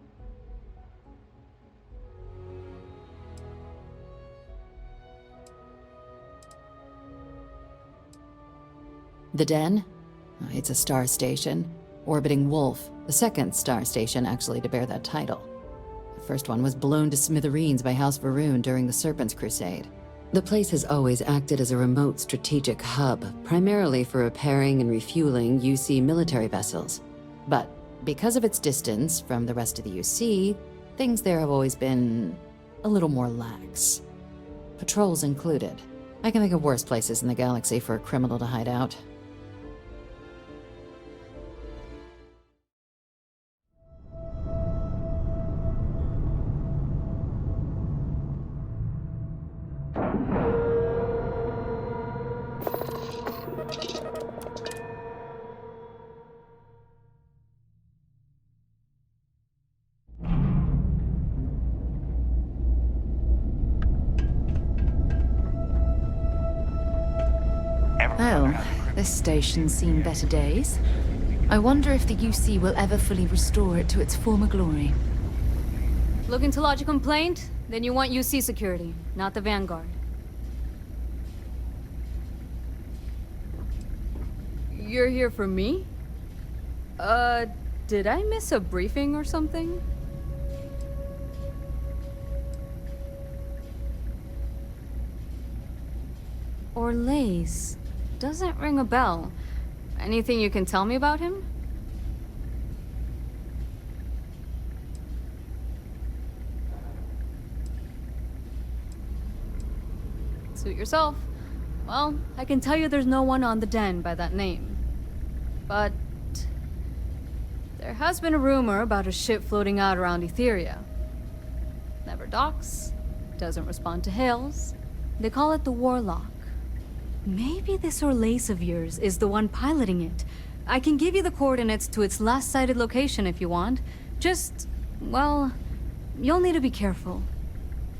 The Den? It's a star station, orbiting Wolf, the second star station actually to bear that title. The first one was blown to smithereens by House Varun during the Serpent's Crusade. The place has always acted as a remote strategic hub, primarily for repairing and refueling UC military vessels. But because of its distance from the rest of the UC, things there have always been a little more lax. Patrols included. I can think of worse places in the galaxy for a criminal to hide out. Well, this station's seen better days. I wonder if the UC will ever fully restore it to its former glory. Looking to lodge a complaint? Then you want UC security, not the Vanguard. You're here for me? Did I miss a briefing or something? Orlaise. Doesn't ring a bell. Anything you can tell me about him? Suit yourself. Well, I can tell you there's no one on the den by that name. But there has been a rumor about a ship floating out around Etheria. Never docks, doesn't respond to hails. They call it the Warlock. Maybe this Orlaise of yours is the one piloting it. I can give you the coordinates to its last sighted location if you want. Just, well, you'll need to be careful.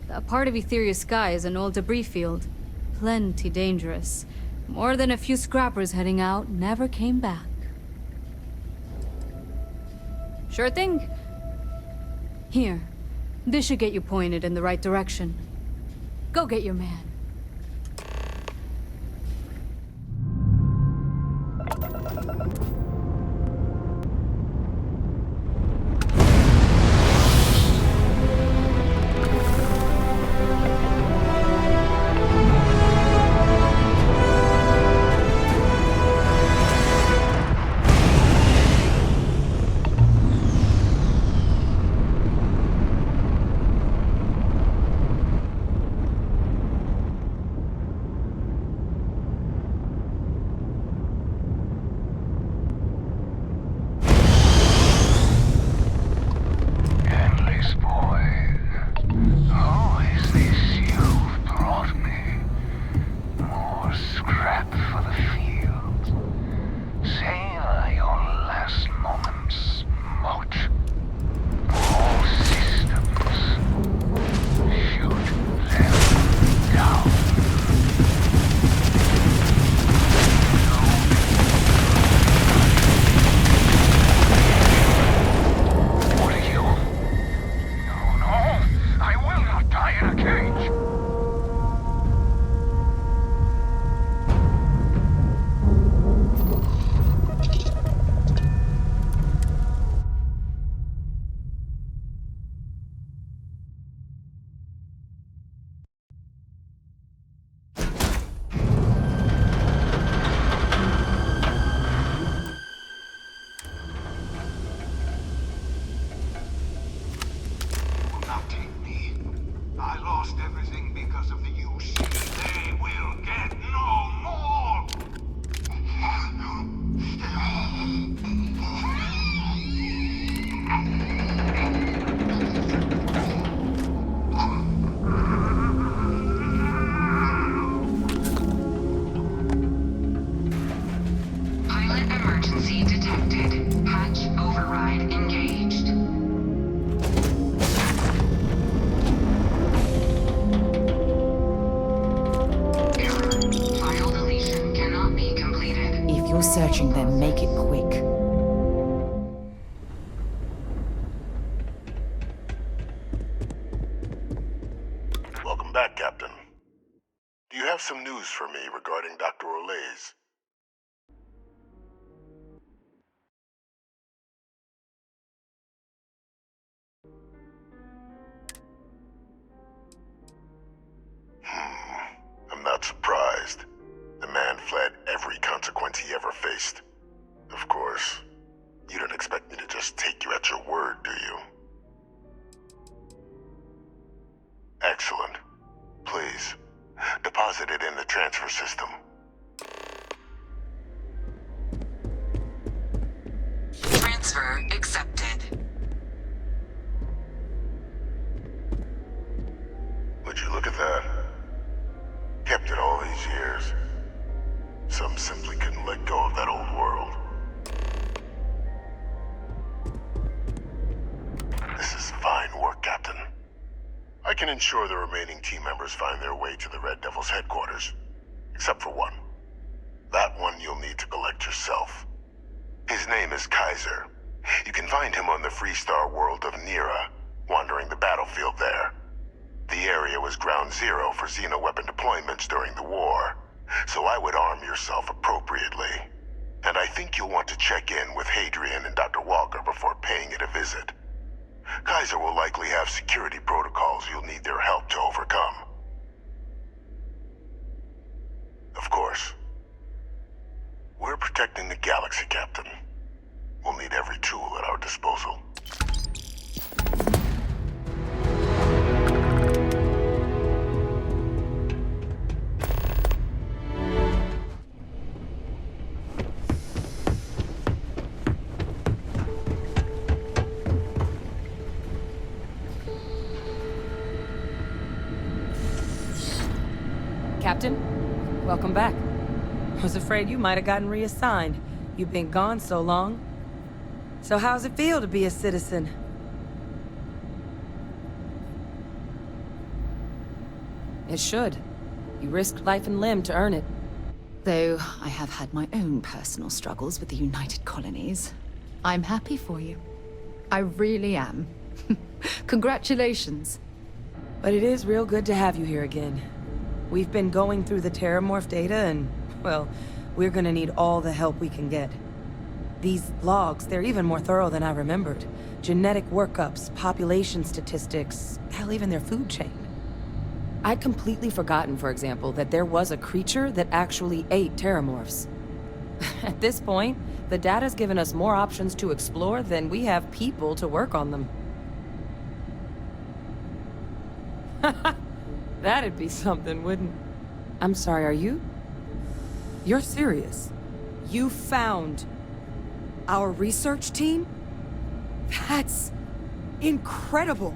That part of Etheria's sky is an old debris field. Plenty dangerous. More than a few scrappers heading out never came back. Sure thing. Here. This should get you pointed in the right direction. Go get your man. Searching them, make it quick. Welcome back, Captain. Do you have some news for me regarding Dr. Orlaise? I'm not surprised. The man fled every consequence he ever faced. Of course, you don't expect me to just take you at your word, do you? Excellent. Please, deposit it in the transfer system. Transfer accepted. Would you look at that? Kept it all these years. Some simply couldn't let go of that old world. This is fine work, Captain. I can ensure the remaining team members find their way to the Red Devil's headquarters. Except for one. That one you'll need to collect yourself. His name is Kaiser. You can find him on the Freestar world of Nira, wandering the battlefield there. The area was ground zero for xeno-weapon deployments during the war, so I would arm yourself appropriately. And I think you'll want to check in with Hadrian and Dr. Walker before paying it a visit. Kaiser will likely have security protocols you'll need their help to overcome. protecting the galaxy, Captain. We'll need every tool at our disposal. Captain, welcome back. I was afraid you might have gotten reassigned. You've been gone so long. So how's it feel to be a citizen? It should. You risked life and limb to earn it. Though I have had my own personal struggles with the United Colonies, I'm happy for you. I really am. Congratulations. But it is real good to have you here again. We've been going through the Terramorph data and, well, we're gonna need all the help we can get. These logs, they're even more thorough than I remembered. Genetic workups, population statistics, hell, even their food chain. I'd completely forgotten, for example, that there was a creature that actually ate Terramorphs. At this point, the data's given us more options to explore than we have people to work on them. That'd be something, wouldn't... I'm sorry, are you? You're serious? You found our research team? That's incredible.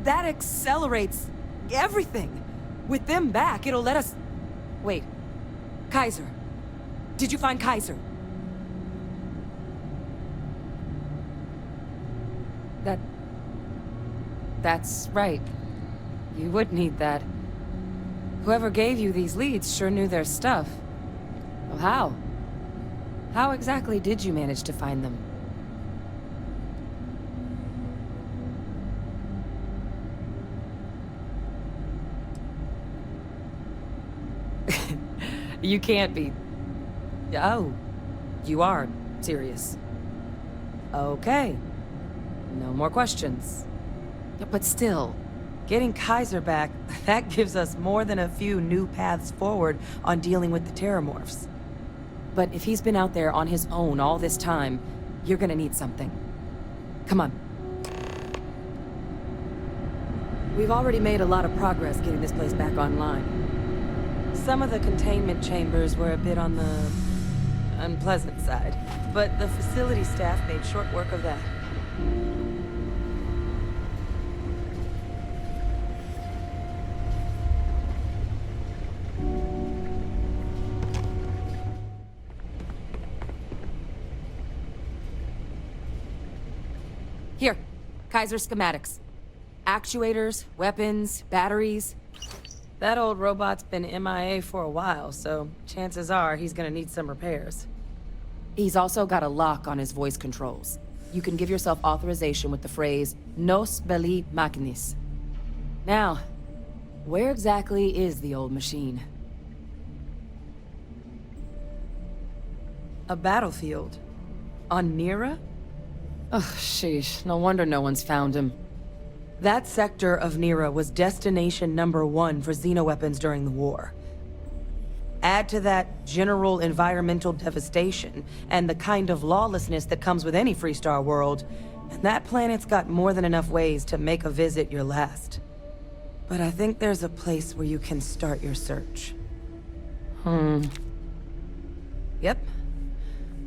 That accelerates everything. With them back, it'll let us... Wait. Kaiser. Did you find Kaiser? That's right. You would need that. Whoever gave you these leads sure knew their stuff. Well, how? How exactly did you manage to find them? You can't be... Oh, you are serious. Okay. No more questions. But still... Getting Kaiser back, that gives us more than a few new paths forward on dealing with the Terramorphs. But if he's been out there on his own all this time, you're gonna need something. Come on. We've already made a lot of progress getting this place back online. Some of the containment chambers were a bit on the unpleasant side, but the facility staff made short work of that. Here, Kaiser schematics. Actuators, weapons, batteries. That old robot's been MIA for a while, so chances are he's gonna need some repairs. He's also got a lock on his voice controls. You can give yourself authorization with the phrase, Nos belli machinis. Now, where exactly is the old machine? A battlefield? On Nira? Oh, sheesh. No wonder no one's found him. That sector of Nira was destination #1 for xenoweapons during the war. Add to that general environmental devastation and the kind of lawlessness that comes with any Freestar world, and that planet's got more than enough ways to make a visit your last. But I think there's a place where you can start your search. Yep.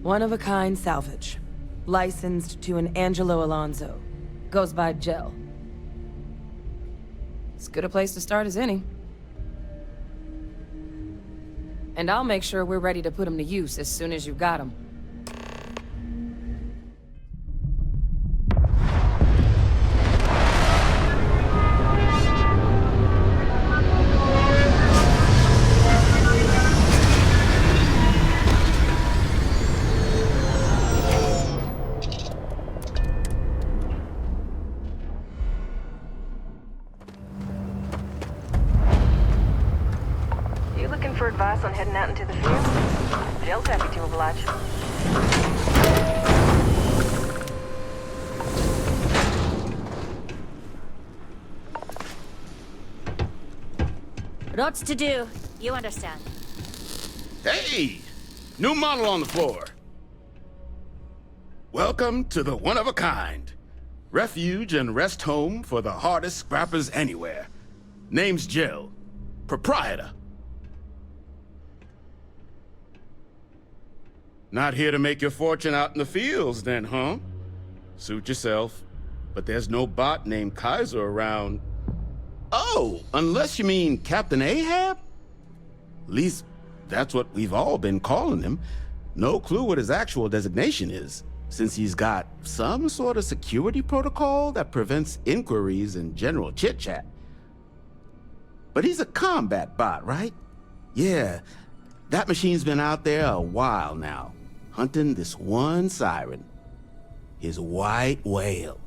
One-of-a-kind salvage. Licensed to an Angelo Alonso. Goes by Gel. As good a place to start as any. And I'll make sure we're ready to put them to use as soon as you've got them. For advice on heading out into the field? Gel's happy to oblige. Lots to do. You understand. Hey! New model on the floor. Welcome to the one-of-a-kind. Refuge and rest home for the hardest scrappers anywhere. Name's Jill. Proprietor. Not here to make your fortune out in the fields then, huh? Suit yourself. But there's no bot named Kaiser around. Oh, unless you mean Captain Ahab? At least, that's what we've all been calling him. No clue what his actual designation is, since he's got some sort of security protocol that prevents inquiries and general chit-chat. But he's a combat bot, right? Yeah, that machine's been out there a while now, hunting this one siren, his white whale.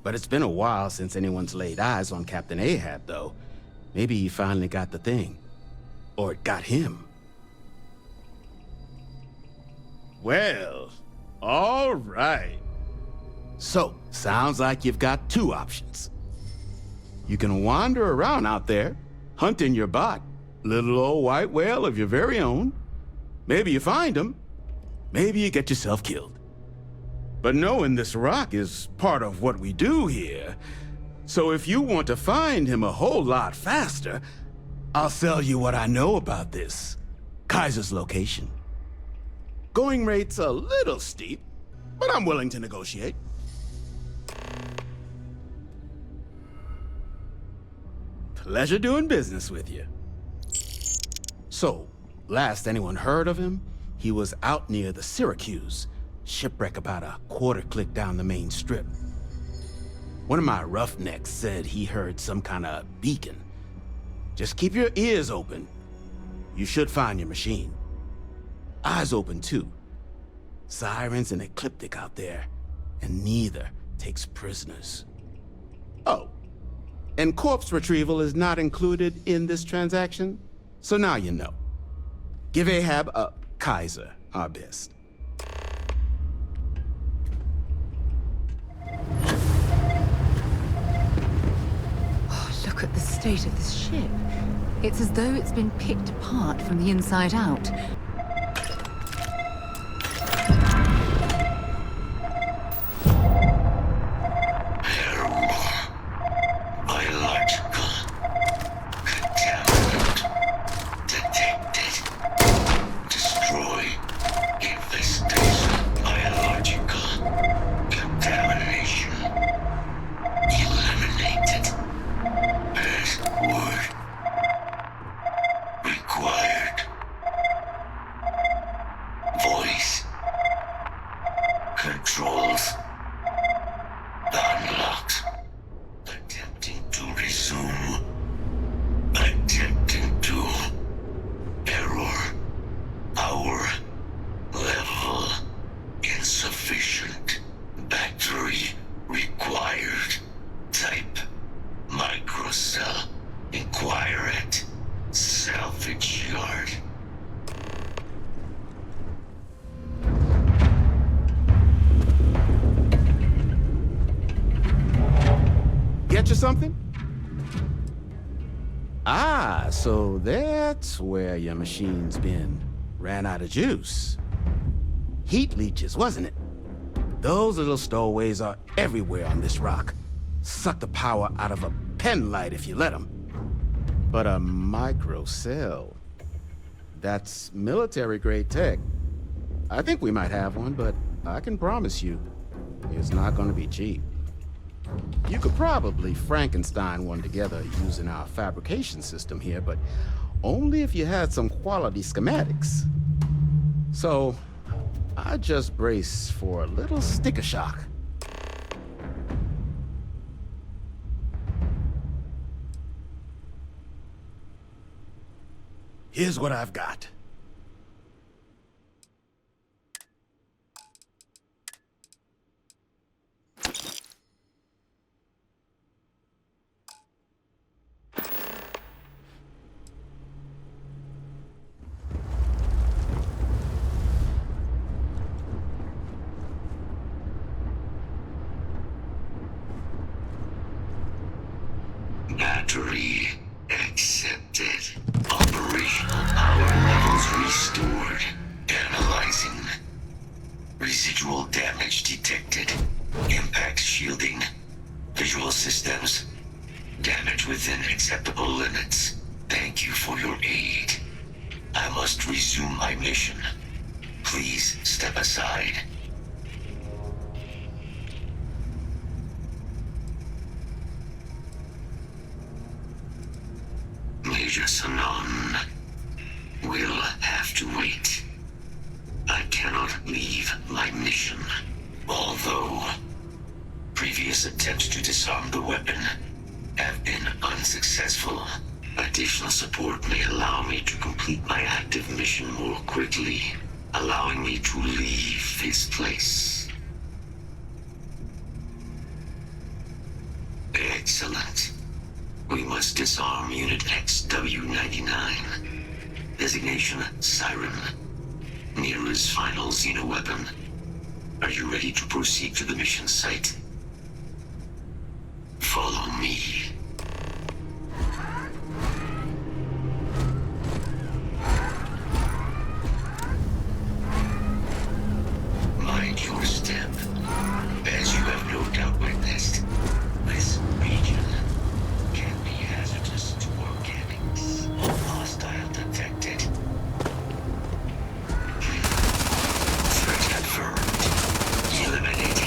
But it's been a while since anyone's laid eyes on Captain Ahab, though. Maybe he finally got the thing. Or it got him. Well, all right. So, sounds like you've got two options. You can wander around out there, hunting your bot, little old white whale of your very own. Maybe you find him. Maybe you get yourself killed. But knowing this rock is part of what we do here. So if you want to find him a whole lot faster, I'll sell you what I know about this. Kaiser's location. Going rate's a little steep, but I'm willing to negotiate. Pleasure doing business with you. So, last anyone heard of him, he was out near the Syracuse. Shipwreck about a quarter-click down the main strip. One of my roughnecks said he heard some kind of beacon. Just keep your ears open. You should find your machine. Eyes open, too. Sirens and ecliptic out there, and neither takes prisoners. Oh, and corpse retrieval is not included in this transaction, so now you know. Give Ahab a Kaiser our best. Look at the state of this ship. It's as though it's been picked apart from the inside out. Something? Ah, so that's where your machine's been. Ran out of juice. Heat leeches, wasn't it? Those little stowaways are everywhere on this rock. Suck the power out of a pen light if you let them. But a microcell, that's military-grade tech. I think we might have one, but I can promise you, it's not going to be cheap. You could probably Frankenstein one together using our fabrication system here, but only if you had some quality schematics. So, I just brace for a little sticker shock. Here's what I've got. Battery accepted. Operational power levels restored. Analyze systems. Damage within acceptable limits. Thank you for your aid. I must resume my mission. Please step aside. Major Sanon will have to wait. I cannot leave my mission. Although previous attempts to disarm the weapon have been unsuccessful, additional support may allow me to complete my active mission more quickly, allowing me to leave this place. Excellent. We must disarm Unit XW-99. Designation Siren. Nearest final xeno-weapon. Are you ready to proceed to the mission site? Follow me. Mind your step. As you have no doubt witnessed, this region can be hazardous to organics. Hostile detected. Threat confirmed. Eliminated.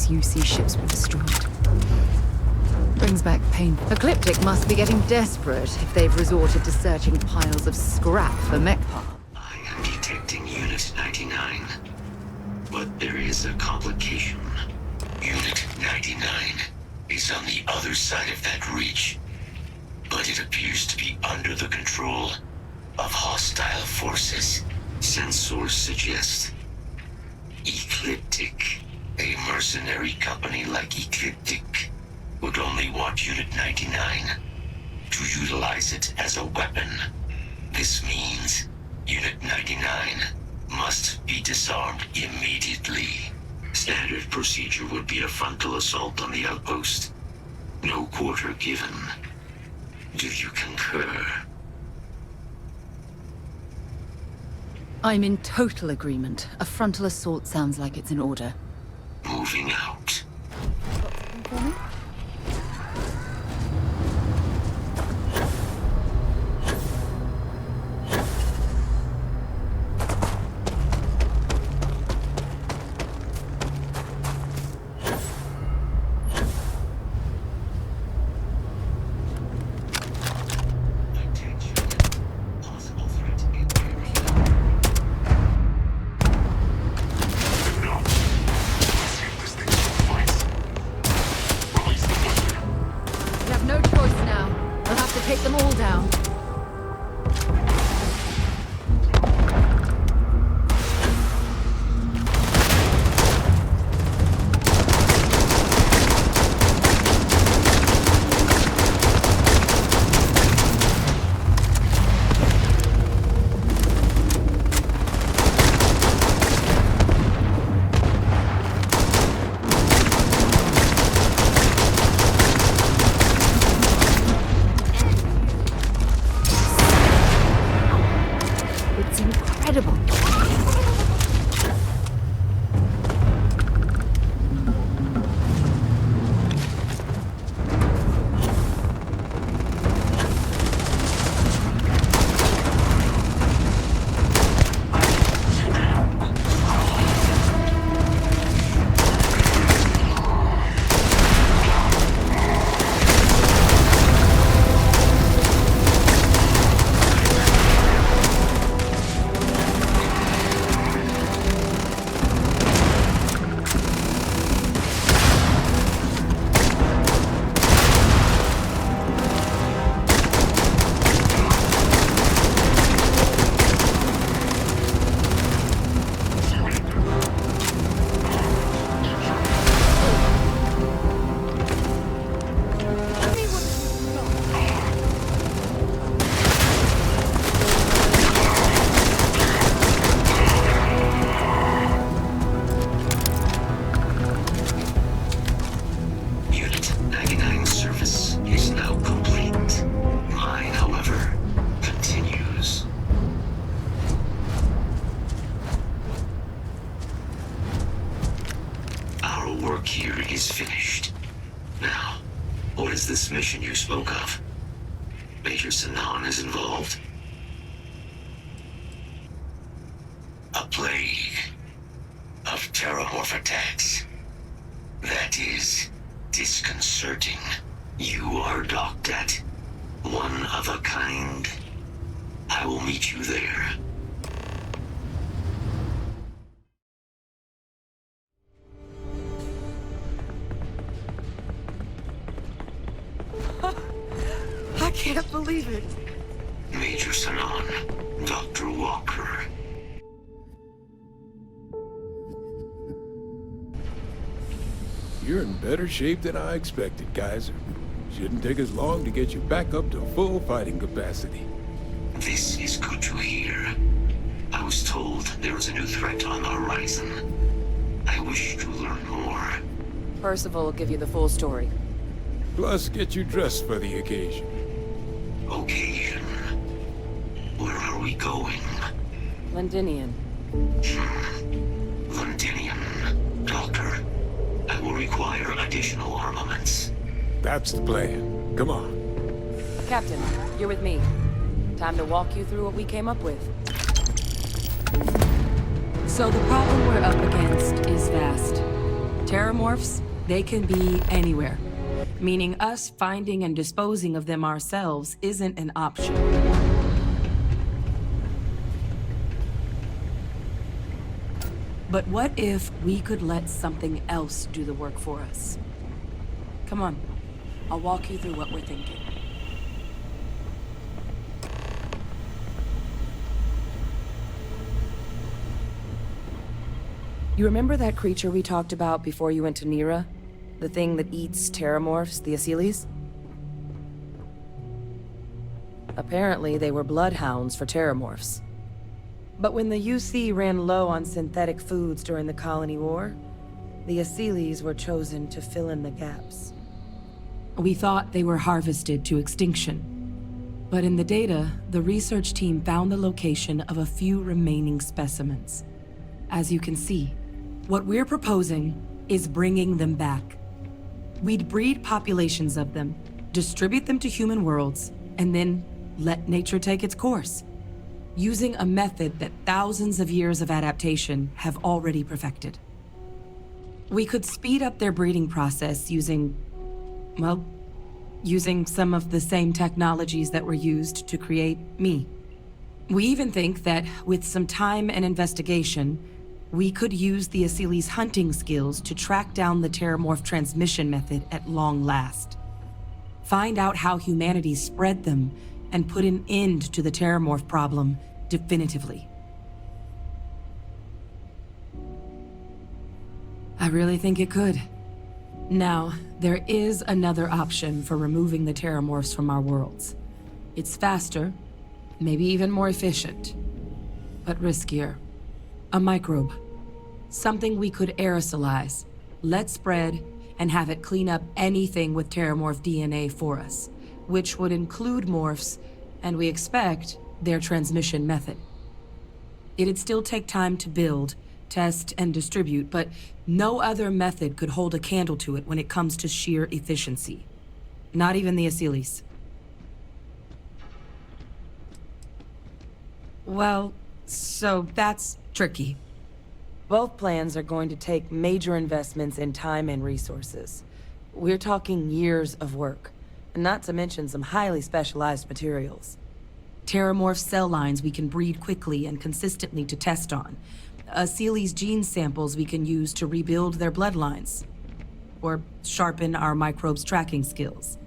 UC ships were destroyed. Brings back pain. Ecliptic must be getting desperate if they've resorted to searching piles of scrap for mech parts. I am detecting Unit 99. But there is a complication. Unit 99 is on the other side of that reach. But it appears to be under the control of hostile forces. Sensors suggest Ecliptic. A mercenary company like Ecliptic would only want Unit 99 to utilize it as a weapon. This means Unit 99 must be disarmed immediately. Standard procedure would be a frontal assault on the outpost. No quarter given. Do you concur? I'm in total agreement. A frontal assault sounds like it's in order. Moving out. What is this mission you spoke of? Major Sinan is involved? A plague of terramorph attacks. That is disconcerting. You are docked at one of a kind. I will meet you there. I can't believe it. Major Sinan, Dr. Walker. You're in better shape than I expected, Kaiser. Shouldn't take us long to get you back up to full fighting capacity. This is good to hear. I was told there was a new threat on the horizon. I wish to learn more. Percival will give you the full story. Plus, get you dressed for the occasion. Occasion? Where are we going? Londinian. Londinian. Doctor, I will require additional armaments. That's the plan. Come on. Captain, you're with me. Time to walk you through what we came up with. So the problem we're up against is vast. Terramorphs, they can be anywhere. Meaning us finding and disposing of them ourselves isn't an option. But what if we could let something else do the work for us? Come on, I'll walk you through what we're thinking. You remember that creature we talked about before you went to Nira? The thing that eats terramorphs, the Asyles? Apparently, they were bloodhounds for terramorphs. But when the UC ran low on synthetic foods during the Colony War, the Asyles were chosen to fill in the gaps. We thought they were harvested to extinction. But in the data, the research team found the location of a few remaining specimens. As you can see, what we're proposing is bringing them back. We'd breed populations of them, distribute them to human worlds, and then let nature take its course, using a method that thousands of years of adaptation have already perfected. We could speed up their breeding process using some of the same technologies that were used to create me. We even think that with some time and investigation, we could use the Asyles' hunting skills to track down the terramorph transmission method at long last. Find out how humanity spread them and put an end to the terramorph problem definitively. I really think it could. Now, there is another option for removing the terramorphs from our worlds. It's faster, maybe even more efficient, but riskier. A microbe. Something we could aerosolize, let spread, and have it clean up anything with terramorph DNA for us, which would include morphs, and we expect their transmission method. It'd still take time to build, test, and distribute, but no other method could hold a candle to it when it comes to sheer efficiency. Not even the Asyles. Well, so that's tricky. Both plans are going to take major investments in time and resources. We're talking years of work, not to mention some highly specialized materials. Terramorph cell lines we can breed quickly and consistently to test on. Asyles' gene samples we can use to rebuild their bloodlines. Or sharpen our microbes' tracking skills.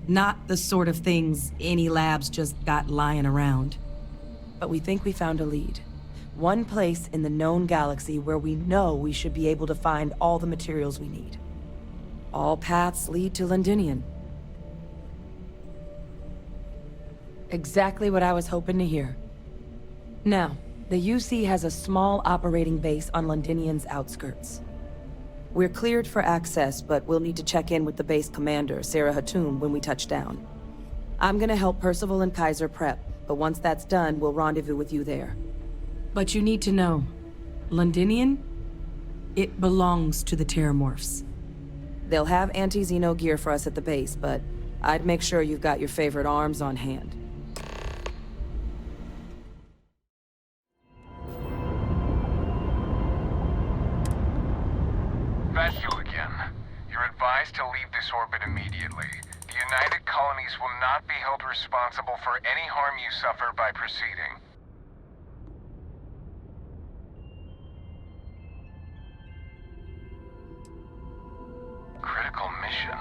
Not the sort of things any labs just got lying around. But we think we found a lead. One place in the known galaxy where we know we should be able to find all the materials we need. All paths lead to Londinian. Exactly what I was hoping to hear. Now, the UC has a small operating base on Londinian's outskirts. We're cleared for access, but we'll need to check in with the base commander, Sarah Hatum, when we touch down. I'm gonna help Percival and Kaiser prep, but once that's done, we'll rendezvous with you there. But you need to know, Londinian, it belongs to the Terramorphs. They'll have anti-Xeno gear for us at the base, but I'd make sure you've got your favorite arms on hand. That's you again. You're advised to leave this orbit immediately. The United Colonies will not be held responsible for any harm you suffer by proceeding. Critical mission?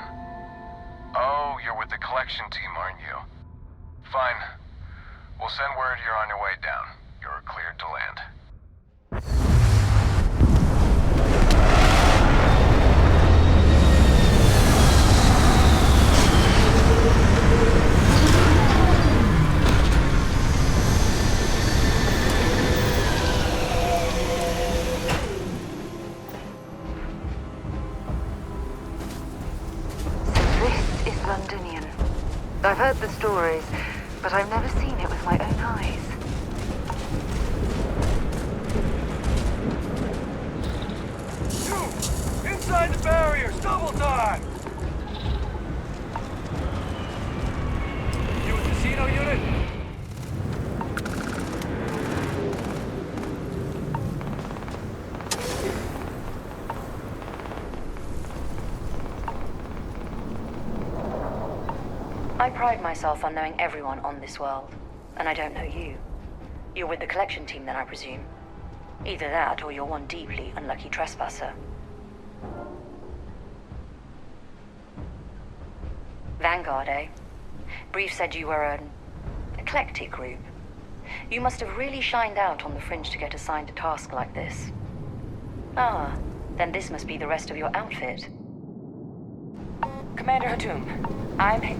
Oh, you're with the collection team, aren't you? Fine. We'll send word you're on your way down. You're cleared to land. I've heard the stories, but I've never seen it with my own eyes. Shoot! Inside the barriers! Double time! You a casino unit? I pride myself on knowing everyone on this world, and I don't know you. You're with the collection team then, I presume. Either that, or you're one deeply unlucky trespasser. Vanguard, eh? Brief said you were an eclectic group. You must have really shined out on the fringe to get assigned a task like this. Ah, then this must be the rest of your outfit. Commander Hatum.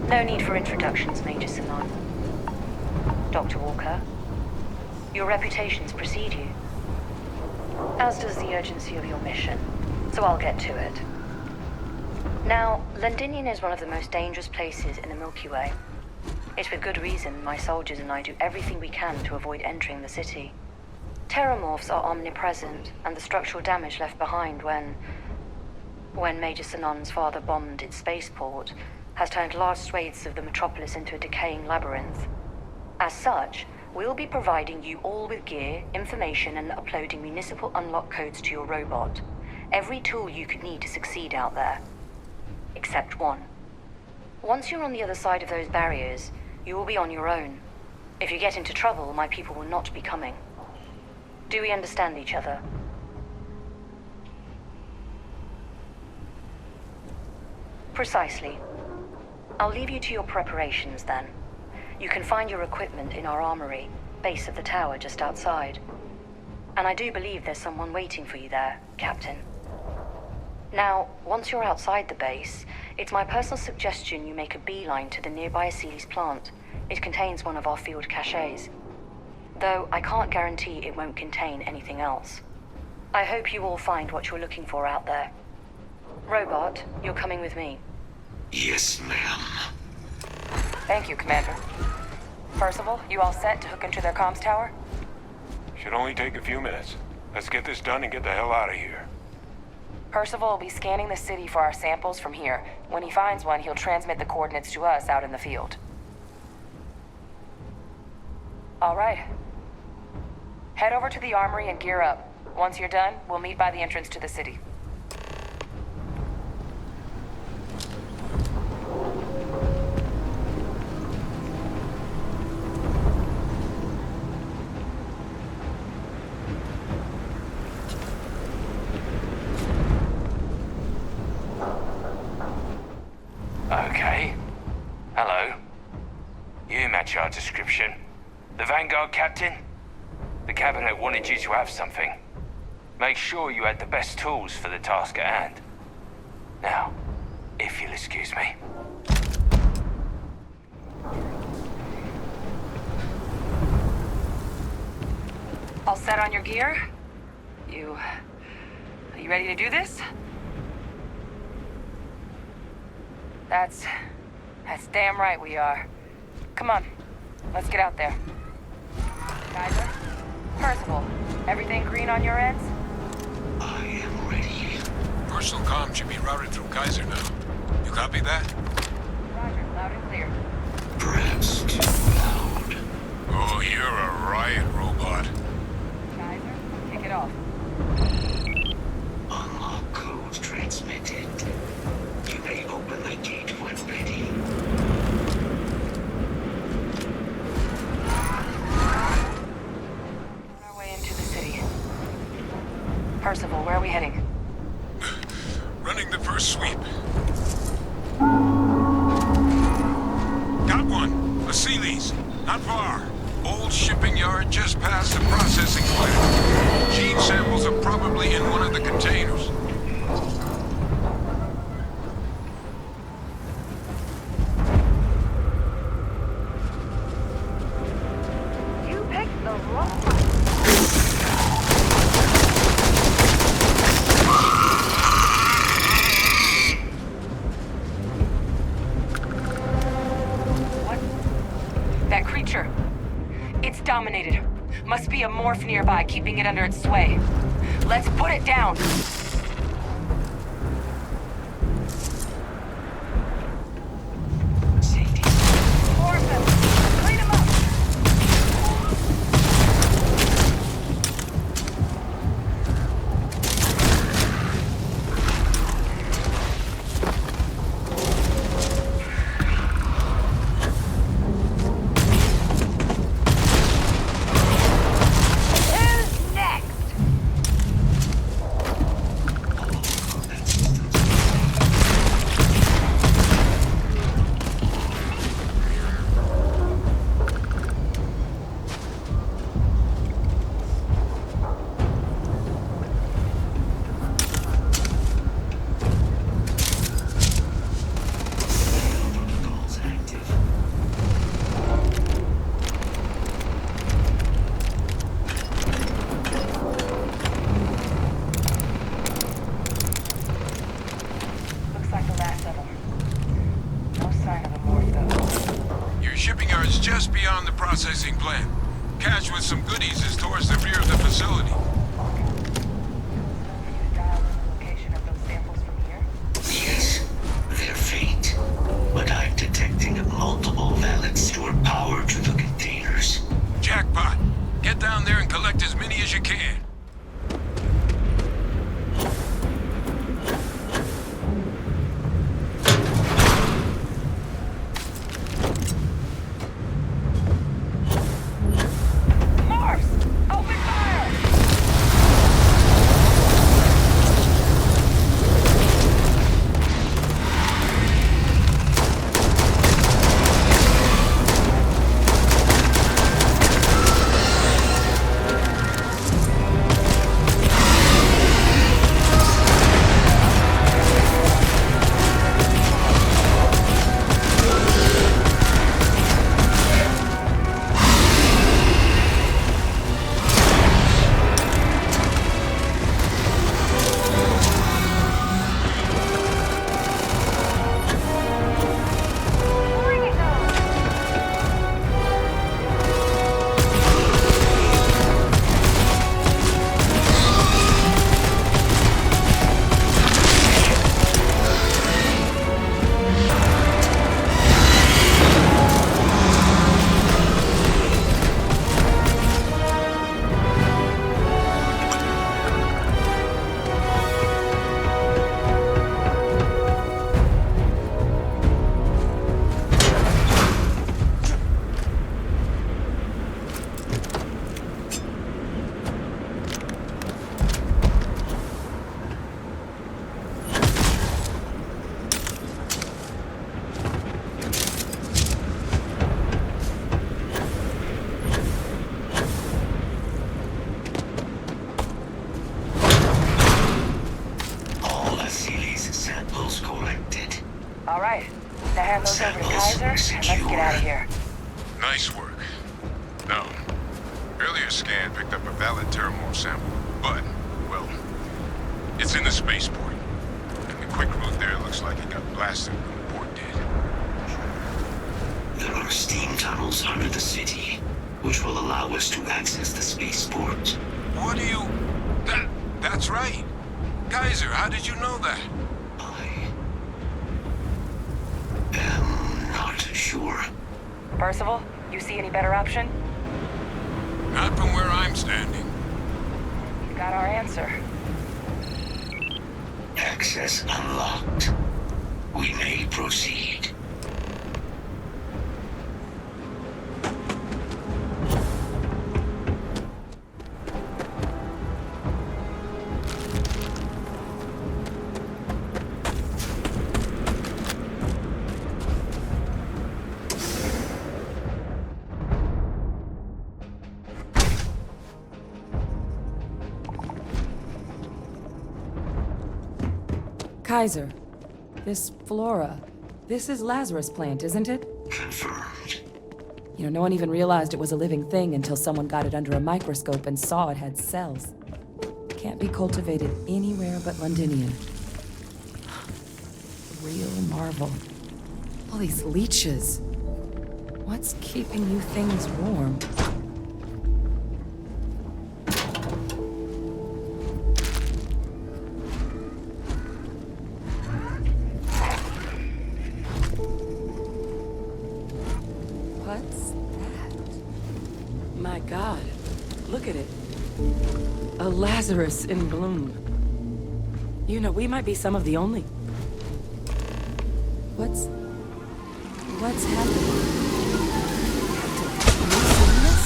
No need for introductions, Major Sinon. Dr. Walker, your reputations precede you, as does the urgency of your mission, so I'll get to it. Now, Londinian is one of the most dangerous places in the Milky Way. It's with good reason my soldiers and I do everything we can to avoid entering the city. Terramorphs are omnipresent, and the structural damage left behind when Major Sinon's father bombed its spaceport has turned large swathes of the metropolis into a decaying labyrinth. As such, we'll be providing you all with gear, information, and uploading municipal unlock codes to your robot. Every tool you could need to succeed out there. Except one. Once you're on the other side of those barriers, you will be on your own. If you get into trouble, my people will not be coming. Do we understand each other? Precisely. I'll leave you to your preparations then. You can find your equipment in our armory, base of the tower just outside. And I do believe there's someone waiting for you there, Captain. Now, once you're outside the base, it's my personal suggestion you make a beeline to the nearby Aceles plant. It contains one of our field caches. Though I can't guarantee it won't contain anything else. I hope you all find what you're looking for out there. Robot, you're coming with me. Yes, ma'am. Thank you, Commander. Percival, you all set to hook into their comms tower? Should only take a few minutes. Let's get this done and get the hell out of here. Percival will be scanning the city for our samples from here. When he finds one, he'll transmit the coordinates to us out in the field. All right. Head over to the armory and gear up. Once you're done, we'll meet by the entrance to the city. Okay. Hello. You match our description. The Vanguard captain? The cabinet wanted you to have something. Make sure you had the best tools for the task at hand. Now, if you'll excuse me. All set on your gear? Are you ready to do this? That's damn right we are. Come on, let's get out there. Kaiser? Percival, everything green on your ends? I am ready. Personal comm should be routed through Kaiser now. You copy that? Roger, loud and clear. Perhaps too loud. Oh, you're a riot robot. Kaiser, kick it off. Unlock code transmitted. You may open the gate when ready. On our way into the city. Percival, where are we heading? Running the first sweep. Got one. A Sealy's. Not far. Old shipping yard just past the processing plant. Gene samples are probably in one of the containers. You picked the wrong one. That creature. It's dominated. Must be a morph nearby, keeping it under its sway. Let's put it down. Morph him. Clean him up. Who's next? Protocols active. Looks like the last of them. No sign of a morph, though. Your shipping yard's just beyond the processing plant. Cache with some goodies is towards the rear of the facility. Dial in the location of those samples from here. Yes, they're faint. But I'm detecting multiple valid stored power to the containers. Jackpot. Get down there and collect as many as you can. Morphs! Open fire! Bring it on! All Asili's samples collected. All right. Now hand those over to Kaiser, and let's get out of here. Nice work. Now, earlier scan picked up a valid terminal sample, but, well, it's in the spaceport. And the quick route there looks like it got blasted when the port did. There are steam tunnels under the city, which will allow us to access the spaceport. What do you... That's right. Kaiser, how did you know that? I'm not sure. Percival, you see any better option? Not from where I'm standing. You've got our answer. Access unlocked. We may proceed. Kaiser, this flora, this is Lazarus plant, isn't it? Confirmed. You know, no one even realized it was a living thing until someone got it under a microscope and saw it had cells. Can't be cultivated anywhere but Londinium. Real marvel. All these leeches. What's keeping you things warm? What's that? My God, look at it. A Lazarus in bloom. You know, we might be some of the only... What's happening? Have you seen this?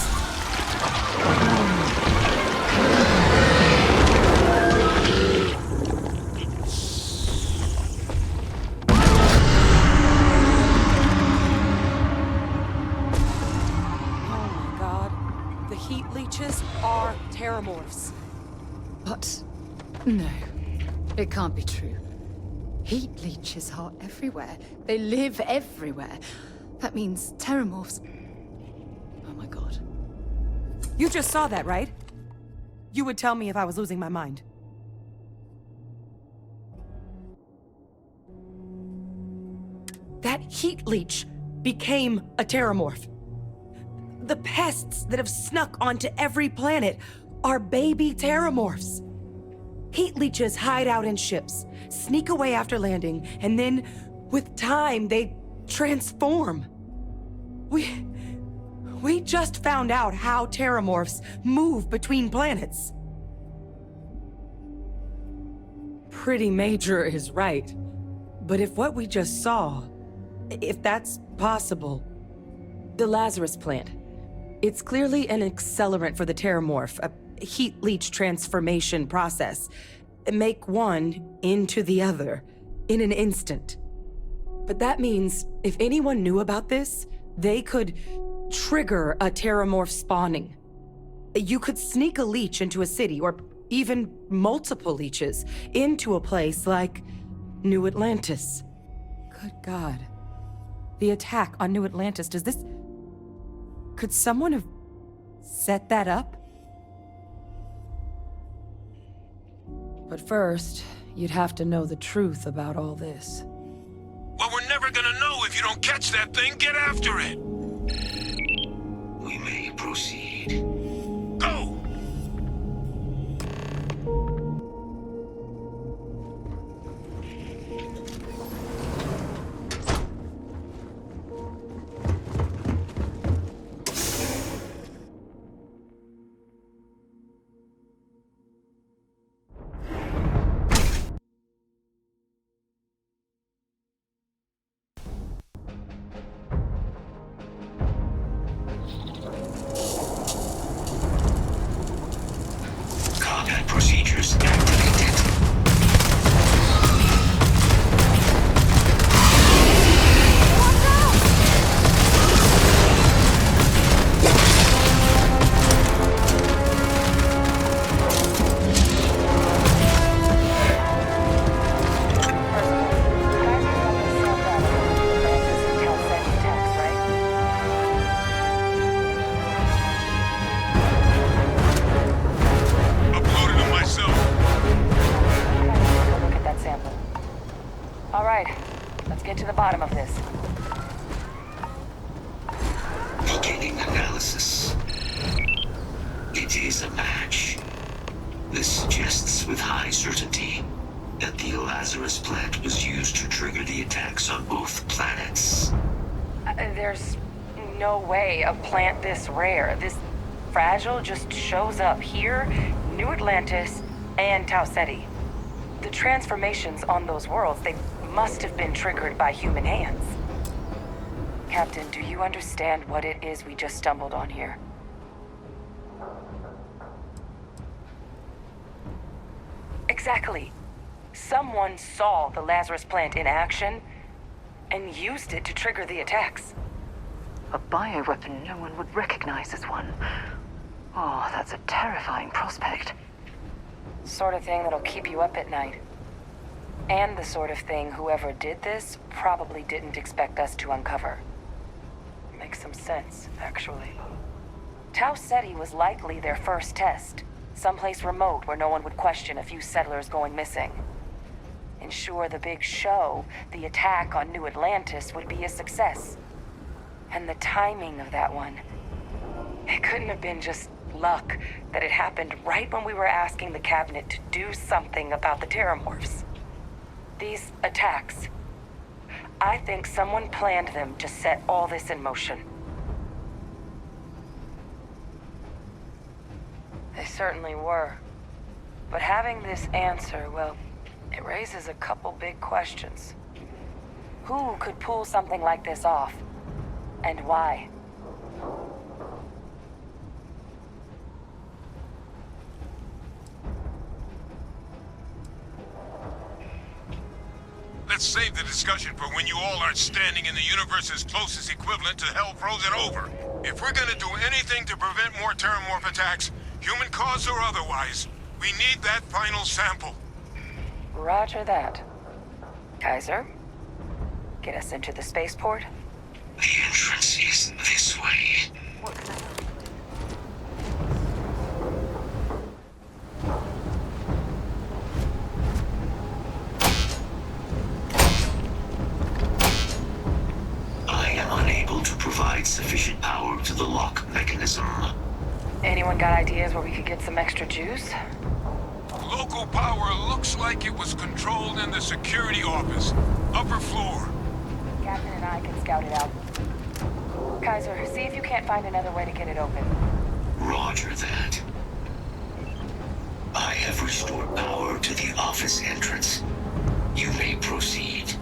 Oh my God. The heat leeches are terramorphs. What? No. It can't be true. Heat leeches are everywhere. They live everywhere. That means terramorphs... Oh my God. You just saw that, right? You would tell me if I was losing my mind. That heat leech became a terramorph. The pests that have snuck onto every planet are baby terramorphs. Heat leeches hide out in ships, sneak away after landing, and then, with time, they transform. We just found out how terramorphs move between planets. Pretty Major is right. But if what we just saw, if that's possible, the Lazarus plant, it's clearly an accelerant for the terramorph, a heat leech transformation process. Make one into the other in an instant. But that means if anyone knew about this, they could trigger a terramorph spawning. You could sneak a leech into a city, or even multiple leeches, into a place like New Atlantis. Good God. The attack on New Atlantis, could someone have set that up? But first, you'd have to know the truth about all this. Well, we're never gonna know if you don't catch that thing. Get after it. We may proceed. Go! knows with high certainty that the Lazarus plant was used to trigger the attacks on both planets. There's no way a plant this rare, this fragile, just shows up here, New Atlantis, and Tau Ceti. The transformations on those worlds, they must have been triggered by human hands. Captain, do you understand what it is we just stumbled on here? Exactly. Someone saw the Lazarus plant in action and used it to trigger the attacks. A bioweapon no one would recognize as one. Oh, that's a terrifying prospect. Sort of thing that'll keep you up at night. And the sort of thing whoever did this probably didn't expect us to uncover. Makes some sense, actually. Tau Ceti was likely their first test. Someplace remote where no one would question a few settlers going missing. Ensure the big show, the attack on New Atlantis, would be a success. And the timing of that one. It couldn't have been just luck that it happened right when we were asking the cabinet to do something about the terramorphs. These attacks. I think someone planned them to set all this in motion. They certainly were. But having this answer, well, it raises a couple big questions. Who could pull something like this off? And why? Let's save the discussion for when you all aren't standing in the universe's closest equivalent to hell frozen over. If we're gonna do anything to prevent more terramorph attacks, human cause or otherwise, we need that final sample. Roger that. Kaiser, get us into the spaceport? The entrance is this way. I am unable to provide sufficient power to the lock mechanism. Anyone got ideas where we could get some extra juice? Local power looks like it was controlled in the security office. Upper floor. Captain and I can scout it out. Kaiser, see if you can't find another way to get it open. Roger that. I have restored power to the office entrance. You may proceed.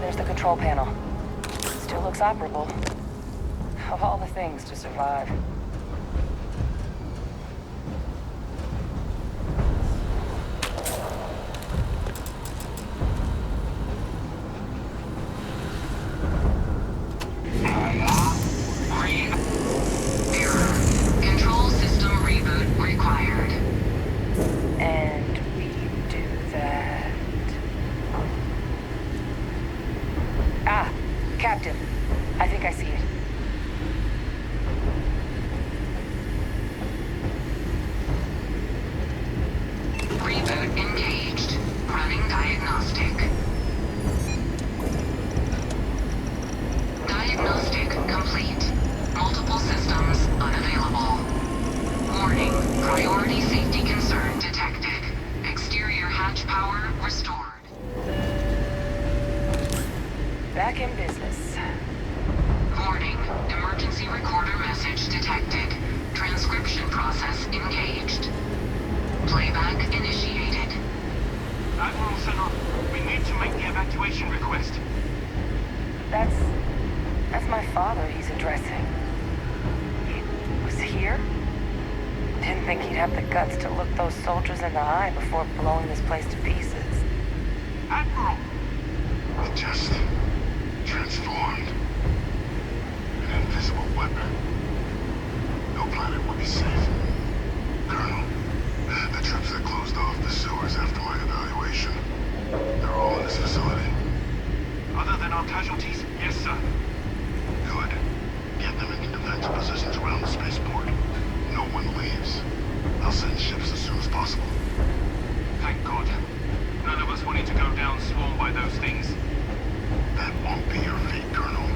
There's the control panel. Still looks operable. Of all the things to survive. Control system reboot required. And we do that. Ah, Captain. I think I see it. Reboot engaged. Running diagnostic. Diagnostic complete. Multiple systems unavailable. Warning, priority safety concern detected. Exterior hatch power restored. Back in business. Warning, emergency recorder message detected. Transcription process engaged. Playback initiated. Admiral Senor, we need to make the evacuation request. That's my father he's addressing. He was here? Didn't think he'd have the guts to look those soldiers in the eye before blowing this place to pieces. Admiral! It just transformed. An invisible weapon. No planet would be safe. Colonel, the troops that closed off the sewers after my evaluation, they're all in this facility. Other than our casualties, yes, sir. Good. Get them into defensive positions around the spaceport. No one leaves. I'll send ships as soon as possible. Thank God. None of us wanted to go down swarmed by those things. That won't be your fate, Colonel.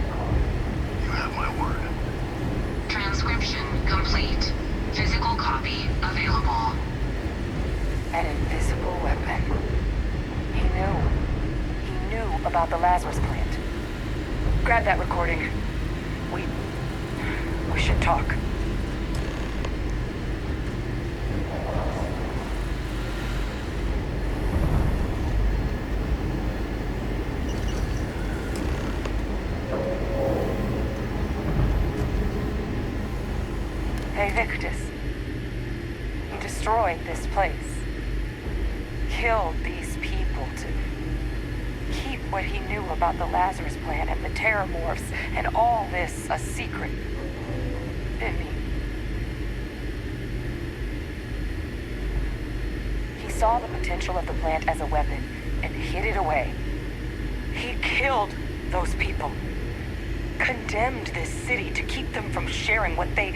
You have my word. Transcription complete. Physical copy available. An invisible weapon. He knew about the Lazarus plant. Grab that recording. We should talk. Hey, Victus. He destroyed this place. Killed these people to keep what he knew about the Lazarus plant and the terramorphs and all this a secret. Didn't he? He saw the potential of the plant as a weapon and hid it away. He killed those people. Condemned this city to keep them from sharing what they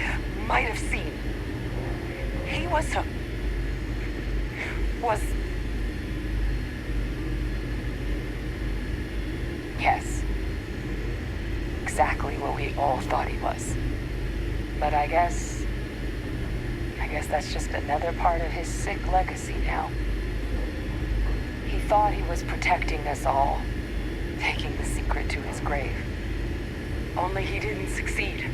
might have seen. He was yes, exactly what we all thought he was. But I guess that's just another part of his sick legacy now. He thought he was protecting us all, taking the secret to his grave. Only he didn't succeed.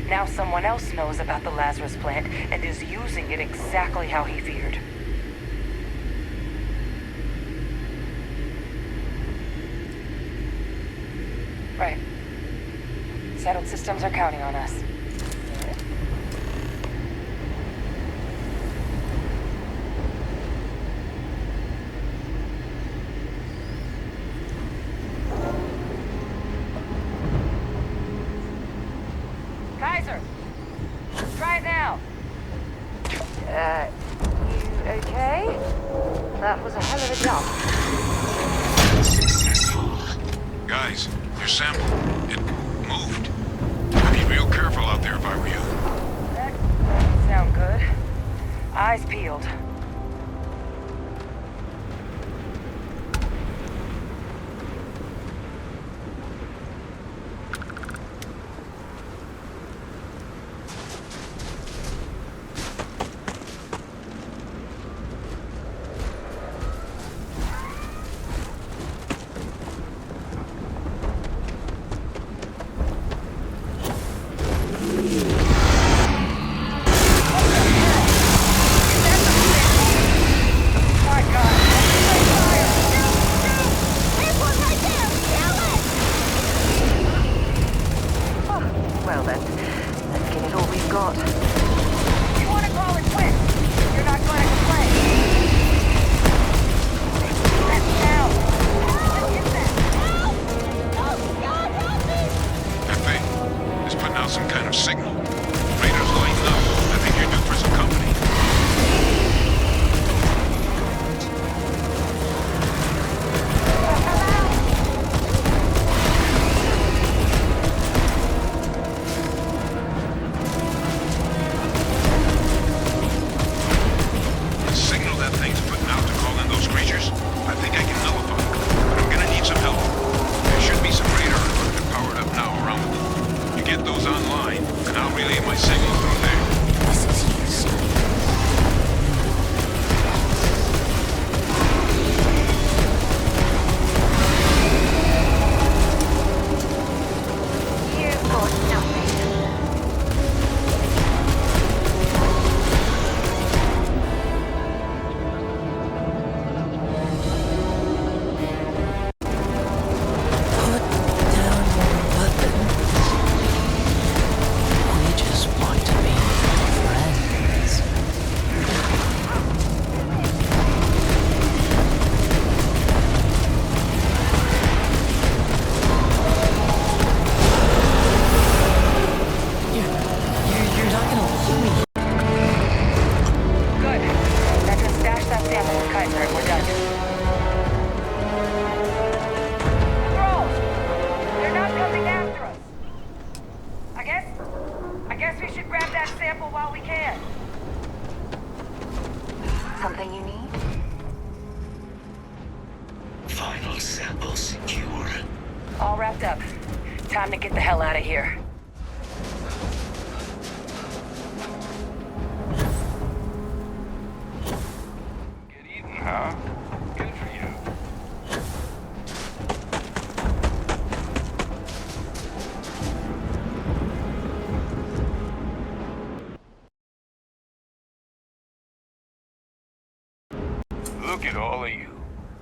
Now someone else knows about the Lazarus plant and is using it exactly how he feared. Right. Settled systems are counting on us. Kaiser! Try it now! You okay? That was a hell of a jump. Guys, your sample, it moved. I'd be real careful out there if I were you. That doesn't sound good. Eyes peeled. Well then, let's get it all we've got. You want to call it quits? You're not going to complain. That's down. What is that? Help! Oh, God, help me! That thing is putting out some kind of signal. Radar's lighting up. I think you're due for some company. Something you need? Final sample secure. All wrapped up. Time to get the hell out of here. Get eaten, huh? Good for you. Look at all of you.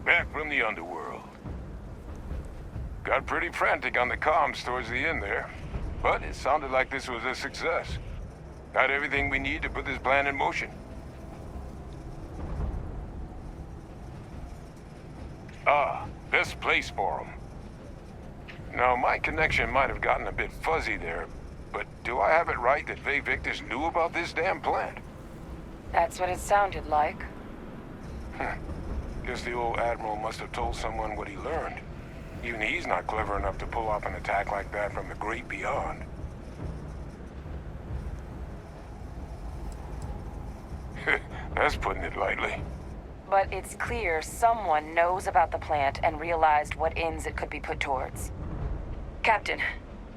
Back from the underworld. Got pretty frantic on the comms towards the end there. But it sounded like this was a success. Got everything we need to put this plan in motion. Ah, best place for them. Now, my connection might have gotten a bit fuzzy there, but do I have it right that Faye Victus knew about this damn plan? That's what it sounded like. Guess the old Admiral must have told someone what he learned. Even he's not clever enough to pull off an attack like that from the great beyond. That's putting it lightly. But it's clear someone knows about the plant and realized what ends it could be put towards. Captain,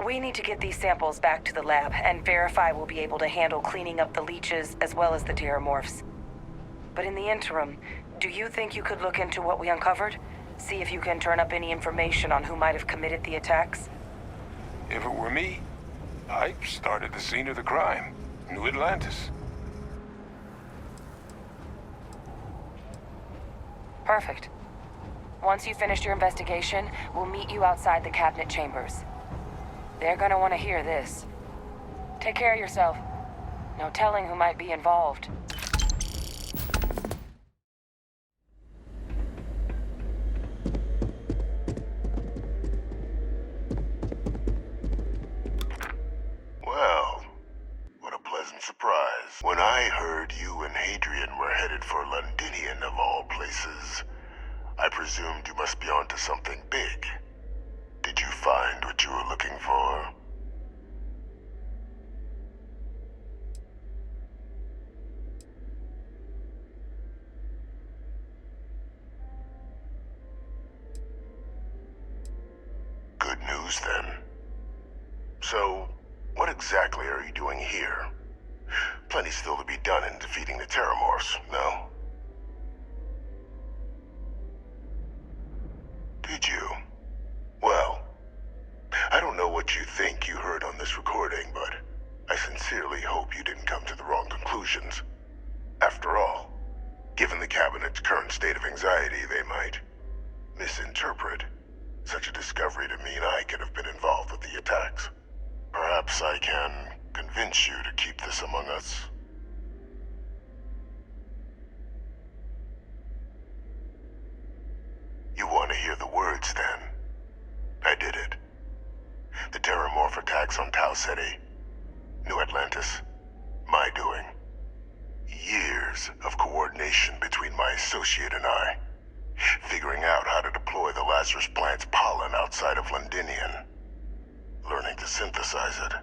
we need to get these samples back to the lab and verify we'll be able to handle cleaning up the leeches as well as the terramorphs. But in the interim, do you think you could look into what we uncovered? See if you can turn up any information on who might have committed the attacks? If it were me, I'd start at the scene of the crime, New Atlantis. Perfect. Once you've finished your investigation, we'll meet you outside the cabinet chambers. They're gonna want to hear this. Take care of yourself. No telling who might be involved. Well, what a pleasant surprise. When I heard you and Hadrian were headed for Londinian of all places, I presumed you must be onto something big. Did you find what you were looking for? Good news, then. So, what exactly are you doing here? Plenty still to be done in defeating the terramorphs, no? Did you? Well, I don't know what you think you heard on this recording, but I sincerely hope you didn't come to the wrong conclusions. After all, given the Cabinet's current state of anxiety, they might misinterpret such a discovery to mean I could have been involved with the attacks. Perhaps I can convince you to keep this among us. You want to hear the words, then? I did it. The terramorph attacks on Tau Ceti, New Atlantis, my doing. Years of coordination between my associate and I, figuring out how to deploy the Lazarus plant's pollen outside of Londinian, learning to synthesize it,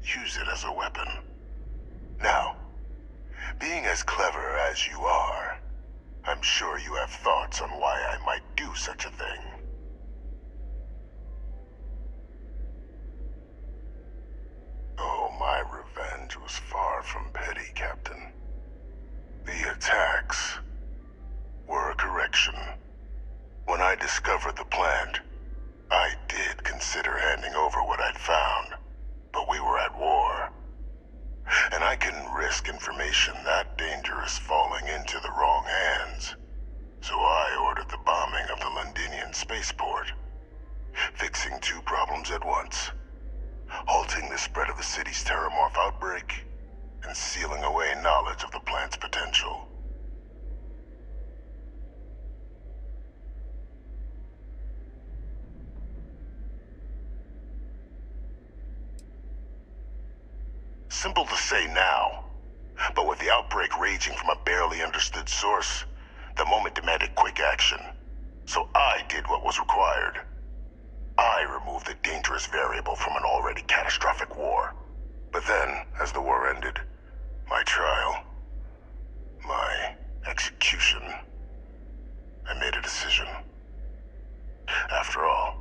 use it as a weapon. Now, being as clever as you are, I'm sure you have thoughts on why I might do such a thing. Oh, my revenge was far from petty, Captain. The attacks were a correction. When I discovered the plant, I did consider handing over what I'd found, but we were at war. And I couldn't risk information that dangerous falling into the wrong hands. So I ordered the bombing of the Londinian spaceport, fixing two problems at once. Halting the spread of the city's terramorph outbreak, and sealing away knowledge of the plant's potential. Simple to say now, but with the outbreak raging from a barely understood source, the moment demanded quick action. So I did what was required. I removed the dangerous variable from an already catastrophic war. But then, as the war ended, my trial, my execution, I made a decision. After all,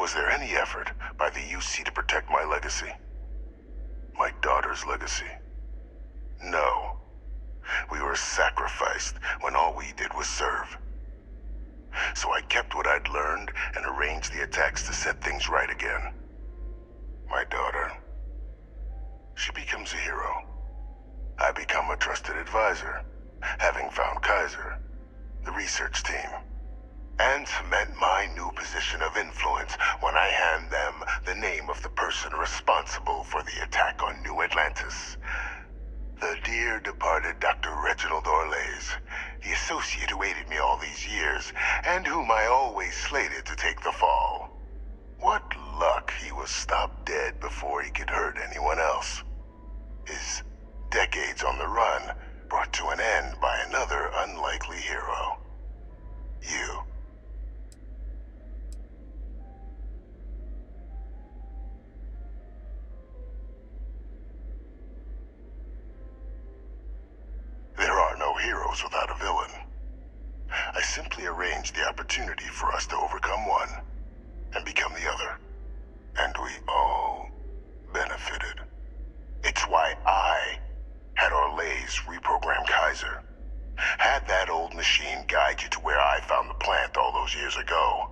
Was there any effort by the UC to protect my legacy? My daughter's legacy? No. We were sacrificed when all we did was serve. So I kept what I'd learned and arranged the attacks to set things right again. My daughter, she becomes a hero. I become a trusted advisor, having found Kaiser, the research team, and cement my new position of influence when I hand them the name of the person responsible for the attack on New Atlantis. The dear departed Dr. Reginald Orlays, the associate who aided me all these years, and whom I always slated to take the fall. What luck he was stopped dead before he could hurt anyone else. His decades on the run brought to an end by another unlikely hero. You. There are no heroes without a villain. I simply arranged the opportunity for us to overcome one and become the other. And we all benefited. It's why I had Orlays reprogram Kaiser. Had that old machine guide you to where I found the plant all those years ago.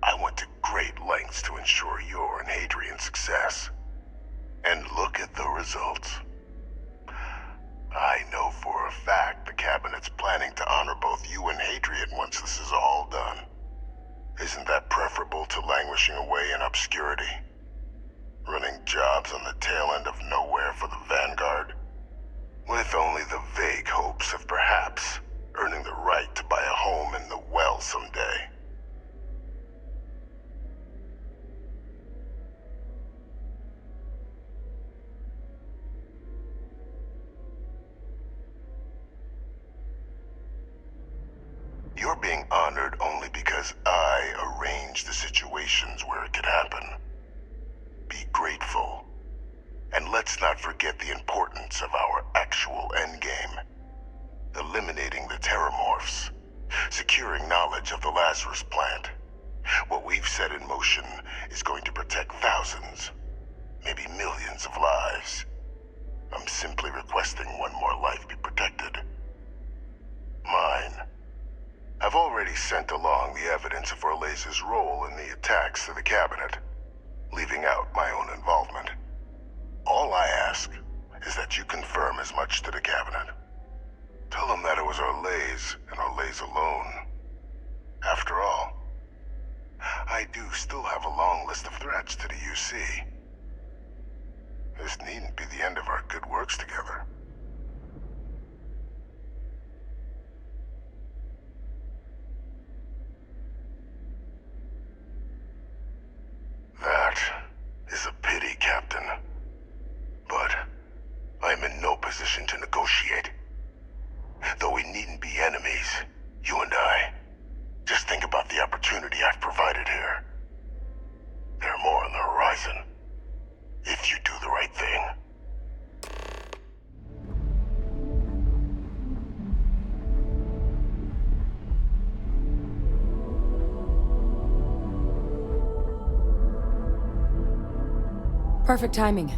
I went to great lengths to ensure your and Hadrian's success. And look at the results. I know for a fact the Cabinet's planning to honor both you and Hadrian once this is all done. Isn't that preferable to languishing away in obscurity? Running jobs on the tail end of nowhere for the Vanguard? With only the vague hopes of perhaps earning the right to buy a home in the well someday. You're being honored only because I arranged the situations where it could happen. Be grateful. And let's not forget the importance of our actual endgame. Eliminating the terramorphs. Securing knowledge of the Lazarus plant. What we've set in motion is going to protect thousands, maybe millions of lives. I'm simply requesting one more life be protected. Mine. I've already sent along the evidence of Orlays' role in the attacks to the Cabinet, leaving out my own involvement. All I ask is that you confirm as much to the Cabinet. Tell them that it was Orlays and Orlays alone. After all, I do still have a long list of threats to the UC. This needn't be the end of our good works together. That is a pity, Captain. But I'm in no position to negotiate. Though we needn't be enemies, you and I. Just think about the opportunity I've provided here. There are more on the horizon. If you do the right thing. Perfect timing.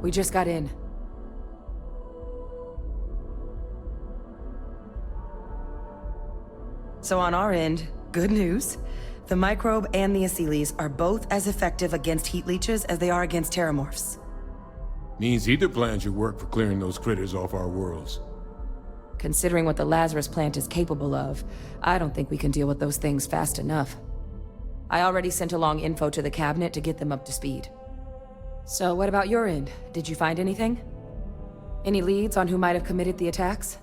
We just got in. So on our end, good news. The microbe and the acyles are both as effective against heat leeches as they are against terramorphs. Means ITA plans your work for clearing those critters off our worlds. Considering what the Lazarus plant is capable of, I don't think we can deal with those things fast enough. I already sent along info to the Cabinet to get them up to speed. So what about your end? Did you find anything? Any leads on who might have committed the attacks?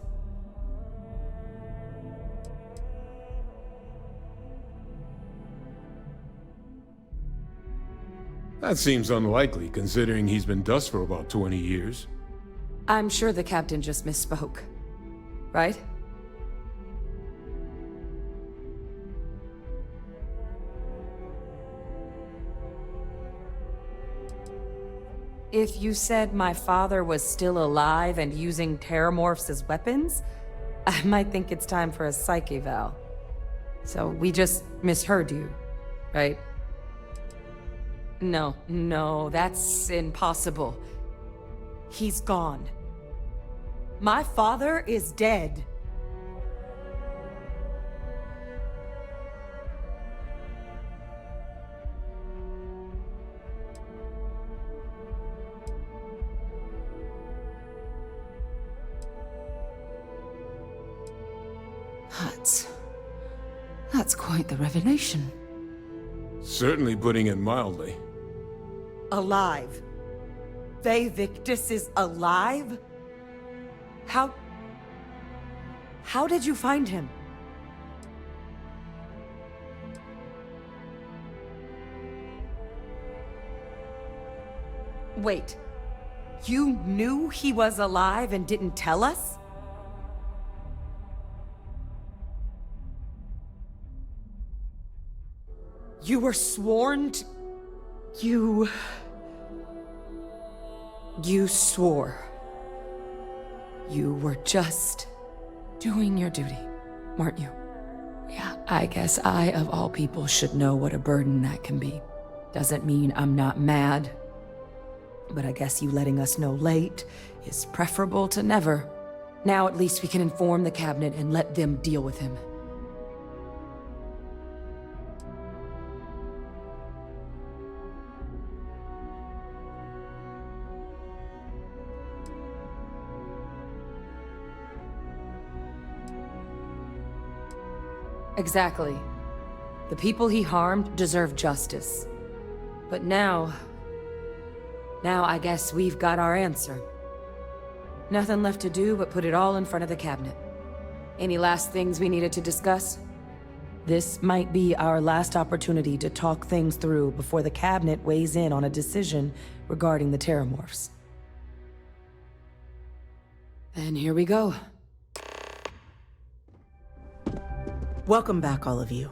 That seems unlikely, considering he's been dust for about 20 years. I'm sure the Captain just misspoke. Right? If you said my father was still alive and using terramorphs as weapons, I might think it's time for a psych eval. So we just misheard you, right? No, that's impossible. He's gone. My father is dead. That's quite the revelation. Certainly putting it mildly. Alive. Victus is alive? How did you find him? Wait. You knew he was alive and didn't tell us? You were sworn to... You swore. You were just doing your duty, weren't you? Yeah, I guess I, of all people, should know what a burden that can be. Doesn't mean I'm not mad, but I guess you letting us know late is preferable to never. Now at least we can inform the cabinet and let them deal with him. Exactly. The people he harmed deserve justice. But now I guess we've got our answer. Nothing left to do but put it all in front of the cabinet. Any last things we needed to discuss? This might be our last opportunity to talk things through before the cabinet weighs in on a decision regarding the Terramorphs. Then here we go. Welcome back, all of you.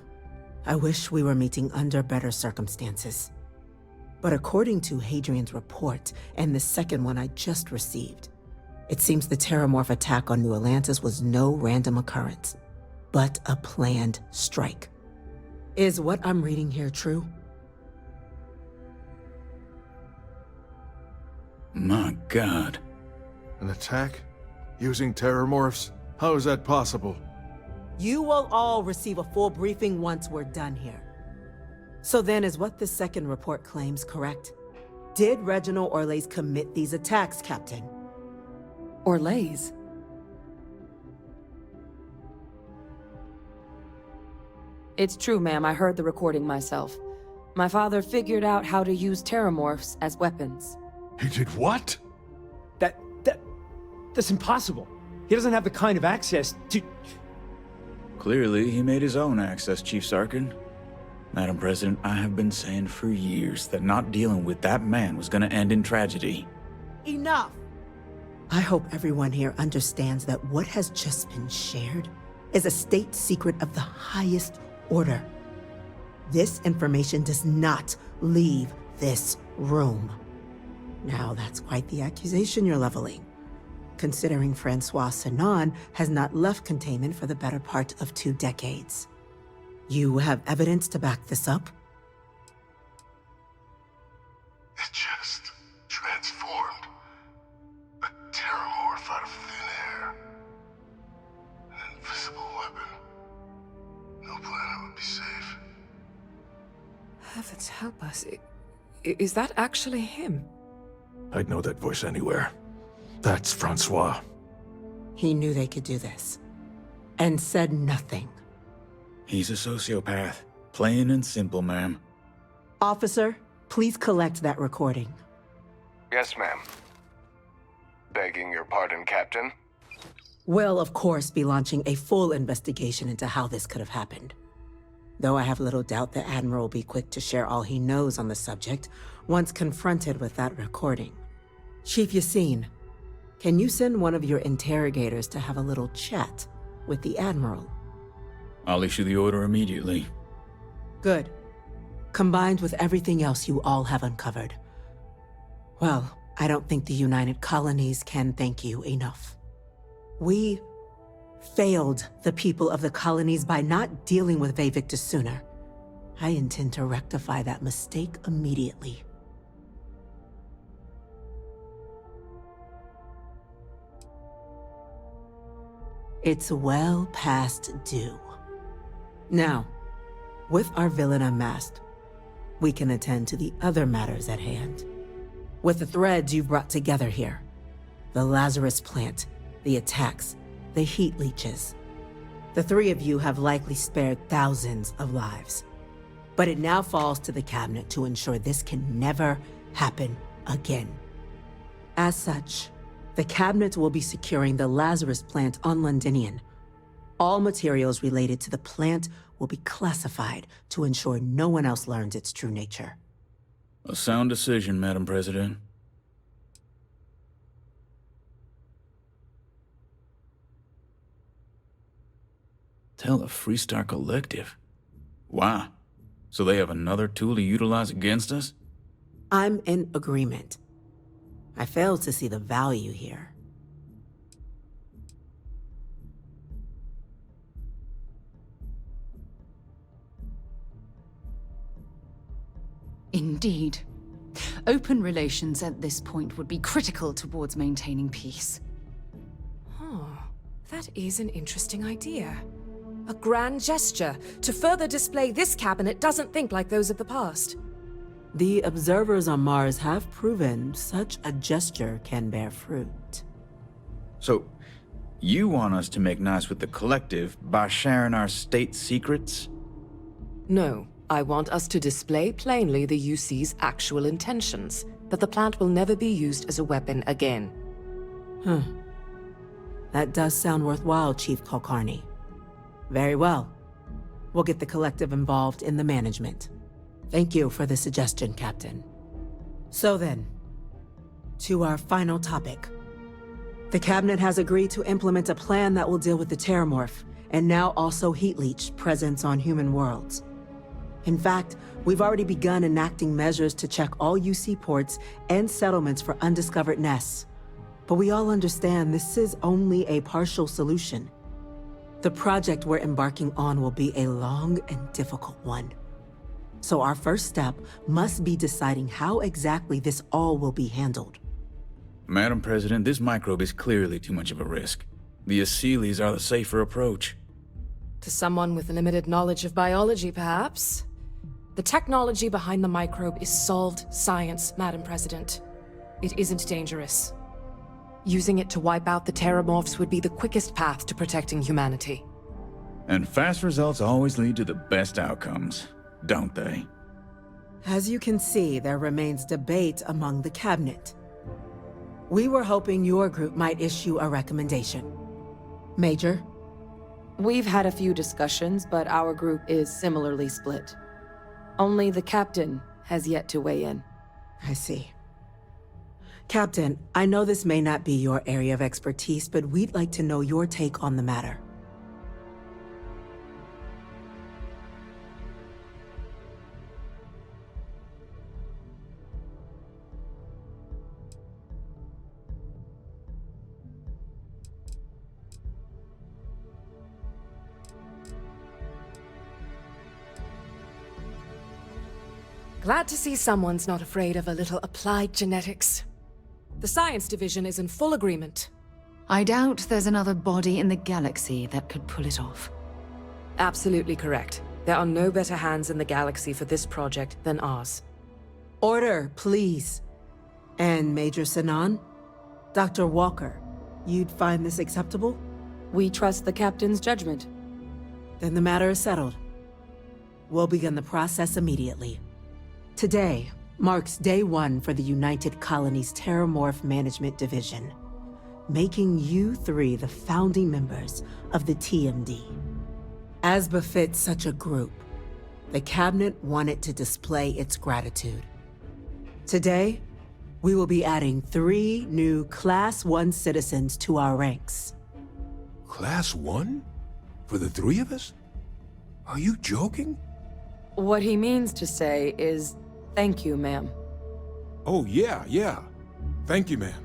I wish we were meeting under better circumstances. But according to Hadrian's report, and the second one I just received, it seems the Terramorph attack on New Atlantis was no random occurrence, but a planned strike. Is what I'm reading here true? My God. An attack? Using Terramorphs? How is that possible? You will all receive a full briefing once we're done here. So then, is what the second report claims correct? Did Reginald Orlays commit these attacks, Captain? Orlays? It's true, ma'am. I heard the recording myself. My father figured out how to use Terramorphs as weapons. He did what? That's impossible. He doesn't have the kind of access to... Clearly, he made his own access, Chief Sarkin. Madam President, I have been saying for years that not dealing with that man was gonna end in tragedy. Enough! I hope everyone here understands that what has just been shared is a state secret of the highest order. This information does not leave this room. Now, that's quite the accusation you're leveling, considering Francois Sinon has not left containment for the better part of 2 decades. You have evidence to back this up? It just transformed. A Terramorph out of thin air. An invisible weapon. No planet would be safe. Heavens help us. Is that actually him? I'd know that voice anywhere. That's Francois. He knew they could do this, and said nothing. He's a sociopath. Plain and simple, ma'am. Officer, please collect that recording. Yes, ma'am. Begging your pardon, Captain. We'll, of course, be launching a full investigation into how this could have happened. Though I have little doubt the Admiral will be quick to share all he knows on the subject once confronted with that recording. Chief Yassine, can you send one of your interrogators to have a little chat with the Admiral? I'll issue the order immediately. Good. Combined with everything else you all have uncovered. Well, I don't think the United Colonies can thank you enough. We failed the people of the colonies by not dealing with VANGUARD sooner. I intend to rectify that mistake immediately. It's well past due. Now, with our villain unmasked, we can attend to the other matters at hand. With the threads you've brought together here, the Lazarus plant, the attacks, the heat leeches, the three of you have likely spared thousands of lives. But it now falls to the cabinet to ensure this can never happen again. As such, the cabinet will be securing the Lazarus plant on Londinian. All materials related to the plant will be classified to ensure no one else learns its true nature. A sound decision, Madam President. Tell the Freestar Collective. Wow. So they have another tool to utilize against us? I'm in agreement. I fail to see the value here. Indeed. Open relations at this point would be critical towards maintaining peace. Huh. That is an interesting idea. A grand gesture to further display this cabinet doesn't think like those of the past. The observers on Mars have proven such a gesture can bear fruit. So, you want us to make nice with the Collective by sharing our state secrets? No, I want us to display plainly the UC's actual intentions, that the plant will never be used as a weapon again. That does sound worthwhile, Chief Kulkarni. Very well. We'll get the Collective involved in the management. Thank you for the suggestion, Captain. So then, to our final topic. The Cabinet has agreed to implement a plan that will deal with the Terramorph, and now also Heat Leech presence on human worlds. In fact, we've already begun enacting measures to check all UC ports and settlements for undiscovered nests. But we all understand this is only a partial solution. The project we're embarking on will be a long and difficult one. So our first step must be deciding how exactly this all will be handled. Madam President, this microbe is clearly too much of a risk. The Aseles are the safer approach. To someone with limited knowledge of biology, perhaps? The technology behind the microbe is solved science, Madam President. It isn't dangerous. Using it to wipe out the Terramorphs would be the quickest path to protecting humanity. And fast results always lead to the best outcomes, don't they? As you can see, there remains debate among the Cabinet. We were hoping your group might issue a recommendation. Major? We've had a few discussions, but our group is similarly split. Only the Captain has yet to weigh in. I see. Captain, I know this may not be your area of expertise, but we'd like to know your take on the matter. Glad to see someone's not afraid of a little applied genetics. The science division is in full agreement. I doubt there's another body in the galaxy that could pull it off. Absolutely correct. There are no better hands in the galaxy for this project than ours. Order, please. And Major Sinan? Dr. Walker, you'd find this acceptable? We trust the Captain's judgment. Then the matter is settled. We'll begin the process immediately. Today marks day one for the United Colonies Terramorph Management Division, making you three the founding members of the TMD. As befits such a group, the Cabinet wanted to display its gratitude. Today, we will be adding 3 new Class 1 citizens to our ranks. Class 1? For the 3 of us? Are you joking? What he means to say is, thank you, ma'am. Oh, yeah. Thank you, ma'am.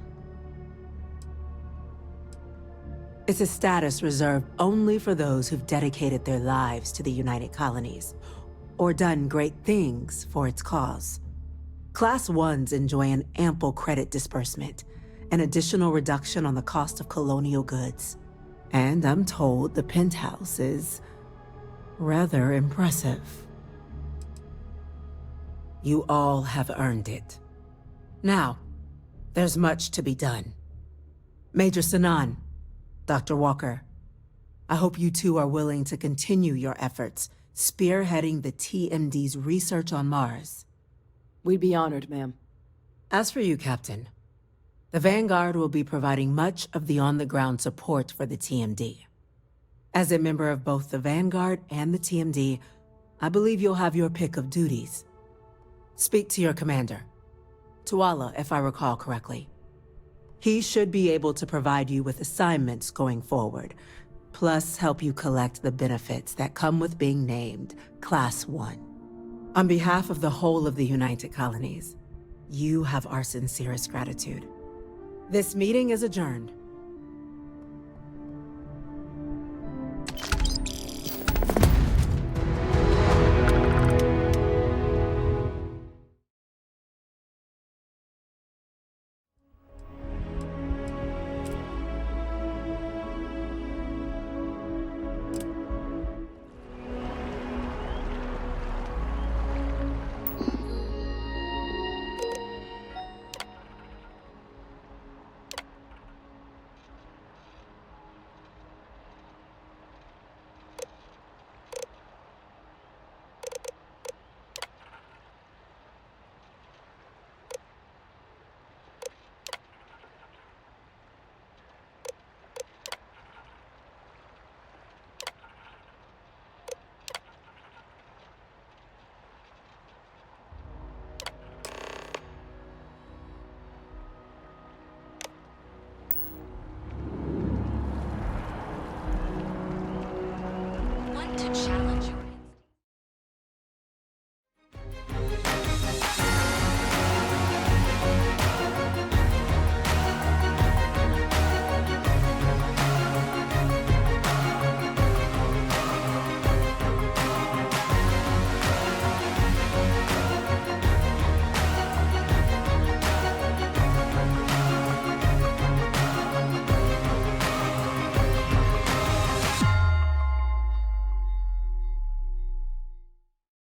It's a status reserved only for those who've dedicated their lives to the United Colonies, or done great things for its cause. Class 1s enjoy an ample credit disbursement, an additional reduction on the cost of colonial goods. And I'm told the penthouse is rather impressive. You all have earned it. Now, there's much to be done. Major Sanan, Dr. Walker, I hope you two are willing to continue your efforts spearheading the TMD's research on Mars. We'd be honored, ma'am. As for you, Captain, the Vanguard will be providing much of the on-the-ground support for the TMD. As a member of both the Vanguard and the TMD, I believe you'll have your pick of duties. Speak to your commander, Tuala, if I recall correctly. He should be able to provide you with assignments going forward, plus help you collect the benefits that come with being named Class 1. On behalf of the whole of the United Colonies, you have our sincerest gratitude. This meeting is adjourned.